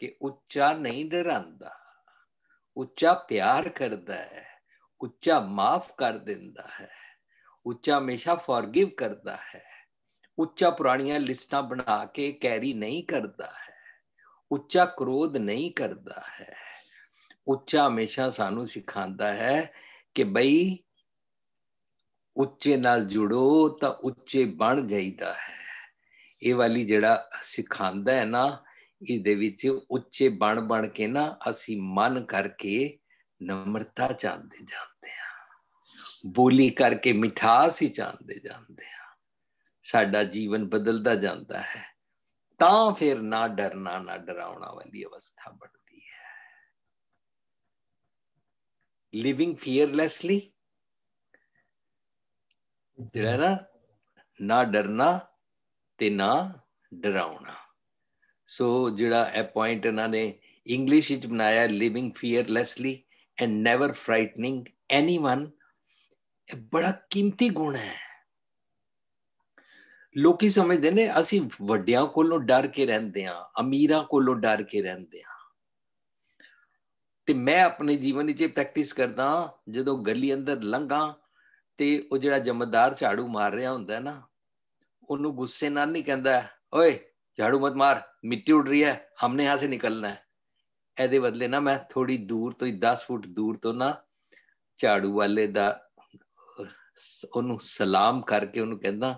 कि उच्चा नहीं डरांदा, उच्चा प्यार करदा है, उच्चा माफ कर देंदा है, उच्चा हमेशा फॉरगिव करता है, उच्चा पुरानियां लिस्टां बना के कैरी नहीं करता है, उच्चा क्रोध नहीं करता है, ਉੱਚਾ ਹਮੇਸ਼ਾ ਸਾਨੂੰ ਸਿਖਾਉਂਦਾ ਹੈ ਕਿ ਬਈ ਉੱਚੇ ਨਾਲ ਜੁੜੋ ਤਾਂ ਉੱਚੇ ਬਣ ਜਾਈਦਾ ਹੈ। ਇਹ ਵਾਲੀ ਜਿਹੜਾ ਸਿਖਾਉਂਦਾ ਹੈ ਨਾ, ਇਹਦੇ ਵਿੱਚ ਉੱਚੇ ਬਣ ਕੇ ਨਾ ਅਸੀਂ ਮਨ ਕਰਕੇ ਨਮਰਤਾ ਚਾਹੁੰਦੇ ਜਾਂਦੇ ਹਾਂ, ਬੋਲੀ ਕਰਕੇ ਮਿਠਾਸ ਹੀ ਚਾਹੁੰਦੇ ਜਾਂਦੇ ਹਾਂ, ਸਾਡਾ ਜੀਵਨ ਬਦਲਦਾ ਜਾਂਦਾ ਹੈ। ਤਾਂ ਫਿਰ ਨਾ ਡਰਨਾ ਨਾ ਡਰਾਉਣਾ ਵਾਲੀ ਅਵਸਥਾ ਬਣਦੀ ਹੈ। ਲਿਵਿੰਗ ਫੀਅਰਲੈਸਲੀ, ਜਿਹੜਾ ਨਾ ਡਰਨਾ ਤੇ ਨਾ ਡਰਾਉਣਾ। ਸੋ ਜਿਹੜਾ ਇਹ ਪੁਆਇੰਟ ਇਹਨਾਂ ਨੇ ਇੰਗਲਿਸ਼ ਵਿੱਚ ਬਣਾਇਆ, ਲਿਵਿੰਗ ਫੀਅਰਲੈਸਲੀ ਐਂਡ ਨੈਵਰ ਫਰਾਈਟਨਿੰਗ ਐਨੀਵਨ, ਇਹ ਬੜਾ ਕੀਮਤੀ ਗੁਣ ਹੈ। ਲੋਕੀ ਸਮਝਦੇ ਨੇ ਅਸੀਂ ਵੱਡਿਆਂ ਕੋਲੋਂ ਡਰ ਕੇ ਰਹਿੰਦੇ ਹਾਂ, ਅਮੀਰਾਂ ਕੋਲੋਂ ਡਰ ਕੇ ਰਹਿੰਦੇ ਹਾਂ। ਤੇ ਮੈਂ ਆਪਣੇ ਜੀਵਨ ਵਿੱਚ ਪ੍ਰੈਕਟਿਸ ਕਰਦਾ, ਜਦੋਂ ਗਲੀ ਅੰਦਰ ਲੰਘਾਂ ਤੇ ਉਹ ਜਿਹੜਾ ਜਮਦਾਰ ਝਾੜੂ ਮਾਰ ਰਿਹਾ ਹੁੰਦਾ ਨਾ, ਉਹਨੂੰ ਗੁੱਸੇ ਨਾਲ ਨਹੀਂ ਕਹਿੰਦਾ ਓਏ झाड़ू मत मार, मिट्टी उड़ रही है, हमने यहाँ से निकलना है। ਇਹਦੇ ਬਦਲੇ ਨਾ ਮੈਂ ਥੋੜੀ ਦੂਰ ਤੋਂ ਹੀ 10 ਫੁੱਟ ਦੂਰ ਤੋਂ ਨਾ ਝਾੜੂ ਵਾਲੇ ਦਾ ਉਹਨੂੰ सलाम करके ਉਹਨੂੰ ਕਹਿੰਦਾ,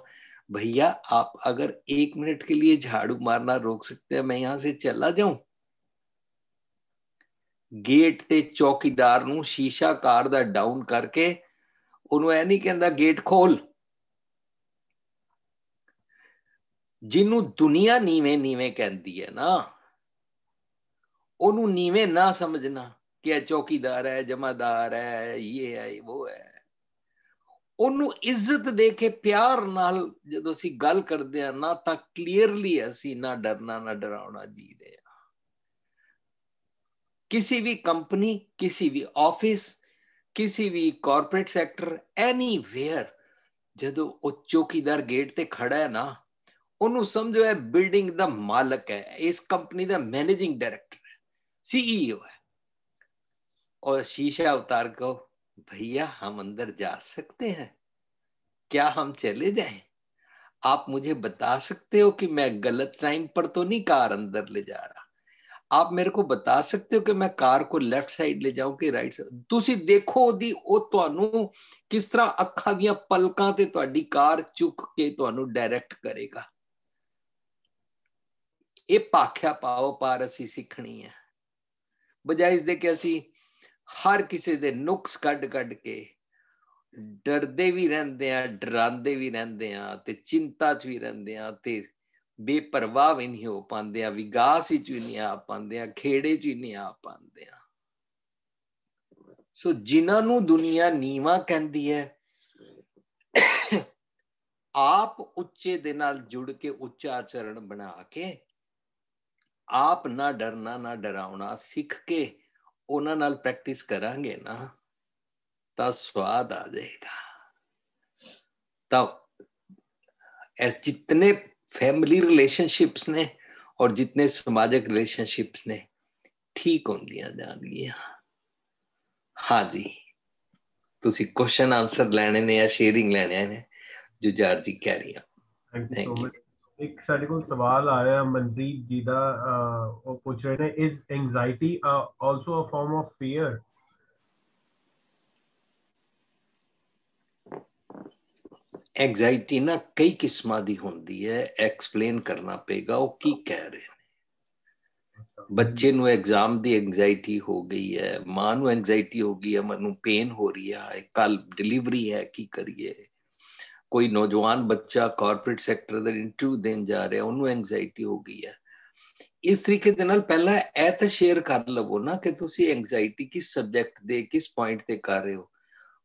भैया आप अगर 1 मिनट के लिए झाड़ू मारना रोक सकते हैं, मैं यहाँ से चला जाऊं। गेट ਤੇ ਚੌਕੀਦਾਰ ਨੂੰ ਸ਼ੀਸ਼ਾ ਕਾਰ ਦਾ ਡਾਊਨ ਕਰਕੇ ਉਹਨੂੰ ਇਹ ਨਹੀਂ ਕਹਿੰਦਾ ਗੇਟ ਖੋਲ। ਜਿਹਨੂੰ ਦੁਨੀਆ ਨੀਵੇਂ ਨੀਵੇਂ ਕਹਿੰਦੀ ਹੈ ਨਾ, ਉਹਨੂੰ ਨੀਵੇਂ ਨਾ ਸਮਝਣਾ ਕਿ ਇਹ ਚੌਕੀਦਾਰ ਹੈ, ਜਮਾਦਾਰ ਹੈ, ਇਹ ਹੈ ਉਹ ਹੈ। ਉਹਨੂੰ ਇੱਜ਼ਤ ਦੇ ਕੇ ਪਿਆਰ ਨਾਲ ਜਦੋਂ ਅਸੀਂ ਗੱਲ ਕਰਦੇ ਹਾਂ ਨਾ, ਤਾਂ ਕਲੀਅਰਲੀ ਅਸੀਂ ਨਾ ਡਰਨਾ ਨਾ ਡਰਾਉਣਾ ਜੀ ਰਹੇ ਹਾਂ। किसी भी कंपनी, किसी भी ऑफिस, किसी भी कॉर्पोरेट सेक्टर, एनीवेयर, ਜਦੋਂ ਉਹ ਚੌਕੀਦਾਰ ਗੇਟ ਤੇ ਖੜਾ ਹੈ ਨਾ, ਉਹਨੂੰ ਸਮਝੋ ਇਹ ਬਿਲਡਿੰਗ ਦਾ ਮਾਲਕ ਹੈ, ਇਸ ਕੰਪਨੀ ਦਾ ਮੈਨੇजिंग डायरेक्टर है, सीईओ है। और शीशा उतार को, भैया हम अंदर जा सकते हैं, क्या हम चले जाएं? आप मुझे बता सकते हो कि मैं गलत टाइम पर तो नहीं कार अंदर ले जा रहा? आप मेरे को बता सकते हो कि मैं कार को लेफ्ट साइड ले जाऊं कि राइट साइड? ਤੁਸੀਂ ਦੇਖੋ ਦੀ ਉਹ ਤੁਹਾਨੂੰ ਕਿਸ ਤਰ੍ਹਾਂ ਅੱਖਾਂ ਦੀਆਂ ਪਲਕਾਂ ਤੇ ਤੁਹਾਡੀ ਕਾਰ ਚੁੱਕ ਕੇ ਤੁਹਾਨੂੰ ਡਾਇਰੈਕਟ ਕਰੇਗਾ। ਇਹ ਭਾਖਿਆ ਪਾਓ ਪਾਰ ਅਸੀਂ ਸਿੱਖਣੀ ਹੈ, ਬਜਾਏ ਇਸ ਦੇ ਕਿ ਅਸੀਂ ਹਰ ਕਿਸੇ ਦੇ ਨੁਕਸ ਕੱਢ ਕੇ ਡਰਦੇ ਵੀ ਰਹਿੰਦੇ ਆ, ਡਰਾਉਂਦੇ ਵੀ ਰਹਿੰਦੇ ਆ, ਤੇ ਚਿੰਤਾ 'ਚ ਵੀ ਰਹਿੰਦੇ ਆ, ਤੇ ਬੇਪਰਵਾਹ ਵੀ ਨਹੀਂ ਹੋ ਪਾਉਂਦੇ ਆ, ਵਿਗਾਸ ਵਿੱਚ ਵੀ ਨਹੀਂ ਆ ਪਾਉਂਦੇ ਆ, ਖੇੜੇ 'ਚ ਵੀ ਨਹੀਂ ਆ ਪਾਉਂਦੇ ਆ। ਸੋ ਜਿਨ੍ਹਾਂ ਨੂੰ ਦੁਨੀਆ ਨੀਵਾਂ ਕਹਿੰਦੀ ਹੈ, ਆਪ ਉੱਚੇ ਦੇ ਨਾਲ ਜੁੜ ਕੇ ਉੱਚਾ ਆਚਰਣ ਬਣਾ ਕੇ, ਆਪ ਨਾ ਡਰਨਾ ਨਾ ਡਰਾਉਣਾ ਸਿੱਖ ਕੇ ਉਹਨਾਂ ਨਾਲ ਪ੍ਰੈਕਟਿਸ ਕਰਾਂਗੇ ਨਾ, ਤਾਂ ਸਵਾਦ ਆ ਜਾਏਗਾ। ਤਾਂ ਐਸ ਜਿਤਨੇ फैमिली रिलेशनशिप्स ने और जितने समाजिक रिलेशनशिप्स ने ठीक होंदियां जाणगियां। हाँ जी, तुसी क्वेश्चन आंसर लेने ने या शेयरिंग लेने ने जो जार जी कह रही हैं। Thank you. एक साडे कोल सवाल आ रहा मनप्रीत जी दा, वो पूछ रहे ने, is anxiety also a form of fear? Anxiety ना कई किस्मां दी हुंदी है, एक्सप्लेन करना पेगा वो की कह रहे हैं। बच्चे नू एग्जाम दी एंग्जाइटी हो गई है, मां नू एंग्जाइटी हो गई है, मनु पेन हो रही है, कल डिलीवरी है, की करिए। कोई नौजवान बच्चा कॉर्पोरेट सेक्टर दा इंटरव्यू देन जा रहा है, उन्होंने एंग्जाइटी हो गई है। इस तरीके दे नाल पहला ए ते शेयर कर लवो ना कि तुसी एंग्जाइटी किस सब्जेक्ट दे किस पॉइंट ते कर रहे हो,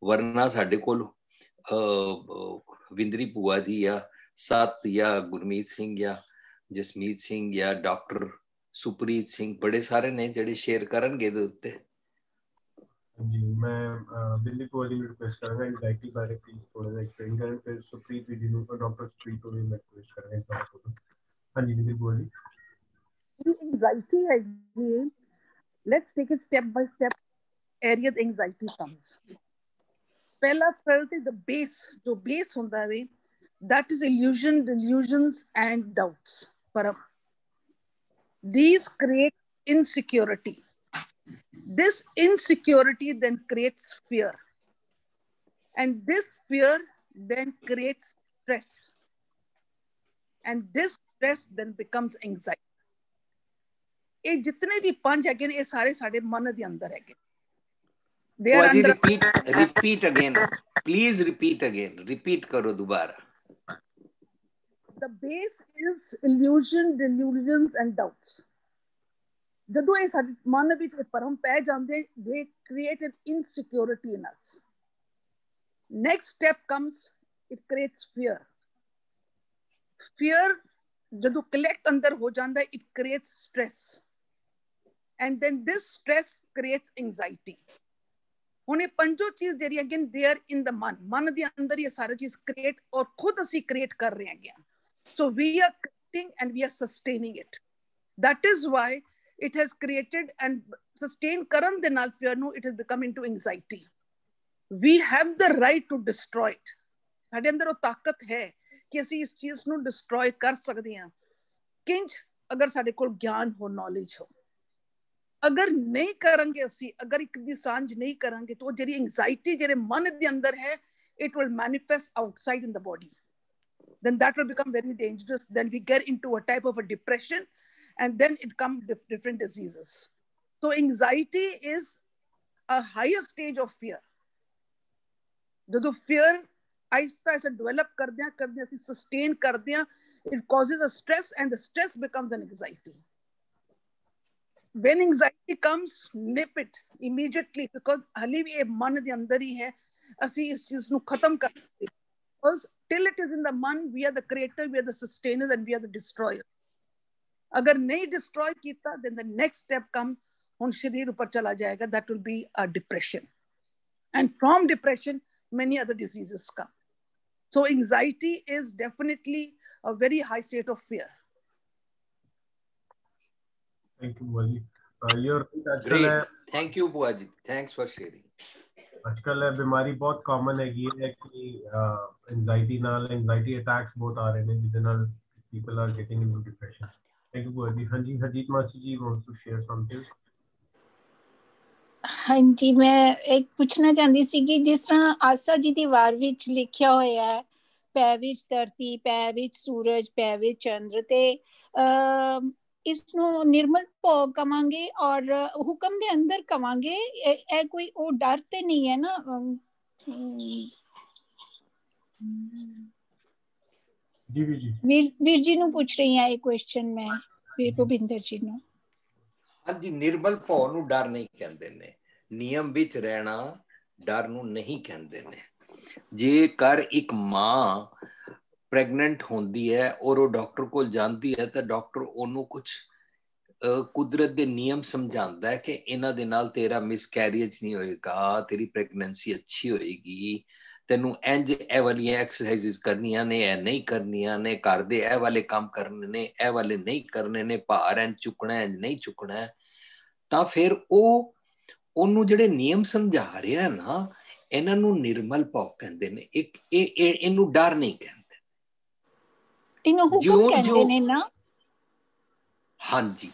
वरना साडे कोल विंदरी भूआ जी या सत या गुरमीत सिंह या जसमीत सिंह या डॉक्टर सुप्रीत सिंह बड़े सारे ने जेडे शेयर करनगे दे उत्ते। जी मैं विंदरी भूआ जी रिक्वेस्ट करूंगा एंजाइटी बारे प्लीज थोड़ा सा एक्सप्लेन करें, फिर सुप्रीत जी ਨੂੰ डॉक्टर सुप्रीत को भी रिक्वेस्ट करेंगे इस बारे को। हां जी विंदरी भूआ जी। एंजाइटी है ये, let's take it step by step area the anxiety comes. पहला फर्स्ट इज द बेस, जो बेस होता है that is illusion, delusions and doubts. These create insecurity. This insecurity then creates fear. And this fear then creates stress. And this stress then becomes anxiety. ये जितने भी पंज है ये सारे सारे मन के अंदर है. They are under... repeat again. Please repeat again. Repeat करो दोबारा. The base is illusion, delusions and doubts. ਜਦੋਂ ਇਹ ਸਾਡੇ ਮਨ ਵਿੱਚ ਭਰਮ ਪੈ ਜਾਂਦੇ, they create an insecurity in us. Next step comes, it creates fear. Fear ਜਦੋਂ collect ਅੰਦਰ ਹੋ ਜਾਂਦਾ, it creates stress. And then this stress creates anxiety. ਹੁਣ ਇਹ ਪੰਜੋ ਚੀਜ਼ ਜਿਹੜੀ again they are in the ਮਨ ਦੇ ਅੰਦਰ ਇਹ ਸਾਰੀ ਚੀਜ਼ create ਔਰ ਖੁਦ ਅਸੀਂ create ਕਰ ਰਹੇ ਹਾਂ. So we are creating and we are sustaining it. That is why it has created and sustained karan de naal fear nu, it has become into anxiety. We have the right to destroy it. ਸਾਡੇ ਅੰਦਰ ਉਹ ਤਾਕਤ ਹੈ ਕਿ ਅਸੀਂ ਇਸ ਚੀਜ਼ ਨੂੰ destroy ਕਰ ਸਕਦੇ ਹਾਂ. ਕਿੰਜ ਅਗਰ ਸਾਡੇ ਕੋਲ ਗਿਆਨ ਹੋ, knowledge ਹੋ. ਅਗਰ ਨਹੀਂ ਕਰਾਂਗੇ ਅਸੀਂ, ਅਗਰ ਇੱਕ ਦੀ ਸਾਂਝ ਨਹੀਂ ਕਰਾਂਗੇ ਤਾਂ ਉਹ ਜਿਹੜੀ anxiety ਜਿਹੜੇ ਮਨ ਦੇ ਅੰਦਰ ਹੈ, it will manifest outside in the body. Then that will become very dangerous. Then we get into a type of a depression and then it comes different diseases. So anxiety is a higher stage of fear. ਜਦੋਂ fear ਆਹਿਸਤਾ ਆਹਿਸਤਾ develop ਕਰਦੇ ਅਸੀਂ sustain ਕਰਦੇ ਹਾਂ, it causes a stress and the stress becomes an anxiety. When anxiety comes, nip it immediately because ਹਾਲੇ ਵੀ ਇਹ ਮਨ ਦੇ ਅੰਦਰ ਹੀ ਹੈ, ਅਸੀਂ ਇਸ ਚੀਜ਼ ਨੂੰ ਖਤਮ ਕਰ ਸਕਦੇ. Because till it is in the man, we are the creator, we are the sustainers and we are the destroyers. Agar nahi destroy kita, then the next step comes, hun sharir upar chala jayega, that will be a depression. And from depression, many other diseases come. So anxiety is definitely a very high state of fear. Thank you, Buaji. Great. Thank you, Buaji. Thanks for sharing. आजकल बीमारी बहुत common हैगी है कि anxiety attacks बहुत आ रहे हैं जिदे नाल people are getting into depression. Thank you, Buaji. हाँ जी, हरजीत मासी जी wants to share something. हाँ जी, मैं एक ਪੁੱਛਣਾ ਚਾਹੁੰਦੀ ਸੀ ਕਿ ਜਿਸ ਤਰ੍ਹਾਂ ਆਸਾ ਜੀ ਦੀ ਵਾਰ ਵਿੱਚ ਲਿਖਿਆ ਹੋਇਆ ਹੈ, ਪੈ ਵਿੱਚ ਧਰਤੀ, ਪੈ ਵਿੱਚ ਸੂਰਜ, ਪੈ ਵਿੱਚ ਚੰਦਰ, ਤੇ इसਨੂੰ निर्मल भाव कवांगे और हुक्म दे अंदर कवांगे, ए कोई वो डर ते नहीं है ना? जी वीर जी नु पूछ रही हैं ये क्वेश्चन में, वीर भूपिंदर जी नु. हाँ जी, निर्मल भाव नु डर नहीं कहंदे ने, नियम विच रहना डर नु नहीं कहंदे ने. जे कर एक मां ਪ੍ਰੈਗਨੈਂਟ ਹੁੰਦੀ ਹੈ ਔਰ ਉਹ ਡਾਕਟਰ ਕੋਲ ਜਾਂਦੀ ਹੈ ਤਾਂ ਡਾਕਟਰ ਉਹਨੂੰ ਕੁਝ ਕੁਦਰਤ ਦੇ ਨਿਯਮ ਸਮਝਾਉਂਦਾ ਹੈ ਕਿ ਇਹਨਾਂ ਦੇ ਨਾਲ ਤੇਰਾ ਮਿਸਕੈਰੀਜ ਨਹੀਂ ਹੋਏਗਾ, ਤੇਰੀ ਪ੍ਰੈਗਨੈਂਸੀ ਅੱਛੀ ਹੋਏਗੀ, ਤੈਨੂੰ ਇੰਜ ਇਹ ਵਾਲੀਆਂ ਐਕਸਰਸਾਈਜ਼ਸ ਕਰਨੀਆਂ ਨੇ, ਇਹ ਨਹੀਂ ਕਰਨੀਆਂ ਨੇ, ਘਰ ਦੇ ਇਹ ਵਾਲੇ ਕੰਮ ਕਰਨੇ ਨੇ, ਇਹ ਵਾਲੇ ਨਹੀਂ ਕਰਨੇ ਨੇ, ਭਾਰ ਇੰਜ ਚੁੱਕਣਾ ਇੰਜ ਨਹੀਂ ਚੁੱਕਣਾ. ਤਾਂ ਫਿਰ ਉਹ ਉਹਨੂੰ ਜਿਹੜੇ ਨਿਯਮ ਸਮਝਾ ਰਿਹਾ ਨਾ, ਇਹਨਾਂ ਨੂੰ ਨਿਰਮਲ ਭਾਵ ਕਹਿੰਦੇ ਨੇ. ਇਹਨੂੰ ਡਰ ਨਹੀਂ ਕਹਿੰਦੇ. ਹਾਂਜੀ,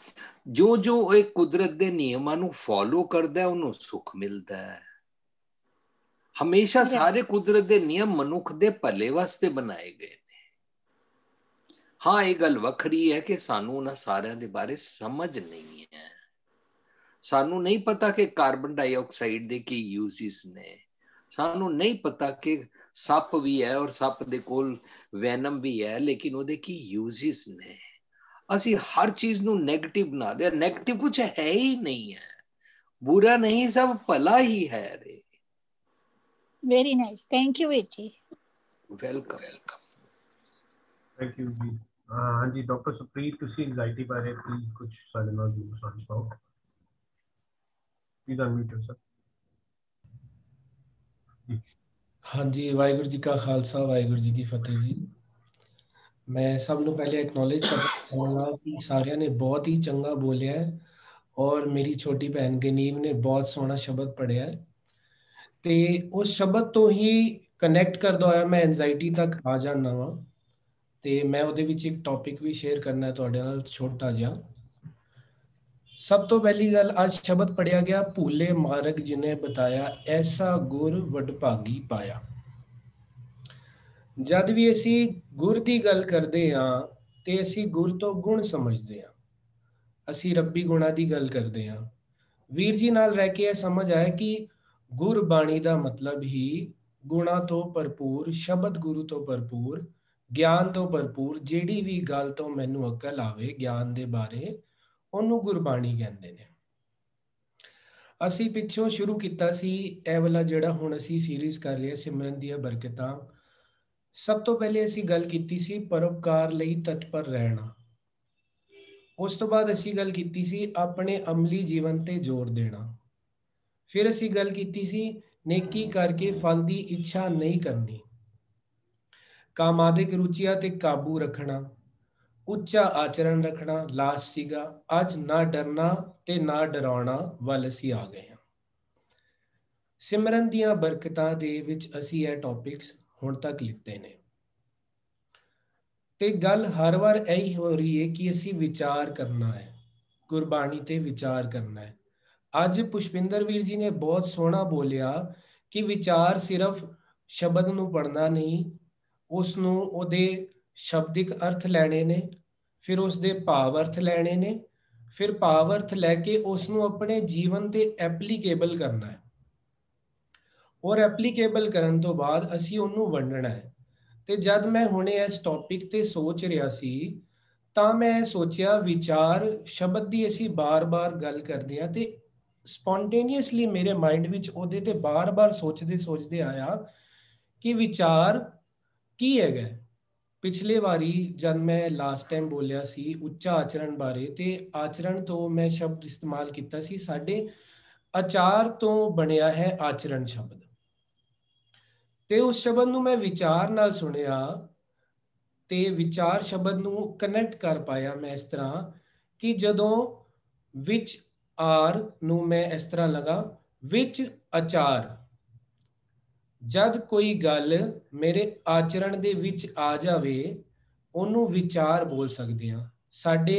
ਜੋ ਇਹ ਕੁਦਰਤ ਦੇ ਨਿਯਮਾਂ ਨੂੰ ਫੋਲੋ ਕਰਦਾ ਉਹਨੂੰ ਸੁੱਖ ਮਿਲਦਾ ਹੈ. ਹਮੇਸ਼ਾ ਸਾਰੇ ਕੁਦਰਤ ਦੇ ਨਿਯਮ ਮਨੁੱਖ ਦੇ ਭਲੇ ਵਾਸਤੇ ਬਣਾਏ ਗਏ ਨੇ. ਹਾਂ, ਇਹ ਗੱਲ ਵੱਖਰੀ ਹੈ ਕਿ ਸਾਨੂੰ ਉਹਨਾਂ ਸਾਰਿਆਂ ਦੇ ਬਾਰੇ ਸਮਝ ਨਹੀਂ ਹੈ. ਸਾਨੂੰ ਨਹੀਂ ਪਤਾ ਕਿ ਕਾਰਬਨ ਡਾਈਆਕਸਾਈਡ ਦੇ ਕੀ ਯੂਜ਼ਸ ਨੇ, ਸਾਨੂੰ ਨਹੀਂ ਪਤਾ ਕਿ ਸੱਪ ਵੀ ਹੈ ਔਰ ਸੱਪ ਦੇ ਕੋਲ ਵੈਨਮ ਵੀ ਹੈ, ਲੇਕਿਨ ਉਹਦੇ ਕੀ ਯੂਜ਼ਸ ਨੇ. ਅਸੀਂ ਹਰ ਚੀਜ਼ ਨੂੰ ਨੈਗੇਟਿਵ ਬਣਾ ਲਿਆ. ਨੈਗੇਟਿਵ ਕੁਝ ਹੈ ਹੀ ਨਹੀਂ ਹੈ, ਬੁਰਾ ਨਹੀਂ, ਸਭ ਭਲਾ ਹੀ ਹੈ ਰੇ. ਵੈਰੀ ਨਾਈਸ, ਥੈਂਕ ਯੂ ਜੀ. ਵੈਲਕਮ. ਥੈਂਕ ਯੂ ਜੀ. ਹਾਂਜੀ, ਡਾਕਟਰ ਸੁਪ੍ਰੀਤ, ਤੁਸੀਂ ਐਂਜ਼ਾਈਟੀ ਬਾਰੇ ਪਲੀਜ਼ ਕੁਝ ਸਾਡੇ ਨਾਲ ਜ਼ਰੂਰ ਸਾਂਝ ਪਾਓ. Please unmute yourself. ਹਾਂਜੀ, ਵਾਹਿਗੁਰੂ ਜੀ ਕਾ ਖਾਲਸਾ, ਵਾਹਿਗੁਰੂ ਜੀ ਕੀ ਫਤਿਹ ਜੀ. ਮੈਂ ਸਭ ਨੂੰ ਪਹਿਲੇ ਐਕਨੋਲੇਜ ਕਰਨਾ ਕਿ ਸਾਰਿਆਂ ਨੇ ਬਹੁਤ ਹੀ ਚੰਗਾ ਬੋਲਿਆ ਹੈ ਔਰ ਮੇਰੀ ਛੋਟੀ ਭੈਣ ਗਨੀਵ ਨੇ ਬਹੁਤ ਸੋਹਣਾ ਸ਼ਬਦ ਪੜ੍ਹਿਆ ਹੈ, ਤੇ ਉਸ ਸ਼ਬਦ ਤੋਂ ਹੀ ਕਨੈਕਟ ਕਰਦਾ ਹੋਇਆ ਮੈਂ ਐਂਜ਼ਾਈਟੀ ਤੱਕ ਆ ਜਾਂਦਾ ਵਾਂ. ਤੇ ਮੈਂ ਉਹਦੇ ਵਿੱਚ ਇੱਕ ਟੌਪਿਕ ਵੀ ਸ਼ੇਅਰ ਕਰਨਾ ਤੁਹਾਡੇ ਨਾਲ, ਛੋਟਾ ਜਿਹਾ. सब तो पहली गल, आज शब्द पढ़िया गया, भूले मार्ग जिन्हें बताया, ऐसा गुर वडभागी पाया। जद भी असी गुर की गल करते हाँ तो असी गुर तो गुण समझते हाँ, असी रब्बी गुणा की गल करते हाँ। वीर जी नाल रह के समझ आया कि गुरबाणी का मतलब ही गुणा तो भरपूर, शब्द गुरु तो भरपूर, ज्ञान तो भरपूर, ਜਿਹੜੀ भी गल तो मैनू अकल आवे ज्ञान के बारे, ਉਹਨੂੰ गुरबाणी कहते हैं। ਅਸੀਂ ਪਿੱਛੋਂ शुरू किया सी ਇਹ वाला ਜਿਹੜਾ ਹੁਣ ਅਸੀਂ सीरीज़ कर रहे सिमरन ਦੀਆਂ बरकतां। सब तो पहले ਅਸੀਂ गल की सी परोपकार ਲਈ तत्पर रहना। उस तो बाद ਅਸੀਂ गल की सी अपने अमली जीवन ते जोर देना। फिर ਅਸੀਂ गल की सी नेकी करके फल की इच्छा नहीं करनी, कामादिक रुचियां ते काबू रखना, ਉੱਚਾ ਆਚਰਣ ਰੱਖਣਾ। ਲਾਸਟ ਸੀਗਾ ਅੱਜ ਨਾ ਡਰਨਾ ਤੇ ਨਾ ਡਰਾਉਣਾ ਵੱਲ ਅਸੀਂ ਆ ਗਏ ਹਾਂ। ਸਿਮਰਨ ਦੀਆਂ ਬਰਕਤਾਂ ਦੇ ਵਿੱਚ ਅਸੀਂ ਇਹ ਟੌਪਿਕਸ ਹੁਣ ਤੱਕ ਲਿਖਤੇ ਨੇ ਤੇ ਗੱਲ ਹਰ ਵਾਰ ਇਹੀ ਹੋ ਰਹੀ ਹੈ ਕਿ ਅਸੀਂ ਵਿਚਾਰ ਕਰਨਾ ਹੈ, ਗੁਰਬਾਣੀ ਤੇ ਵਿਚਾਰ ਕਰਨਾ ਹੈ। ਅੱਜ ਪੁਸ਼ਪਿੰਦਰ ਵੀਰ ਜੀ ਨੇ ਬਹੁਤ ਸੋਹਣਾ ਬੋਲਿਆ ਕਿ ਵਿਚਾਰ ਸਿਰਫ ਸ਼ਬਦ ਨੂੰ ਪੜ੍ਹਨਾ ਨਹੀਂ, ਉਸ ਨੂੰ ਉਹਦੇ शब्दिक अर्थ लैने ने, फिर उसके भाव अर्थ लैने ने, फिर भाव अर्थ लैके उसनों अपने जीवन ते एप्लीकेबल करना है और एप्लीकेबल करन तो बाद असी उन्होंने वंडना है। तो जब मैं हुणे इस टॉपिक ते सोच रहा सी तां मैं सोचिया विचार शब्द की असी बार बार गल करते हैं तो स्पॉन्टेनियसली मेरे माइंड विच उहदे ते बार बार सोचते आया कि विचार की है। पिछले वारी जब मैं लास्ट टाइम बोलिया सी उच्चा आचरण बारे, ते आचरण तो मैं शब्द इस्तेमाल किया सी, साडे आचार तो बनया है आचरण शब्द, ते उस शब्द नूं मैं विचार नाल सुनिया ते विचार शब्द नूं कनैक्ट कर पाया मैं इस तरह कि जदों विच आर नूं मैं इस तरह लगा विच आचार, जद कोई गल मेरे आचरण दे विच आ जावे ओनू विचार बोल सकते हैं। साडे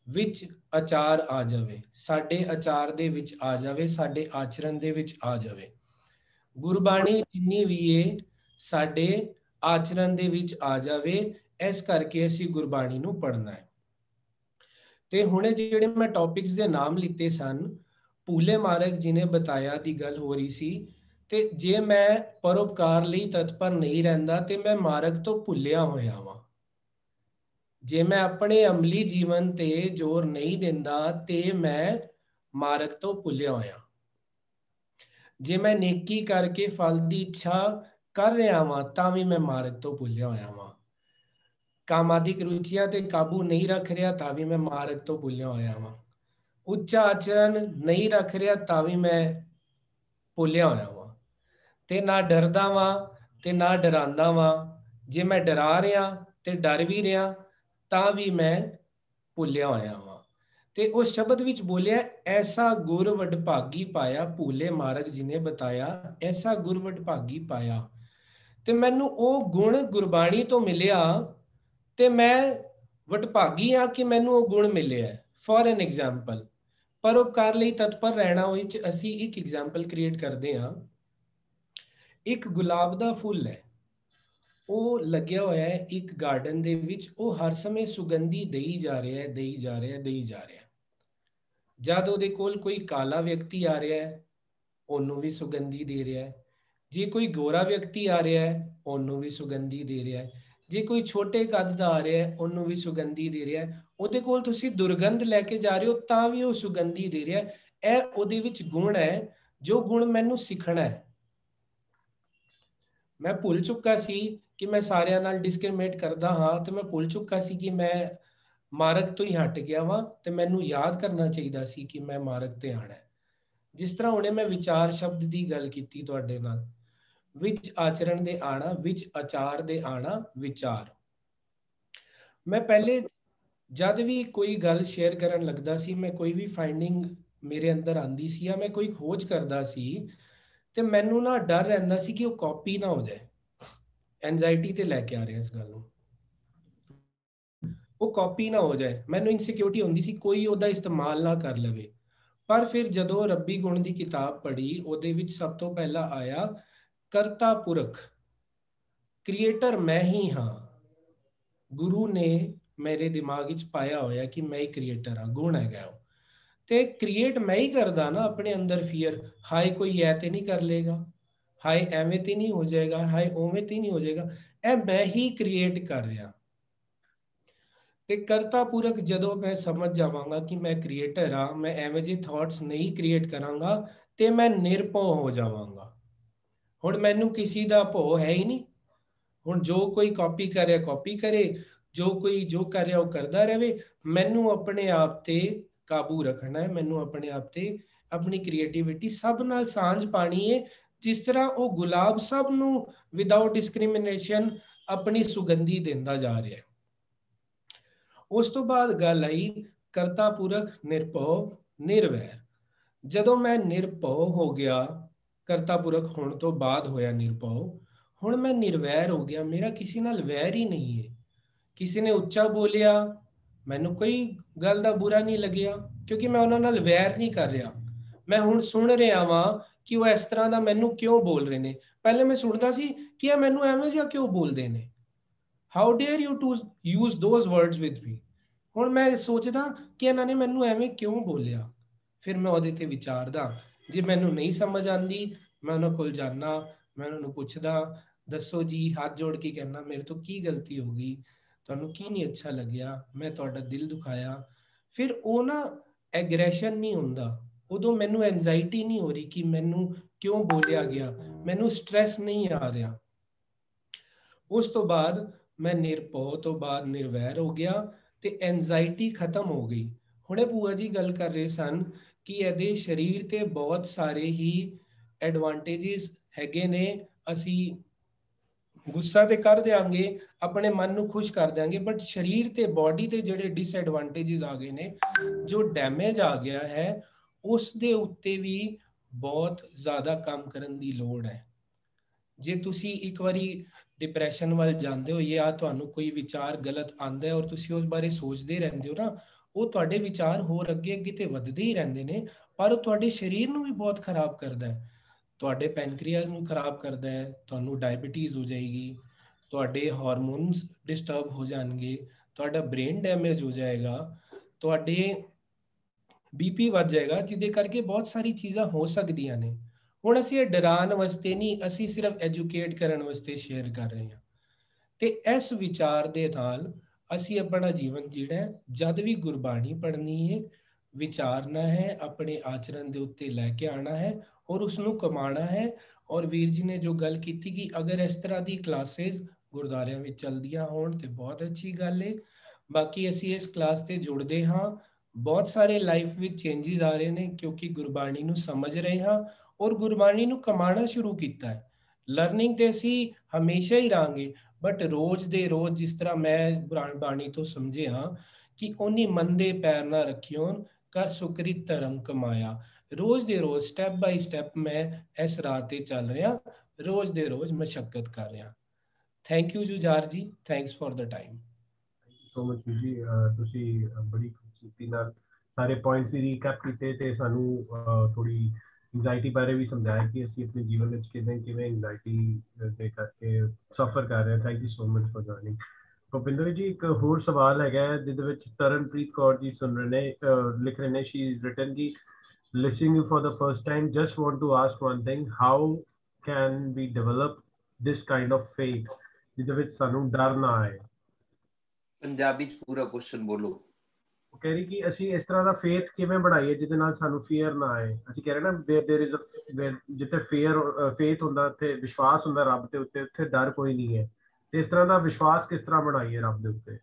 विच आचार आ जावे, साडे आचार दे विच आ जावे, साडे आचरण दे विच आ जावे। गुरबाणी जिन्नी भी है साडे आचरण दे विच आ जावे, इस करके असी गुरबाणी नू पढ़ना है। ते हुणे जिहड़े मैं टॉपिक्स दे नाम लिते सन, भूले मार्ग जिन्हें बताया दी गल हो रही सी, ते जे मैं परोपकार ਲਈ ਤਤਪਰ नहीं रहंदा ते मैं मार्ग तो भुलिया होया वां। जे मैं अपने अमली जीवन ते जोर नहीं दिंदा ते मैं मार्ग तो भुलिया होया। जे मैं नेकी करके फल की इच्छा कर रहा वां तां भी मैं मार्ग तो भुलिया होया वां। कामादिक रुचियां ते काबू नहीं रख रहा तां भी मैं मार्ग तो भुलिया होया वां। उच्चा आचरण नहीं रख रहा तां भी मैं भुलिया होया वां। ते ना डरदा वां ते ना डरांदा वां। जे मैं डरा रहा ते डर भी रहा तां भी मैं भुलिया होया वां। ते उस शब्द विच बोलिया ऐसा गुर वडभागी पाया, भूले मार्ग जिन्हें बताया, ऐसा गुर वडभागी पाया। ते मैनू ओ गुण गुरबाणी तो मिलिया ते मैं वडभागी हाँ कि मैनू ओ गुण मिले है। फॉर एन एग्जाम्पल परोपकार ਲਈ तत्पर रहना विच असी एक एग्जाम्पल क्रिएट करते हाँ। एक गुलाब का फुल है, वो लग्या होया है एक गार्डन दे विच, वो हर समय सुगंधी देई जा रहा है, देई जा रहा है, देई जा रहा है। जद उहदे कोल कोई काला व्यक्ति आ रहा है ओनू भी सुगंधी दे रहा है, जे कोई गोरा व्यक्ति आ रहा है ओनू भी सुगंधी दे रहा है, जे कोई छोटे कद दा आ रहा है ओनू भी सुगंधी दे रहा है। उहदे कोल तुसीं दुर्गंध लैके जा रहे हो तां भी वो सुगंधी दे रहा है। ਇਹ ਉਹਦੇ ਵਿੱਚ गुण है जो गुण मैनू सीखना है। मैं भुल चुका सी कि मैं सारिਆਂ ਨਾਲ डिस्क्रिमिनेट करदा हाँ, तो मैं भुल चुका सी कि मैं मार्ग तो ही हट गया वा, तो मैनू याद करना चाहिए सी कि मैं मार्ग ते आना है। जिस तरह हुणे मैं विचार शब्द की गल कीती तुहाडे नाल, विच आचरण दे आना, विच आचार दे आना, विचार। मैं पहले जद भी कोई गल शेयर करन लगदा सी, मैं कोई भी फाइंडिंग मेरे अंदर आंदी सी या मैं कोई खोज करदा सी ਤੇ ਮੈਨੂੰ ਨਾ ਡਰ ਰਹਿੰਦਾ ਸੀ ਕਿ ਉਹ ਕਾਪੀ ਨਾ ਹੋ ਜਾਏ। ਐਂਜ਼ਾਇਟੀ ਤੇ ਲੈ ਕੇ ਆ ਰਿਹਾ ਇਸ ਗੱਲ ਨੂੰ। ਉਹ ਕਾਪੀ ਨਾ ਹੋ ਜਾਏ। ਮੈਨੂੰ ਇਨਸਿਕਿਉਰਿਟੀ ਹੁੰਦੀ ਸੀ ਕੋਈ ਉਹਦਾ ਇਸਤੇਮਾਲ ਨਾ ਕਰ ਲਵੇ। ਪਰ ਫਿਰ ਜਦੋਂ ਰੱਬੀ ਗੁਣ ਦੀ ਕਿਤਾਬ ਪੜ੍ਹੀ, ਉਹਦੇ ਵਿੱਚ ਸਭ ਤੋਂ ਪਹਿਲਾਂ ਆਇਆ ਕਰਤਾ ਪੁਰਖ, ਕ੍ਰੀਏਟਰ ਮੈਂ ਹੀ ਹਾਂ। ਗੁਰੂ ਨੇ ਮੇਰੇ ਦਿਮਾਗ ਵਿੱਚ ਪਾਇਆ ਹੋਇਆ ਕਿ ਮੈਂ ਹੀ ਕ੍ਰੀਏਟਰ ਹਾਂ, ਗੁਣ ਹੈਗਾ ਉਹ। ਤੇ ਕ੍ਰੀਏਟ ਮੈਂ ਹੀ ਕਰਦਾ ਨਾ ਆਪਣੇ ਅੰਦਰ ਫੀਅਰ, ਹਾਏ ਕੋਈ ਐ ਤੇ ਨਹੀਂ ਕਰ ਲੇਗਾ, ਹਾਏ ਐਵੇਂ ਤੇ ਨਹੀਂ ਹੋ ਜਾਏਗਾ, ਹਾਏ ਉਵੇਂ ਤੇ ਨਹੀਂ ਹੋ ਜਾਏਗਾ। ਇਹ ਮੈਂ ਹੀ ਕ੍ਰੀਏਟ ਕਰ ਰਿਹਾ। ਤੇ ਕਰਤਾ ਪੁਰਖ ਜਦੋਂ ਮੈਂ ਸਮਝ ਜਾਵਾਂਗਾ ਕਿ ਮੈਂ ਕ੍ਰੀਏਟਰ ਹਾਂ, ਮੈਂ ਐਵੇਂ ਜਿਹੇ ਥਾਟਸ ਨਹੀਂ ਕ੍ਰੀਏਟ ਕਰਾਂਗਾ ਤੇ ਮੈਂ ਨਿਰਭਉ ਹੋ ਜਾਵਾਂਗਾ। ਹੁਣ ਮੈਨੂੰ ਕਿਸੇ ਦਾ ਭਉ ਹੈ ਹੀ ਨਹੀਂ। ਹੁਣ ਜੋ ਕੋਈ ਕਾਪੀ ਕਰ ਰਿਹਾ ਕਾਪੀ ਕਰੇ, ਜੋ ਕੋਈ ਜੋ ਕਰ ਰਿਹਾ ਉਹ ਕਰਦਾ ਰਹੇ। ਮੈਨੂੰ ਆਪਣੇ ਆਪ ਤੇ ਕਾਬੂ ਰੱਖਣਾ ਹੈ, ਮੈਨੂੰ ਆਪਣੇ ਆਪ ਤੇ ਆਪਣੀ ਕ੍ਰੀਏਟੀਵਿਟੀ ਸਭ ਨਾਲ ਸਾਂਝ ਪਾਣੀ ਹੈ। ਜਿਸ ਤਰ੍ਹਾਂ ਉਹ ਗੁਲਾਬ ਸਭ ਨੂੰ ਵਿਦਆਊਟ ਡਿਸਕ੍ਰਿਮੀਨੇਸ਼ਨ ਆਪਣੀ ਸੁਗੰਧੀ ਦਿੰਦਾ ਜਾ ਰਿਹਾ ਹੈ। ਉਸ ਤੋਂ ਬਾਅਦ ਗੱਲ ਆਈ ਕਰਤਾ ਪੁਰਖ ਨਿਰਭਉ ਨਿਰਵੈਰ। ਜਦੋਂ ਮੈਂ ਨਿਰਭਉ ਹੋ ਗਿਆ, ਕਰਤਾ ਪੁਰਖ ਹੋਣ ਤੋਂ ਬਾਅਦ ਹੋਇਆ ਨਿਰਭਉ, ਹੁਣ ਮੈਂ ਨਿਰਵੈਰ ਹੋ ਗਿਆ। ਮੇਰਾ ਕਿਸੇ ਨਾਲ ਵੈਰ ਹੀ ਨਹੀਂ ਹੈ। ਕਿਸੇ ਨੇ ਉੱਚਾ ਬੋਲਿਆ, ਮੈਨੂੰ ਕੋਈ ਗੱਲ ਦਾ ਬੁਰਾ ਨਹੀਂ ਲੱਗਿਆ, ਕਿਉਂਕਿ ਮੈਂ ਉਹਨਾਂ ਨਾਲ ਵੈਰ ਨਹੀਂ ਕਰ ਰਿਹਾ। ਮੈਂ ਹੁਣ ਸੁਣ ਰਿਹਾ ਵਾਂ ਕਿ ਉਹ ਇਸ ਤਰ੍ਹਾਂ ਦਾ ਮੈਨੂੰ ਕਿਉਂ ਬੋਲ ਰਹੇ ਨੇ। ਪਹਿਲੇ ਮੈਂ ਸੁਣਦਾ ਸੀ ਕਿ ਇਹ ਮੈਨੂੰ ਐਵੇਂ ਜਿਹਾ ਕਿਉਂ ਬੋਲਦੇ ਨੇ, how dare you to use those words with me. ਹੁਣ ਮੈਂ ਸੋਚਦਾ ਕਿ ਇਹਨਾਂ ਨੇ ਮੈਨੂੰ ਐਵੇਂ ਕਿਉਂ ਬੋਲਿਆ। ਫਿਰ ਮੈਂ ਉਹਦੇ ਤੇ ਵਿਚਾਰਦਾ। ਜੇ ਮੈਨੂੰ ਨਹੀਂ ਸਮਝ ਆਉਂਦੀ, ਮੈਂ ਉਹਨਾਂ ਕੋਲ ਜਾਣਾ, ਮੈਂ ਉਹਨਾਂ ਨੂੰ ਪੁੱਛਦਾ, ਦੱਸੋ ਜੀ, ਹੱਥ ਜੋੜ ਕੇ ਕਹਿਣਾ ਮੇਰੇ ਤੋਂ ਕੀ ਗਲਤੀ ਹੋ ਗਈ, ਤੁਹਾਨੂੰ ਕੀ ਨਹੀਂ ਅੱਛਾ ਲੱਗਿਆ, ਮੈਂ ਤੁਹਾਡਾ ਦਿਲ ਦੁਖਾਇਆ। ਫਿਰ ਉਹ ਨਾ ਐਗਰੈਸ਼ਨ ਨਹੀਂ ਹੁੰਦਾ, ਉਦੋਂ ਮੈਨੂੰ ਐਂਜ਼ਾਈਟੀ ਨਹੀਂ ਹੋ ਰਹੀ ਕਿ ਮੈਨੂੰ ਕਿਉਂ ਬੋਲਿਆ ਗਿਆ, ਮੈਨੂੰ ਸਟ੍ਰੈਸ ਨਹੀਂ ਆ ਰਿਹਾ। ਉਸ ਤੋਂ ਬਾਅਦ ਮੈਂ ਨਿਰਭਉ ਤੋਂ ਬਾਅਦ ਨਿਰਵੈਰ ਹੋ ਗਿਆ ਤੇ ਐਂਜ਼ਾਈਟੀ ਖਤਮ ਹੋ ਗਈ। ਹੁਣੇ ਭੂਆ ਜੀ ਗੱਲ ਕਰ ਰਹੇ ਸਨ ਕਿ ਇਹਦੇ ਸਰੀਰ ਤੇ ਬਹੁਤ ਸਾਰੇ ਹੀ ਐਡਵਾਂਟੇਜਸ ਹੈਗੇ ਨੇ। ਅਸੀਂ ਗੁੱਸਾ ਤੇ ਕਰ ਦਿਆਂਗੇ, ਆਪਣੇ ਮਨ ਨੂੰ ਖੁਸ਼ ਕਰ ਦਿਆਂਗੇ, ਬਟ ਸਰੀਰ ਤੇ ਬਾਡੀ ਤੇ ਜਿਹੜੇ ਡਿਸਐਡਵਾਂਟੇਜਸ ਆ ਗਏ ਨੇ, ਜੋ ਡੈਮੇਜ ਆ ਗਿਆ ਹੈ, ਉਸ ਦੇ ਉੱਤੇ ਵੀ ਬਹੁਤ ਜ਼ਿਆਦਾ ਕੰਮ ਕਰਨ ਦੀ ਲੋੜ ਹੈ। ਜੇ ਤੁਸੀਂ ਇੱਕ ਵਾਰੀ ਡਿਪਰੈਸ਼ਨ ਵੱਲ ਜਾਂਦੇ ਹੋ ਜਾਂ ਤੁਹਾਨੂੰ ਕੋਈ ਵਿਚਾਰ ਗਲਤ ਆਉਂਦਾ ਹੈ ਔਰ ਤੁਸੀਂ ਉਸ ਬਾਰੇ ਸੋਚਦੇ ਰਹਿੰਦੇ ਹੋ ਨਾ, ਉਹ ਤੁਹਾਡੇ ਵਿਚਾਰ ਹੋਰ ਅੱਗੇ ਅੱਗੇ ਤੇ ਵੱਧਦੇ ਹੀ ਰਹਿੰਦੇ ਨੇ, ਪਰ ਉਹ ਤੁਹਾਡੇ ਸਰੀਰ ਨੂੰ ਵੀ ਬਹੁਤ ਖਰਾਬ ਕਰਦਾ ਹੈ। ਤੁਹਾਡੇ ਪੈਨਕ੍ਰੀਆਸ ਨੂੰ ਖਰਾਬ ਕਰਦਾ ਹੈ, ਤੁਹਾਨੂੰ ਡਾਇਬੀਟੀਜ਼ ਹੋ ਜਾਏਗੀ, ਤੁਹਾਡੇ ਹਾਰਮੋਨਸ ਡਿਸਟਰਬ ਹੋ ਜਾਣਗੇ, ਤੁਹਾਡਾ ਬ੍ਰੇਨ ਡੈਮੇਜ ਹੋ ਜਾਏਗਾ, ਤੁਹਾਡੇ ਬੀਪੀ ਵੱਧ ਜਾਏਗਾ, ਜਿਹਦੇ ਕਰਕੇ ਬਹੁਤ ਸਾਰੀ ਚੀਜ਼ਾਂ ਹੋ ਸਕਦੀਆਂ ਨੇ। ਹੁਣ ਅਸੀਂ ਇਹ ਡਰਾਉਣ ਵਾਸਤੇ ਨਹੀਂ, ਅਸੀਂ ਸਿਰਫ ਐਜੂਕੇਟ ਕਰਨ ਵਾਸਤੇ ਸ਼ੇਅਰ ਕਰ ਰਹੇ ਹਾਂ। ਤੇ ਇਸ ਵਿਚਾਰ ਦੇ ਨਾਲ ਅਸੀਂ ਆਪਣਾ ਜੀਵਨ ਜਿਹੜਾ ਜਦ ਵੀ ਗੁਰਬਾਣੀ ਪੜ੍ਹਨੀ ਹੈ, ਵਿਚਾਰਨਾ ਹੈ, ਆਪਣੇ ਆਚਰਣ ਦੇ ਉੱਤੇ ਲੈ ਕੇ ਆਉਣਾ ਹੈ ਔਰ ਉਸ ਨੂੰ ਕਮਾਉਣਾ ਹੈ। ਔਰ ਵੀਰ ਜੀ ਨੇ ਜੋ ਗੱਲ ਕੀਤੀ ਕਿ ਅਗਰ ਇਸ ਤਰ੍ਹਾਂ ਦੀ ਕਲਾਸਿਸ ਗੁਰਦੁਆਰਿਆਂ ਵਿੱਚ ਚੱਲਦੀਆਂ ਹੋਣ ਤੇ ਬਹੁਤ ਅੱਛੀ ਗੱਲ ਹੈ। ਬਾਕੀ ਅਸੀਂ ਇਸ ਕਲਾਸ ਤੇ ਜੁੜਦੇ ਹਾਂ, ਬਹੁਤ ਸਾਰੇ ਲਾਈਫ ਵਿੱਚ ਚੇਂਜਸ ਆ ਰਹੇ ਨੇ ਕਿਉਂਕਿ ਗੁਰਬਾਣੀ ਨੂੰ ਸਮਝ ਰਹੇ ਹਾਂ ਔਰ ਗੁਰਬਾਣੀ ਨੂੰ ਕਮਾਉਣਾ ਸ਼ੁਰੂ ਕੀਤਾ ਹੈ। ਲਰਨਿੰਗ ਤੇ ਅਸੀਂ ਹਮੇਸ਼ਾ ਹੀ ਰਹਾਂਗੇ, ਬਟ ਰੋਜ਼ ਦੇ ਰੋਜ਼ ਜਿਸ ਤਰ੍ਹਾਂ ਮੈਂ ਬਾਣੀ ਤੋਂ ਸਮਝਿਆ ਕਿ ਉਹਨੀ ਮੰਦੇ ਪੈਰ ਨਾ ਰੱਖਿਓ, ਕਰ ਸੁਕ੍ਰਿਤ ਧਰਮ ਕਮਾਇਆ। ਰੋਜ਼ ਦੇ ਰੋਜ਼ ਸਟੈਪ ਬਾਈ ਸਟੈਪ ਮੈਂ ਇਸ ਰਾਹ ਤੇ ਚੱਲ ਰਿਹਾ, ਰੋਜ਼ ਦੇ ਰੋਜ਼ ਮਸ਼ੱਕਤ ਕਰ ਰਿਹਾ। ਥੈਂਕ ਯੂ ਜੁਝਾਰ ਜੀ, thanks for the time. Thank you so much ਜੀ, ਤੁਸੀਂ ਬੜੀ ਖੂਬਸੂਰਤੀ ਨਾਲ ਸਾਰੇ ਪੁਆਇੰਟਸ ਵੀ ਰੀਕੈਪ ਕੀਤੇ ਤੇ ਸਾਨੂੰ ਥੋੜੀ ਐਂਜ਼ਾਈਟੀ ਬਾਰੇ ਵੀ ਸਮਝਾਇਆ ਕਿ ਅਸੀਂ ਆਪਣੇ ਜੀਵਨ ਵਿੱਚ ਕਿਵੇਂ ਐਂਜ਼ਾਈਟੀ ਦੇ ਕਰਕੇ ਸਫਰ ਕਰ ਰਹੇ ਹਾਂ। Thank you so much for joining. Bhupinder ji, ਇੱਕ ਹੋਰ ਸਵਾਲ ਹੈਗਾ ਜਿਹਦੇ ਵਿੱਚ ਤਰਨਪ੍ਰੀਤ ਕੌਰ ਜੀ ਸੁਣ ਰਹੇ ਨੇ, ਲਿਖ ਰਹੇ ਨੇ, ਸ਼ੀ ਇਜ਼ ਰਿਟਨ ਜੀ, listening you for the first time, just want to ask one thing, how can we develop this kind of faith ਜਿਹਦੇ ਵਿੱਚ ਸਾਨੂੰ ਡਰ ਨਾ ਆਏ। ਪੰਜਾਬੀ ਚ ਪੂਰਾ ਕੁਐਸਚਨ ਬੋਲੋ। ਉਹ ਕਹਿ ਰਹੀ ਕਿ ਅਸੀਂ ਇਸ ਤਰ੍ਹਾਂ ਦਾ ਫੇਥ ਕਿਵੇਂ ਬਣਾਈਏ ਜਿਹਦੇ ਨਾਲ ਸਾਨੂੰ ਫੀਅਰ ਨਾ ਆਏ। ਅਸੀਂ ਕਹਿ ਰਹੇ ਨਾ there is a ਜਿੱਥੇ ਫੇਥ ਹੁੰਦਾ, ਉੱਥੇ ਵਿਸ਼ਵਾਸ ਹੁੰਦਾ ਰੱਬ ਦੇ ਉੱਤੇ, ਉੱਥੇ ਡਰ ਕੋਈ ਨਹੀਂ ਹੈ। ਤੇ ਇਸ ਤਰ੍ਹਾਂ ਦਾ ਵਿਸ਼ਵਾਸ ਕਿਸ ਤਰ੍ਹਾਂ ਬਣਾਈਏ ਰੱਬ ਦੇ ਉੱਤੇ।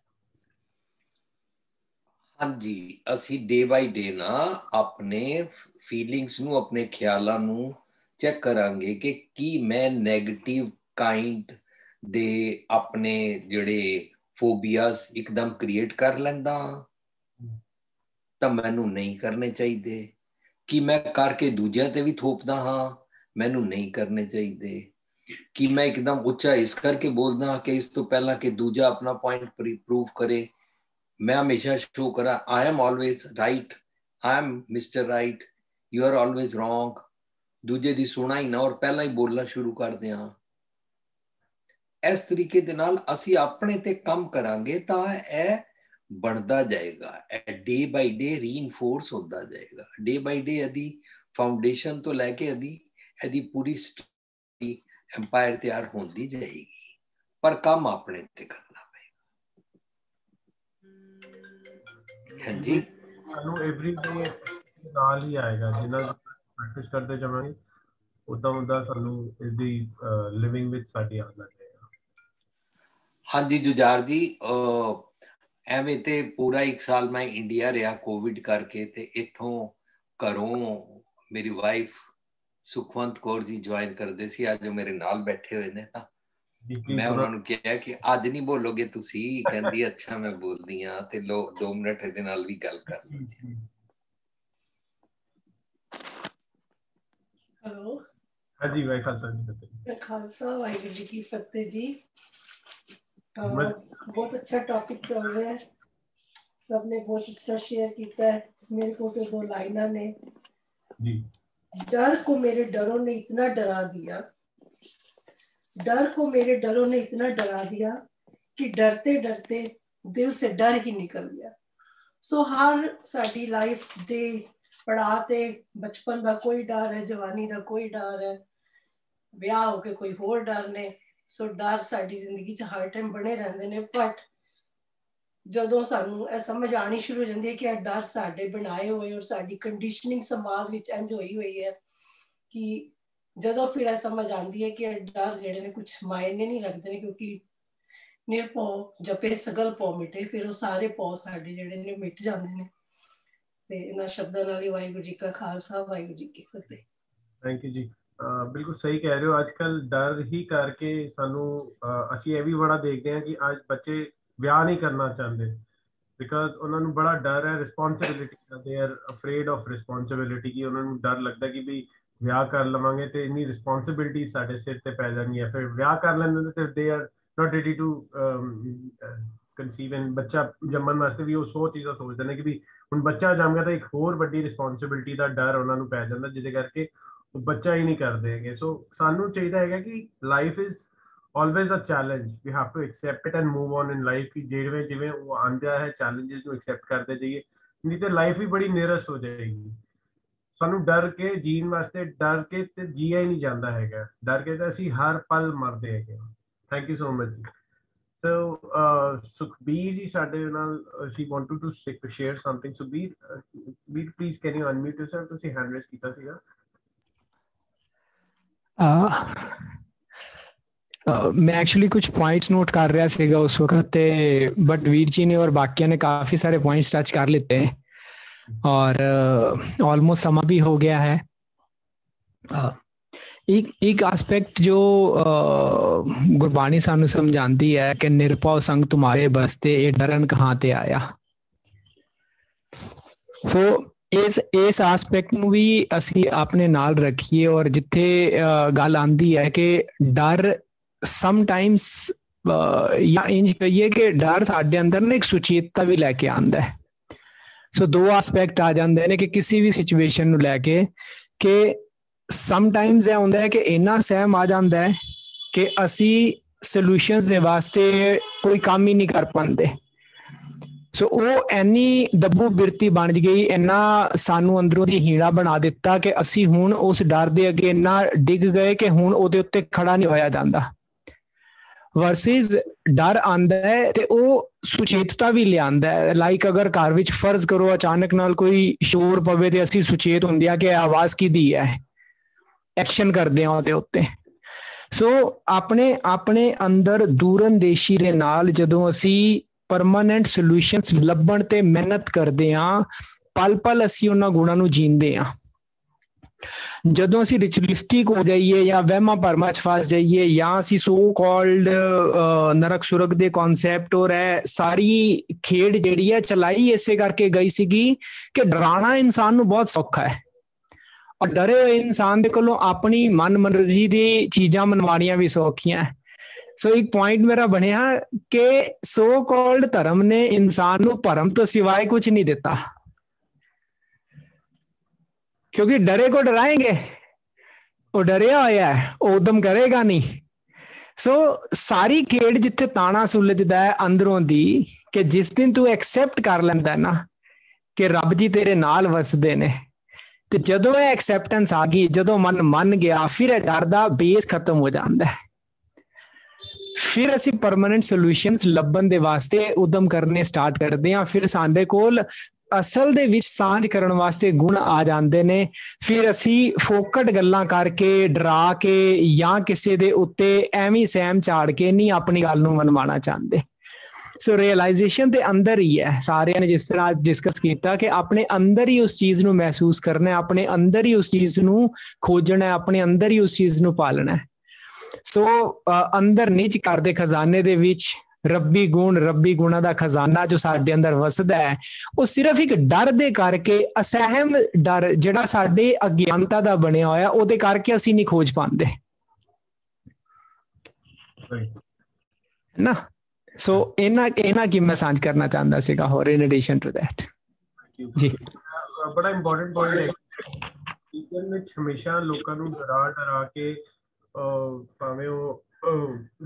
ਹਾਂਜੀ, ਅਸੀਂ ਡੇ ਬਾਈ ਡੇ ਨਾ ਆਪਣੇ ਫੀਲਿੰਗਸ ਨੂੰ, ਆਪਣੇ ਖਿਆਲਾਂ ਨੂੰ ਚੈੱਕ ਕਰਾਂਗੇ ਕਿ ਕੀ ਮੈਂ ਨੈਗੇਟਿਵ ਕਾਈਂਡ ਦੇ ਆਪਣੇ ਜਿਹੜੇ ਫੋਬੀਆਸ ਇੱਕਦਮ ਕ੍ਰੀਏਟ ਕਰ ਲੈਂਦਾ ਤਾਂ ਮੈਨੂੰ ਨਹੀਂ ਕਰਨੇ ਚਾਹੀਦੇ। ਕਿ ਮੈਂ ਕਰਕੇ ਦੂਜਿਆਂ ਤੇ ਵੀ ਥੋਪਦਾ ਹਾਂ, ਮੈਨੂੰ ਨਹੀਂ ਕਰਨੇ ਚਾਹੀਦੇ। ਕਿ ਮੈਂ ਇੱਕਦਮ ਉੱਚਾ ਇਸ ਕਰਕੇ ਬੋਲਦਾ ਕਿ ਇਸ ਤੋਂ ਪਹਿਲਾਂ ਕਿ ਦੂਜਾ ਆਪਣਾ ਪੁਆਇੰਟ ਪ੍ਰੂਵ ਕਰੇ, मैं हमेशा शो करा I am always right, I am mister right, you are always wrong, दूजे दी सुना ही ना और पहला ही बोलना शुरू कर दिया। इस तरीके दे नाल असी अपने ते कम करांगे तां ए बनता जाएगा, डे बाय डे रीइनफोर्स होता जाएगा, डे बाय डे यदि फाउंडेशन तो लैके यदि पूरी एम्पायर तैयार होती जाएगी, पर काम अपने ते करना पड़ेगा। हाँ जी, ਸਾਨੂੰ ਐਵਰੀ ਡੇ ਨਾਲ ਹੀ ਆਏਗਾ, ਜਿੰਨਾ ਪ੍ਰੈਕਟਿਸ ਕਰਦੇ ਜਾਵਾਂਗੇ ਉਦਾਂ ਸਾਨੂੰ ਇਸਦੀ ਲਿਵਿੰਗ ਵਿੱਚ ਸਾਡੀ ਆਦਤ ਲੱਗੇਗਾ। ਹਾਂਜੀ ਜੁਝਾਰ ਜੀ, ਐਵੇਂ ਤੇ ਪੂਰਾ 1 ਸਾਲ ਮੈਂ ਇੰਡੀਆ ਰਿਹਾ ਕੋਵਿਡ ਕਰਕੇ, ਤੇ ਇੱਥੋਂ ਘਰੋਂ ਮੇਰੀ ਵਾਈਫ ਸੁਖਵੰਤ ਕੌਰ ਜੀ ਜੁਆਇਨ ਕਰਦੇ ਸੀ, ਅੱਜ ਉਹ ਮੇਰੇ ਨਾਲ ਬੈਠੇ ਹੋਏ ਨੇ। ਤਾਂ ਮੈਂ ਉਹਨਾਂ ਨੂੰ ਕਿਹਾ ਕਿ ਅੱਜ ਨਹੀਂ ਬੋਲੋਗੇ ਤੁਸੀਂ, ਕਹਿੰਦੀ ਅੱਛਾ ਮੈਂ ਬੋਲਦੀ ਹਾਂ, ਤੇ ਲੋ 2 ਮਿੰਟ ਇਹਦੇ ਨਾਲ ਵੀ ਗੱਲ ਕਰ ਲਓ ਜੀ। ਹੈਲੋ, ਹਾਂਜੀ ਵਾਹਿ ਖਾਲਸਾ ਜੀ ਕੀ ਫਤਿਹ। ਖਾਲਸਾ ਵਾਹਿਗੁਰੂ ਜੀ ਕੀ ਫਤਿਹ ਜੀ। बहुत अच्छा टॉपिक चल रहा है, सबने बहुत अच्छा शेयर किया है। मेरे को तो 2 लाइना ने, डर को मेरे डरों ने इतना डरा दिया, डर को मेरे डरों ने इतना डरा दिया कि डरते डरते दिल से डर ही निकल गया। सो हर साडी लाइफ दे पड़ा ते बचपन का कोई डर है, जवानी का कोई डर है, ब्याह होके कोई होर डर ने। सो डर साडी जिंदगी च हर टाइम बने रहंदे ने, बट जदों सानू ए समझ आनी शुरू हो जाती है कि डर साडे बनाए हुए और साडी कंडीशनिंग समाज विच इंज होई हुई है कि जदों फिर ए समझ आती है कि डर जेड़े ने कुछ मायने नहीं रखते ने, क्योंकि निरभौ जपे सगल पौ मिटे, फिर वो सारे पौ साडे जेड़े ने मिट जांदे ने। ते इन्हां शब्दां नाल वाहिगुरू जी का खालसा वाहिगुरू जी की फतेह। थैंक यू जी। बिल्कुल सही कह रहे हो, आजकल डर ही करके सानू ਅਸੀਂ ਇਹ ਵੀ ਬੜਾ ਦੇਖਦੇ ਹਾਂ ਕਿ ਅੱਜ ਬੱਚੇ ਵਿਆਹ ਨਹੀਂ ਕਰਨਾ ਚਾਹੁੰਦੇ ਬਿਕਾਜ਼ ਉਹਨਾਂ ਨੂੰ ਬੜਾ ਡਰ ਹੈ responsibility the, they are afraid of responsibility, ਕਿ ਉਹਨਾਂ ਨੂੰ ਡਰ ਲੱਗਦਾ ਕਿ ਵੀ ਵਿਆਹ ਕਰ ਲਵਾਂਗੇ ਤੇ ਇੰਨੀ ਰਿਸਪੌਂਸਿਬਿਲਿਟੀ ਸਾਡੇ ਸਿਰ ਤੇ ਪੈ ਜਾਣੀ ਹੈ, ਫਿਰ ਵਿਆਹ ਕਰ ਲੈਂਦੇ ਤੇ they are not ready to conceive, and ਬੱਚਾ ਜੰਮਣ ਵਾਸਤੇ ਵੀ ਉਹ 100 ਚੀਜ਼ਾਂ ਸੋਚਦੇ ਨੇ ਕਿ ਵੀ ਹੁਣ ਬੱਚਾ ਜੰਮਿਆ ਤਾਂ ਇੱਕ ਹੋਰ ਵੱਡੀ ਰਿਸਪੌਂਸਿਬਿਲਿਟੀ ਦਾ ਡਰ ਉਹਨਾਂ ਨੂੰ ਪੈ ਜਾਂਦਾ, ਜਿਹਦੇ ਕਰਕੇ ਉਹ ਬੱਚਾ ਹੀ ਨਹੀਂ ਕਰਦੇ ਹੈਗੇ। ਸੋ ਸਾਨੂੰ ਚਾਹੀਦਾ ਹੈਗਾ ਕਿ life is always a challenge, we have to accept it and move on in life, ਕਿ ਜਿਵੇਂ ਜਿਵੇਂ ਉਹ ਆਂਦਾ ਹੈ challenges ਨੂੰ accept ਕਰਦੇ ਜਾਈਏ, ਨਹੀਂ ਤੇ ਲਾਈਫ ਵੀ ਬੜੀ ਨਿਰਸ ਹੋ ਜਾਏਗੀ। ਸਾਨੂੰ ਡਰ ਕੇ ਜੀਣ ਵਾਸਤੇ, ਡਰ ਕੇ ਤੇ ਜੀਆ ਹੀ ਨਹੀਂ ਜਾਂਦਾ ਹੈਗਾ, ਡਰ ਕੇ ਤਾਂ ਅਸੀਂ ਹਰ ਪਲ ਮਰਦੇ ਹੈਗੇ। Thank you so much. So Sukhbir ji ਸਾਡੇ ਨਾਲ, she wanted to share something. Sukhbir please can you unmute yourself? ਤੁਸੀਂ ਹੈਂਡ ਰੇਜ਼ ਕੀਤਾ ਸੀਗਾ। मैं एक्चुअली कुछ पॉइंट्स नोट कर रहा सीगा उस वक्त, बट वीर जी ने और बाकियों ने काफ़ी सारे पॉइंट्स टच कर लेते हैं और ऑलमोस्ट समा भी हो गया है। एक एस्पेक्ट जो गुरबाणी सानू समझाती है कि निरभौ संग तुम्हारे बसते ये डरन कहाँ ते आया। सो इस एस्पेक्ट नू भी असी अपने नाल रखिए, और जिथे गल आंदी है कि डर समटाइम्स या इंज कहिए कि डर साडे अंदर ना एक सुचेतता भी लैके आंदा है। सो 2 एस्पेक्ट आ जाते हैं कि किसी भी सिचुएशन नू लैके कि समटाइम्स यह होंदा है कि इन्ना सहम आ जाता है कि असी सॉल्यूशंस दे वास्ते कोई काम ही नहीं कर पाते। सो वो एनी दब्बू बिरती बन गई, इन्ना सानू अंदरों दी हीणा बना दिता कि असी हुण उस डर दे अगे इन्ना डिग गए कि हुण उहदे उत्ते खड़ा नहीं होया जांदा। वर्सिस डर आंदा है ते वो सुचेतता भी लियांदा है। लाइक अगर घर विच फर्ज करो अचानक नाल कोई शोर पवे ते असी सुचेत हुंदे आ कि आवाज़ किहदी है, एक्शन करदे आ उहदे उत्ते। सो अपने अपने अंदर दूरअंदेशी दे नाल जदों असी परमानेंट सॉल्यूशंस लभण ते मेहनत करदे आ, पल पल असी उन्हां गुणां नूं जींदे आ। जदों असी रिचुअलिस्टिक हो जाइए या वहमां भरमां च फस जाइए या असी सो कॉल्ड नरक सुरग दे कॉन्सैप्ट और सारी खेड जिहड़ी है चलाई इसे करके गई सीगी कि डराना इंसान नूं बहुत सौखा है, और डरे हुए इंसान दे कोलों अपनी मन मर्जी दी चीज़ां मनवाणियां भी सौखियां है। ਸੋ ਇੱਕ ਪੁਆਇੰਟ ਮੇਰਾ ਬਣਿਆ ਕਿ ਸੋ ਕਾਲਡ ਧਰਮ ਨੇ ਇਨਸਾਨ ਨੂੰ ਭਰਮ ਤੋਂ ਸਿਵਾਏ ਕੁਝ ਨਹੀਂ ਦਿੱਤਾ, क्योंकि डरे को डराएंगे, वो डरिया होया है, वो उदम करेगा नहीं। सो सारी खेड जिथे ताना सुलझदा है अंदरों दी कि जिस दिन तू एक्सेप्ट कर लैंदा ना कि रब जी तेरे नाल वसदे ने, ते जदों ये एक्सेप्टेंस आ गई, जदों मन मन गया, फिर डर दा बेस खत्म हो जाता है। फिर असी परमानेंट सोल्यूशंस लभन दे वास्ते उदम करने स्टार्ट करते हैं। फिर साडे कोल असल दे विच सांझ करन वास्ते गुण आ जांदे ने। फिर असी फोकट गल्लां करके डरा के या किसी दे उत्ते एवं सहम झाड़ के नहीं अपनी गल नूं मनवाना चाहते। सो रियलाइजेशन दे अंदर ही है। सारे ने जिस तरह डिस्कस किया कि अपने अंदर ही उस चीज नूं महसूस करना है, अपने अंदर ही उस चीज नूं खोजना है, अपने अंदर ही उस चीज नूं पालना है। सो अंदर निज घर दे खजाने दे विच रब्बी गुण, रब्बी गुणा दा खजाना जो साडे अंदर वसदा है, वो सिर्फ एक डर दे करके, असहम डर जिहड़ा साडे अज्ञानता दा बनिया होया, ओदे करके असीं नहीं खोज पांदे ना। सो इना की मैं सांझ करना चाहता सीगा होर इन एडिशन टू दैट जी। बड़ा इंपॉर्टेंट पॉइंट है, टीचर ने हमेशा लोगों ਨੂੰ डरा के ਭਾਵੇਂ ਉਹ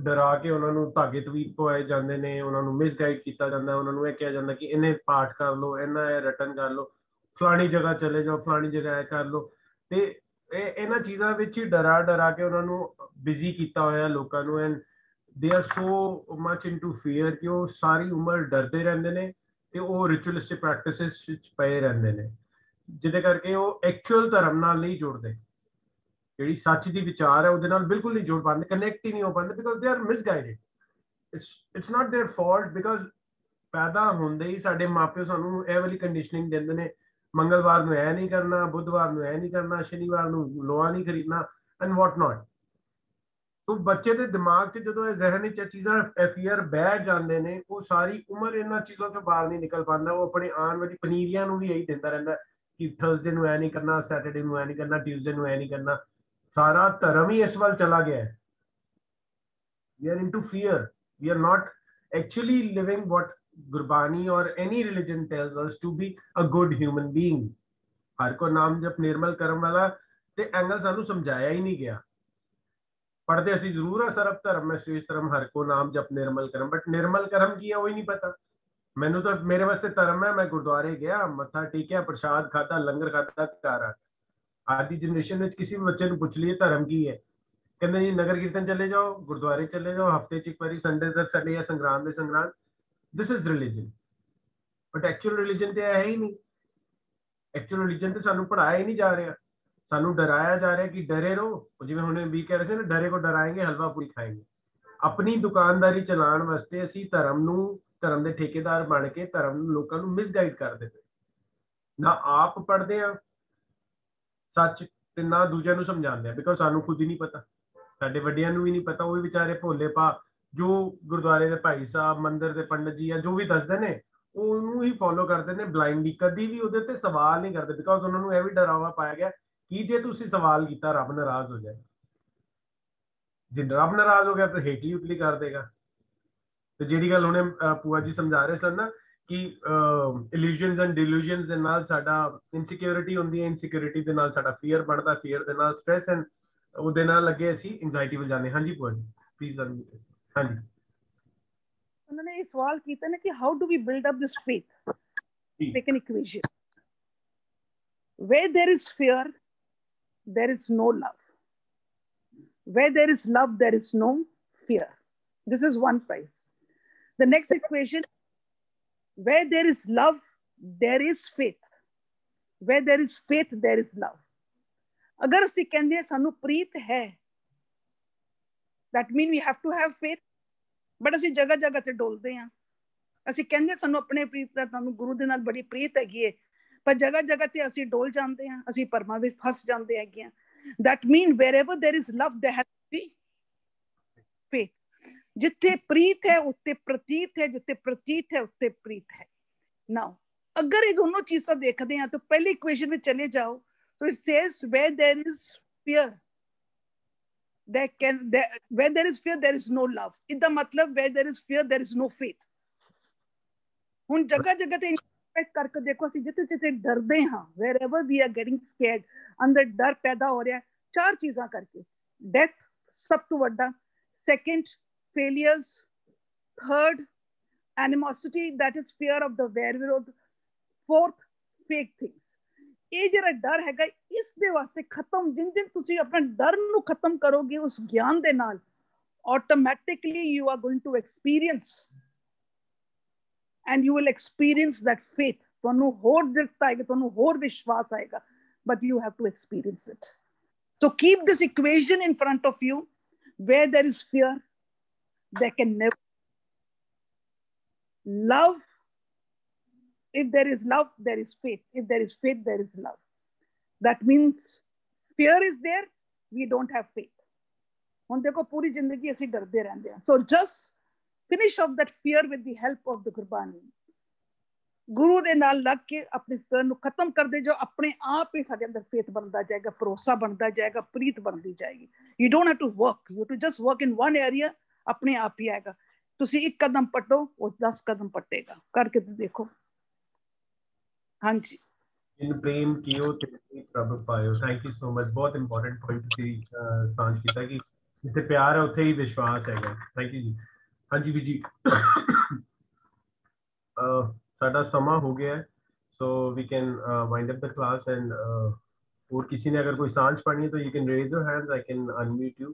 ਡਰਾ ਕੇ ਉਹਨਾਂ ਨੂੰ ਧਾਗੇ ਤਵੀਤ ਪਵਾਏ ਜਾਂਦੇ ਨੇ, ਉਹਨਾਂ ਨੂੰ ਮਿਸਗਾਈਡ ਕੀਤਾ ਜਾਂਦਾ, ਉਹਨਾਂ ਨੂੰ ਇਹ ਕਿਹਾ ਜਾਂਦਾ ਕਿ ਇਹਨੇ ਪਾਠ ਕਰ ਲਓ, ਇਹਨਾਂ ਇਹ ਰਿਟਨ ਕਰ ਲਓ, ਫਲਾਣੀ ਜਗ੍ਹਾ ਚਲੇ ਜਾਓ, ਫਲਾਣੀ ਜਗ੍ਹਾ ਇਹ ਕਰ ਲਓ। ਤੇ ਇਹਨਾਂ ਚੀਜ਼ਾਂ ਵਿੱਚ ਹੀ ਡਰਾ ਕੇ ਉਹਨਾਂ ਨੂੰ ਬਿਜ਼ੀ ਕੀਤਾ ਹੋਇਆ ਲੋਕਾਂ ਨੂੰ। And they are so much into fear ਕਿ ਉਹ ਸਾਰੀ ਉਮਰ ਡਰਦੇ ਰਹਿੰਦੇ ਨੇ ਤੇ ਉਹ ਰਿਚੁਅਲਿਸਟਿਕ ਪ੍ਰੈਕਟਿਸਿਸ ਵਿੱਚ ਪਏ ਰਹਿੰਦੇ ਨੇ, ਜਿਹਦੇ ਕਰਕੇ ਉਹ ਐਕਚੁਅਲ ਧਰਮ ਨਾਲ ਨਹੀਂ ਜੁੜਦੇ। ਜਿਹੜੀ ਸੱਚ ਦੀ ਵਿਚਾਰ ਹੈ ਉਹਦੇ ਨਾਲ ਬਿਲਕੁਲ ਨਹੀਂ ਜੁੜ ਪਾਉਂਦੇ, ਕਨੈਕਟ ਹੀ ਨਹੀਂ ਹੋ ਪਾਉਂਦੇ, because they are misguided. It's not their fault, because ਪੈਦਾ ਹੁੰਦੇ ਹੀ ਸਾਡੇ ਮਾਪਿਓ ਸਾਨੂੰ ਇਹ ਵਾਲੀ ਕੰਡੀਸ਼ਨਿੰਗ ਦਿੰਦੇ ਨੇ, ਮੰਗਲਵਾਰ ਨੂੰ ਇਹ ਨਹੀਂ ਕਰਨਾ, ਬੁੱਧਵਾਰ ਨੂੰ ਇਹ ਨਹੀਂ ਕਰਨਾ, ਸ਼ਨੀਵਾਰ ਨੂੰ ਲੋਹਾ ਨਹੀਂ ਖਰੀਦਣਾ ਐਂਡ ਵਾਟ ਨਾਟ। ਤੋ ਬੱਚੇ ਦੇ ਦਿਮਾਗ 'ਚ ਜਦੋਂ ਇਹ ਜ਼ਹਿਨ ਵਿੱਚ ਇਹ ਚੀਜ਼ਾਂ ਫੀਅਰ ਬੈਠ ਜਾਂਦੇ ਨੇ, ਉਹ ਸਾਰੀ ਉਮਰ ਇਹਨਾਂ ਚੀਜ਼ਾਂ ਤੋਂ ਬਾਹਰ ਨਹੀਂ ਨਿਕਲ ਪਾਉਂਦਾ। ਉਹ ਆਪਣੇ ਆਉਣ ਵਾਲੀ ਪਨੀਰੀਆਂ ਨੂੰ ਵੀ ਇਹੀ ਦਿੰਦਾ ਰਹਿੰਦਾ ਕਿ ਥਰਸਡੇ ਨੂੰ ਇਹ ਨਹੀਂ ਕਰਨਾ, ਸੈਟਰਡੇ ਨੂੰ ਇਹ ਨਹੀਂ ਕਰਨਾ, ਟਿਊਜ਼ਡੇ ਨੂੰ ਇਹ ਨਹੀਂ ਕਰਨਾ। सारा धर्म ही इस वाल चला गया है। We are into fear. We are not actually living what Gurbani or any religion tells us to be a good human being. हर को नाम जप निर्मल कर्म वाला ते एंगल सानू समझाया ही नहीं गया। पढ़ते असी जरूर है सर्व धर्म में श्रेष्ठ धर्म हर को नाम जप निर्मल कर्म, बट निर्मल कर्म की है वही नहीं पता। मैनू तो मेरे वास्ते धर्म है, मैं गुरुद्वारे गया, मत्था टेकिया, प्रसाद खाता, लंगर खाता, घर आ। आज की जनरेशन में किसी भी बच्चे को पूछ लिए धर्म की है, कहते जी नगर कीर्तन चले जाओ, गुरुद्वारे चले जाओ, हफ्ते च एक बारी संडे तक संडे या संग्राम दे संग्राम। This is religion, but actual religion तो है ही नहीं। एक्चुअल रिलीजन तो सानू पढ़ाया ही नहीं जा रहा, सानू डराया जा रहा है कि डरे रहो। जिवें हुणे भी कह रहे थे ना, डरे को डराएंगे हलवा पूरी खाएंगे। अपनी दुकानदारी चलाउण वास्ते असीं धर्म नूं, धर्म दे ठेकेदार बन के धर्म नूं लोकां नूं मिसगाइड करदे पे ना। आप पढ़दे आ सच ते ना दूजिਆਂ ਨੂੰ ਸਮਝਾਉਂਦੇ ਆ, ਬਿਕਾਜ਼ ਸਾਨੂੰ ਖੁਦ ਹੀ ਨਹੀਂ ਪਤਾ, ਸਾਡੇ ਵੱਡਿਆਂ ਨੂੰ ਵੀ ਨਹੀਂ ਪਤਾ। ਉਹ ਵੀ ਵਿਚਾਰੇ ਭੋਲੇ ਪਾ ਜੋ ਗੁਰਦੁਆਰੇ ਦੇ ਭਾਈ ਸਾਹਿਬ, ਮੰਦਿਰ ਦੇ ਪੰਡਤ ਜੀ ਆ ਜੋ ਵੀ ਦੱਸਦੇ ਨੇ, ਉਹਨੂੰ ਹੀ ਫੋਲੋ ਕਰਦੇ ਨੇ ਬਲਾਈਂਡਲੀ, ਕਦੀ ਵੀ ਉਹਦੇ ਤੇ ਸਵਾਲ ਨਹੀਂ ਕਰਦੇ, ਬਿਕਾਜ਼ ਉਹਨਾਂ ਨੂੰ ਇਹ ਵੀ ਡਰਾਵਾ ਪਾਇਆ ਗਿਆ ਕਿ ਜੇ ਤੁਸੀਂ ਸਵਾਲ ਕੀਤਾ ਰੱਬ ਨਾਰਾਜ਼ ਹੋ ਜਾਏਗਾ। ਜੇ ਰੱਬ ਨਾਰਾਜ਼ ਹੋ ਗਿਆ ਤਾਂ ਹੇਠਲੀ ਉਤਲੀ ਕਰ ਦੇਗਾ। ਤੇ ਜਿਹੜੀ ਗੱਲ ਹੁਣੇ ਪੂਆ ਜੀ ਸਮਝਾ ਰਹੇ ਸਨ ਨਾ कि illusions and delusions ਦੇ ਨਾਲ ਸਾਡਾ ਇਨਸਿਕਿਉਰਿਟੀ ਹੁੰਦੀ ਹੈ, ਇਨਸਿਕਿਉਰਿਟੀ ਦੇ ਨਾਲ ਸਾਡਾ ਫੀਅਰ बढ़ता, ਫੀਅਰ ਦੇ ਨਾਲ ਸਟ੍ਰੈਸ ਐਂਡ ਉਹਦੇ ਨਾਲ ਲੱਗੇ ਅਸੀਂ ਐਂਜ਼ਾਈਟੀ ਵੱਲ ਜਾਂਦੇ। ਹਾਂਜੀ ਭੂਆ ਜੀ ਪਲੀਜ਼। ਹਾਂਜੀ ਉਹਨਾਂ ਨੇ ਇਹ ਸਵਾਲ ਕੀਤਾ ਨਾ ਕਿ how do we build up this faith, take an equation where there is fear there is no love, where there is love there is no fear. This is one price. The next equation, where there is love there is faith, where there is faith there is love. अगर ਅਸੀਂ ਕਹਿੰਦੇ ਸਾਨੂੰ ਪ੍ਰੀਤ ਹੈ, that mean we have to have faith, but ਅਸੀਂ ਜਗ੍ਹਾ ਜਗ੍ਹਾ ਤੇ ਡੋਲਦੇ ਹਾਂ। ਅਸੀਂ ਕਹਿੰਦੇ ਸਾਨੂੰ ਆਪਣੇ ਪ੍ਰੀਤ ਦਾ, ਸਾਨੂੰ ਗੁਰੂ ਦੇ ਨਾਲ ਬੜੀ ਪ੍ਰੀਤ ਹੈਗੀ ਹੈ, ਪਰ ਜਗ੍ਹਾ ਜਗ੍ਹਾ ਤੇ ਅਸੀਂ ਡੋਲ ਜਾਂਦੇ ਹਾਂ, ਅਸੀਂ ਭਰਮਾਂ ਵਿੱਚ ਫਸ ਜਾਂਦੇ ਹੈਗੇ ਹਾਂ। that mean wherever there is love there has to be faith. जिथे प्रीत है उत्ते प्रतीत है, जिथे प्रतीत है उत्ते प्रीत है। नाउ अगर ये दोनों चीजें देखते हैं तो पहली इक्वेशन में चले जाओ तो it says where there is fear where there is fear, there is no love. इसदा मतलब where there is fear, there is no faith. ਹੁਣ जगह जगह ते इंटरप्रेट करके देखो, ਅਸੀਂ ਜਿੱਥੇ ਜਿੱਥੇ ਡਰਦੇ ਹਾਂ, wherever we are getting scared, ਅੰਦਰ ਡਰ ਪੈਦਾ ਹੋ ਰਿਹਾ, 4 ਚੀਜ਼ਾਂ ਕਰਕੇ. Death ਸਭ ਤੋਂ ਵੱਡਾ, second failures, third animosity, that is fear of the werewolf, fourth fake things. ਇਹ ਜਿਹੜਾ ਡਰ ਹੈਗਾ, ਇਸ ਦੇ ਵਾਸਤੇ ਖਤਮ, ਜਿੰਨ ਦਿਨ ਤੁਸੀਂ ਆਪਣਾ ਡਰ ਨੂੰ ਖਤਮ ਕਰੋਗੇ ਉਸ ਗਿਆਨ ਦੇ ਨਾਲ, automatically you are going to experience, and you will experience that faith. ਤੁਹਾਨੂੰ ਹੋਰ ਦ੍ਰਿੜਤਾ ਆਏਗਾ, ਤੁਹਾਨੂੰ ਹੋਰ ਵਿਸ਼ਵਾਸ ਆਏਗਾ, but you have to experience it. So keep this equation in front of you. Where there is fear, there can never love. If there is love, there is faith. If there is faith, there is love. That means fear is there, we don't have faith. ਹੁਣ ਦੇਖੋ ਪੂਰੀ ਜ਼ਿੰਦਗੀ ਅਸੀਂ ਡਰਦੇ ਰਹਿੰਦੇ ਹਾਂ. So just finish off that fear with the help of the Gurbani. ਗੁਰੂ ਦੇ ਨਾਲ ਲੱਗ ਕੇ ਆਪਣੀ fear ਨੂੰ ਖਤਮ ਕਰਦੇ ਜਾਓ, ਆਪਣੇ ਆਪ ਹੀ ਸਾਡੇ ਅੰਦਰ faith ਬਣਦਾ ਜਾਏਗਾ, ਭਰੋਸਾ ਬਣਦਾ ਜਾਏਗਾ, ਪ੍ਰੀਤ ਬਣਦੀ ਜਾਏਗੀ. You don't have to work. You have to just work in one area, ਆਪਣੇ ਆਪ ਹੀ ਆਏਗਾ. ਤੁਸੀਂ ਇੱਕ ਕਦਮ ਪੱਟੋ, ਉਹ 10 ਕਦਮ ਪੱਟੇਗਾ. ਕਰਕੇ ਦੇਖੋ. ਹਾਂਜੀ. In prem kiyo te prabh payo. Thank you so much. बहुत important point ਤੁਸੀਂ ਸਾਂਝ ਕੀਤਾ ਕਿ ਜਿੱਥੇ ਪਿਆਰ ਹੈ ਉੱਥੇ ਹੀ ਵਿਸ਼ਵਾਸ ਹੈਗਾ. Thank you ਜੀ. ਹਾਂਜੀ ਵੀ ਜੀ, ਸਾਡਾ ਸਮਾਂ ਹੋ ਗਿਆ ਹੈ, so we can wind up the class and ਹੋਰ ਕਿਸੇ ਨੇ ਅਗਰ ਕੋਈ ਸਾਂਝ ਪਾਣੀ ਹੈ ਤਾਂ you can raise your hands, I can unmute you.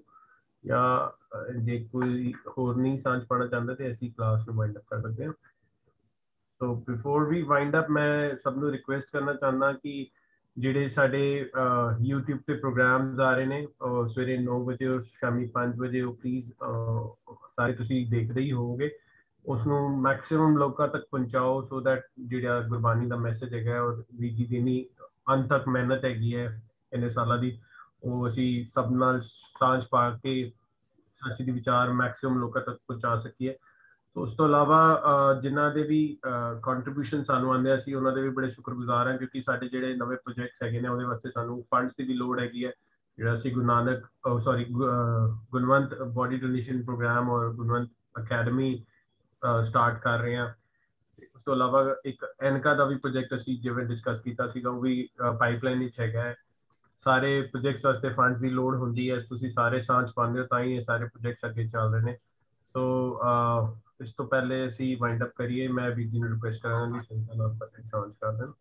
ਜਾਂ ਜੇ ਕੋਈ ਹੋਰ ਨਹੀਂ ਸਾਂਝ ਪਾਣਾ ਚਾਹੁੰਦਾ ਤੇ ਅਸੀਂ ਕਲਾਸ ਨੂੰ ਵਾਈਂਡ ਅਪ ਕਰ ਸਕਦੇ ਹਾਂ. So before we wind up, ਮੈਂ ਸਭ ਨੂੰ ਰਿਕੁਐਸਟ ਕਰਨਾ ਚਾਹੁੰਦਾ ਕਿ ਜਿਹੜੇ ਸਾਡੇ YouTube ਤੇ ਪ੍ਰੋਗਰਾਮਸ ਆ ਰਹੇ ਨੇ ਸਵੇਰੇ 9 ਵਜੇ ਔਰ ਸ਼ਾਮੀ 5 ਵਜੇ, ਉਹ ਪਲੀਜ਼ ਸਾਰੇ ਤੁਸੀਂ ਦੇਖਦੇ ਹੀ ਹੋਵੋਗੇ, ਉਸ ਨੂੰ ਮੈਕਸਿਮਮ ਲੋਕਾਂ ਤੱਕ ਪਹੁੰਚਾਓ, ਸੋ ਦੈਟ ਜਿਹੜਾ ਗੁਰਬਾਣੀ ਦਾ ਮੈਸੇਜ ਹੈਗਾ ਔਰ ਵੀ ਜੀ ਦੀ ਇੰਨੀ ਅੰਤ ਮਿਹਨਤ ਹੈਗੀ ਹੈ ਇੰਨੇ ਸਾਲਾਂ ਦੀ, ਉਹ ਅਸੀਂ ਸਭ ਨਾਲ ਸਾਂਝ ਪਾ ਕੇ ਸੱਚ ਦੀ ਵਿਚਾਰ ਮੈਕਸਿਮਮ ਲੋਕਾਂ ਤੱਕ ਪਹੁੰਚਾ ਸਕੀਏ. ਉਸ ਤੋਂ ਇਲਾਵਾ ਜਿਨ੍ਹਾਂ ਦੇ ਵੀ ਕੰਟਰੀਬਿਊਸ਼ਨ ਸਾਨੂੰ ਆਉਂਦੇ, ਅਸੀਂ ਉਹਨਾਂ ਦੇ ਵੀ ਬੜੇ ਸ਼ੁਕਰਗੁਜ਼ਾਰ ਹਾਂ, ਕਿਉਂਕਿ ਸਾਡੇ ਜਿਹੜੇ ਨਵੇਂ ਪ੍ਰੋਜੈਕਟਸ ਹੈਗੇ ਨੇ ਉਹਦੇ ਵਾਸਤੇ ਸਾਨੂੰ ਫੰਡਸ ਦੀ ਵੀ ਲੋੜ ਹੈਗੀ ਹੈ. ਜਿਹੜਾ ਅਸੀਂ ਗੁਣਵੰਤ ਬੋਡੀ ਡੋਨੇਸ਼ਨ ਪ੍ਰੋਗਰਾਮ ਔਰ ਗੁਣਵੰਤ ਅਕੈਡਮੀ ਸਟਾਰਟ ਕਰ ਰਹੇ ਹਾਂ. ਉਸ ਤੋਂ ਇਲਾਵਾ ਇੱਕ ਐਨਕਾ ਦਾ ਵੀ ਪ੍ਰੋਜੈਕਟ ਅਸੀਂ ਜਿਵੇਂ ਡਿਸਕਸ ਕੀਤਾ ਸੀਗਾ, ਉਹ ਵੀ ਪਾਈਪਲਾਈਨ ਵਿੱਚ ਹੈਗਾ ਹੈ. ਸਾਰੇ ਪ੍ਰੋਜੈਕਟਸ ਵਾਸਤੇ ਫੰਡਸ ਦੀ ਲੋੜ ਹੁੰਦੀ ਹੈ, ਤੁਸੀਂ ਸਾਰੇ ਸਾਂਝ ਪਾਉਂਦੇ ਹੋ ਤਾਂ ਹੀ ਇਹ ਸਾਰੇ ਪ੍ਰੋਜੈਕਟਸ ਅੱਗੇ ਚੱਲ ਰਹੇ ਨੇ. ਸੋ ਇਸ ਤੋਂ ਪਹਿਲੇ ਅਸੀਂ ਵਾਈਂਡ ਅਪ ਕਰੀਏ, ਮੈਂ ਵੀਰ ਜੀ ਨੂੰ ਰਿਕੁਐਸਟ ਕਰਾਂਗਾ ਕਿ ਸੰਤਾਂ ਨਾਲ ਫਤਿਹ ਸਾਂਝ ਕਰ ਦੇਣ.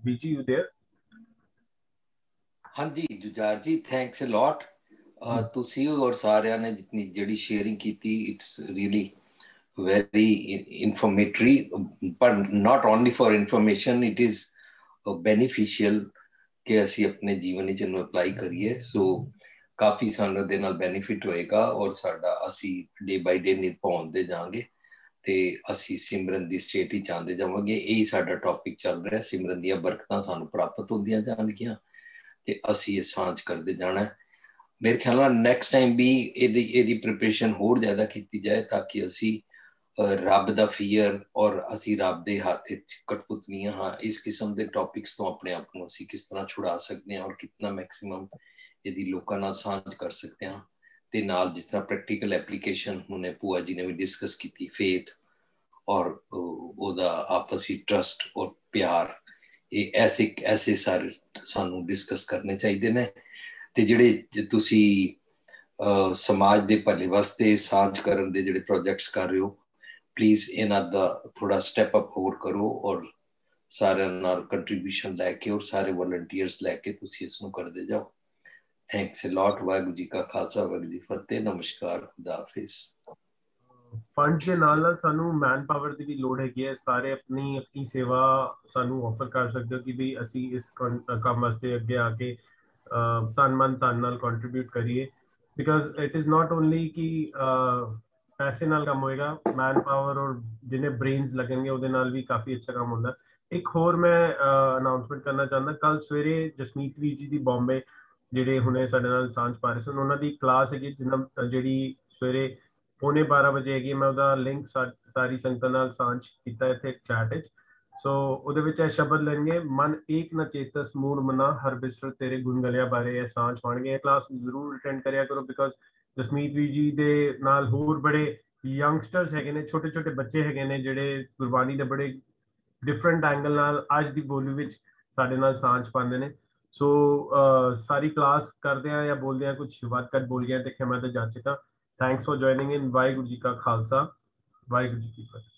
Biji, you there? ਹਾਂਜੀ ਜੁਝਾਰ ਜੀ, ਥੈਂਕਸ ਅ ਲੋਟ. ਤੁਸੀਂ ਔਰ ਸਾਰਿਆਂ ਨੇ ਜਿਤਨੀ ਜਿਹੜੀ ਸ਼ੇਅਰਿੰਗ ਕੀਤੀ, it's really very informatory, but not only for information, it is beneficial ਕਿ ਅਸੀਂ ਆਪਣੇ ਜੀਵਨ ਵਿੱਚ ਇਹਨੂੰ ਅਪਲਾਈ ਕਰੀਏ. ਸੋ ਕਾਫੀ ਸਾਨੂੰ ਦੇ ਨਾਲ ਬੈਨੀਫਿਟ ਹੋਏਗਾ ਔਰ ਸਾਡਾ ਅਸੀਂ ਡੇ ਬਾਈ ਡੇ ਨਿਭਾਉਂਦੇ ਜਾਵਾਂਗੇ ਤੇ ਅਸੀਂ ਸਿਮਰਨ ਦੀ ਸਟੇਟ ਹੀ ਚਾਹੁੰਦੇ ਜਾਵਾਂਗੇ. ਇਹੀ ਸਾਡਾ ਟੌਪਿਕ ਚੱਲ ਰਿਹਾ, ਸਿਮਰਨ ਦੀਆਂ ਬਰਕਤਾਂ ਸਾਨੂੰ ਪ੍ਰਾਪਤ ਹੁੰਦੀਆਂ ਜਾਣਗੀਆਂ ਤੇ ਅਸੀਂ ਇਹ ਸਾਂਝ ਕਰਦੇ ਜਾਣਾ. ਮੇਰੇ ਖਿਆਲ ਨਾਲ ਨੈਕਸਟ ਟਾਈਮ ਵੀ ਇਹਦੀ ਪ੍ਰੀਪਰੇਸ਼ਨ ਹੋਰ ਜ਼ਿਆਦਾ ਕੀਤੀ ਜਾਏ ਤਾਂ ਕਿ ਅਸੀਂ ਰੱਬ ਦਾ ਫੀਅਰ ਔਰ ਅਸੀਂ ਰੱਬ ਦੇ ਹੱਥ ਵਿੱਚ ਕਠਪੁਤਲੀਆਂ ਹਾਂ, ਇਸ ਕਿਸਮ ਦੇ ਟੌਪਿਕਸ ਤੋਂ ਆਪਣੇ ਆਪ ਨੂੰ ਅਸੀਂ ਕਿਸ ਤਰ੍ਹਾਂ ਛੁਡਾ ਸਕਦੇ ਹਾਂ ਔਰ ਕਿਤਨਾ ਮੈਕਸਿਮਮ ਇਹਦੀ ਲੋਕਾਂ ਨਾਲ ਸਾਂਝ ਕਰ ਸਕਦੇ ਹਾਂ. ਤੇ ਨਾਲ ਜਿਸ ਤਰ੍ਹਾਂ ਪ੍ਰੈਕਟੀਕਲ ਐਪਲੀਕੇਸ਼ਨ ਹੁਣੇ ਭੂਆ ਜੀ ਨੇ ਵੀ ਡਿਸਕਸ ਕੀਤੀ, ਫੇਥ ਔਰ ਉਹਦਾ ਆਪਸੀ ਟਰਸਟ ਔਰ ਪਿਆਰ, ਇਹ ਐਸੇ ਸਾਰੇ ਸਾਨੂੰ ਡਿਸਕਸ ਕਰਨੇ ਚਾਹੀਦੇ ਨੇ. ਤੇ ਜਿਹੜੇ ਤੁਸੀਂ ਸਮਾਜ ਦੇ ਭਲੇ ਵਾਸਤੇ ਸਾਂਝ ਕਰਨ ਦੇ ਜਿਹੜੇ ਪ੍ਰੋਜੈਕਟਸ ਕਰ ਰਹੇ ਹੋ, ਪਲੀਜ਼ ਇਹਨਾਂ ਦਾ ਥੋੜਾ ਸਟੈਪ ਅਪ ਹੋਰ ਕਰੋ ਔਰ ਸਾਰਿਆਂ ਨਾਲ ਕੰਟਰੀਬਿਊਸ਼ਨ ਲੈ ਕੇ ਔਰ ਸਾਰੇ ਵਲੰਟੀਅਰਸ ਲੈ ਕੇ ਤੁਸੀਂ ਇਸ ਨੂੰ ਕਰਦੇ ਜਾਓ. ਥੈਂਕਸ ਅ ਲੋਟ. ਵਾਹਿਗੁਰੂ ਜੀ ਕਾ ਖਾਲਸਾ, ਵਾਹਿਗੁਰੂ ਜੀ ਫਤਿਹ. ਨਮਸਕਾਰ, ਖੁਦਾ ਹਾਫਿਜ਼. ਫੰਡਸ ਦੇ ਨਾਲ ਨਾਲ ਸਾਨੂੰ ਮੈਨ ਪਾਵਰ ਦੀ ਵੀ ਲੋੜ ਹੈਗੀ ਹੈ. ਸਾਰੇ ਆਪਣੀ ਸੇਵਾ ਸਾਨੂੰ ਆਫਰ ਕਰ ਸਕਦੇ ਹੋ ਕਿ ਵੀ ਅਸੀਂ ਇਸ ਕੰਮ ਵਾਸਤੇ ਅੱਗੇ ਆ ਕੇ ਤਨ ਮਨ ਧਨ ਨਾਲ ਕੰਟਰੀਬਿਊਟ ਕਰੀਏ. Because it is not only ਕਿ ਪੈਸੇ ਨਾਲ ਕੰਮ ਹੋਏਗਾ, ਮੈਨ ਪਾਵਰ ਔਰ ਜਿਹਨੇ ਬ੍ਰੇਨਸ ਲੱਗਣਗੇ ਉਹਦੇ ਨਾਲ ਵੀ ਕਾਫੀ ਅੱਛਾ ਕੰਮ ਹੁੰਦਾ. ਇੱਕ ਹੋਰ ਮੈਂ ਅਨਾਊਂਸਮੈਂਟ ਕਰਨਾ ਚਾਹੁੰਦਾ, ਕੱਲ ਸਵੇਰੇ ਜਸਮੀਤ ਵੀਰ ਜੀ ਦੀ ਬੰਬੇ ਜਿਹੜੇ ਹੁਣੇ ਸਾਡੇ ਨਾਲ ਸਾਂਝ ਪਾ ਰਹੇ ਸਨ, ਉਹਨਾਂ ਦੀ ਕਲਾਸ ਹੈਗੀ ਜਿਹੜੀ ਸਵੇਰੇ ਪੌਣੇ 12 ਵਜੇ ਹੈਗੀ। ਮੈਂ ਉਹਦਾ ਲਿੰਕ ਸਾਰੀ ਸੰਗਤਾਂ ਨਾਲ ਸਾਂਝ ਕੀਤਾ ਇੱਥੇ ਚੈਟ ਵਿੱਚ। ਸੋ ਉਹਦੇ ਵਿੱਚ ਇਹ ਸ਼ਬਦ ਲੈਣਗੇ, ਮਨ ਏਕ ਨ ਚੇਤਸ ਮੂੜ ਮਨਾ ਹਰ ਬਿਸਰ ਤੇਰੇ ਗੁਣ ਗਲਿਆ ਬਾਰੇ ਇਹ ਸਾਂਝ ਪਾਣਗੇ। ਇਹ ਕਲਾਸ ਜ਼ਰੂਰ ਅਟੈਂਡ ਕਰਿਆ ਕਰੋ, ਬਿਕਾਜ਼ ਜਸਮੀਤ ਵੀਰ ਜੀ ਦੇ ਨਾਲ ਹੋਰ ਬੜੇ ਯੰਗਸਟਰਸ ਹੈਗੇ ਨੇ, ਛੋਟੇ ਛੋਟੇ ਬੱਚੇ ਹੈਗੇ ਨੇ ਜਿਹੜੇ ਗੁਰਬਾਣੀ ਦੇ ਬੜੇ ਡਿਫਰੈਂਟ ਐਂਗਲ ਨਾਲ ਅੱਜ ਦੀ ਬੋਲੀ ਵਿੱਚ ਸਾਡੇ ਨਾਲ ਸਾਂਝ ਪਾਉਂਦੇ ਨੇ। ਸੋ ਸਾਰੀ ਕਲਾਸ ਕਰਦੇ ਆ ਜਾਂ ਬੋਲਦੇ ਆ ਕੁਝ ਵੱਧ ਘੱਟ ਬੋਲ ਗਿਆ ਤੇ ਖਿਮਾ ਤੇ ਜਾਚਕਾ। ਥੈਂਕਸ ਫॉर ਜੁਆਇਨਿੰਗ ਇਨ। ਵਾਹਿਗੁਰੂ ਜੀ ਕਾ ਖਾਲਸਾ, ਵਾਹਿਗੁਰੂ ਜੀ ਕੀ ਫਤਿਹ।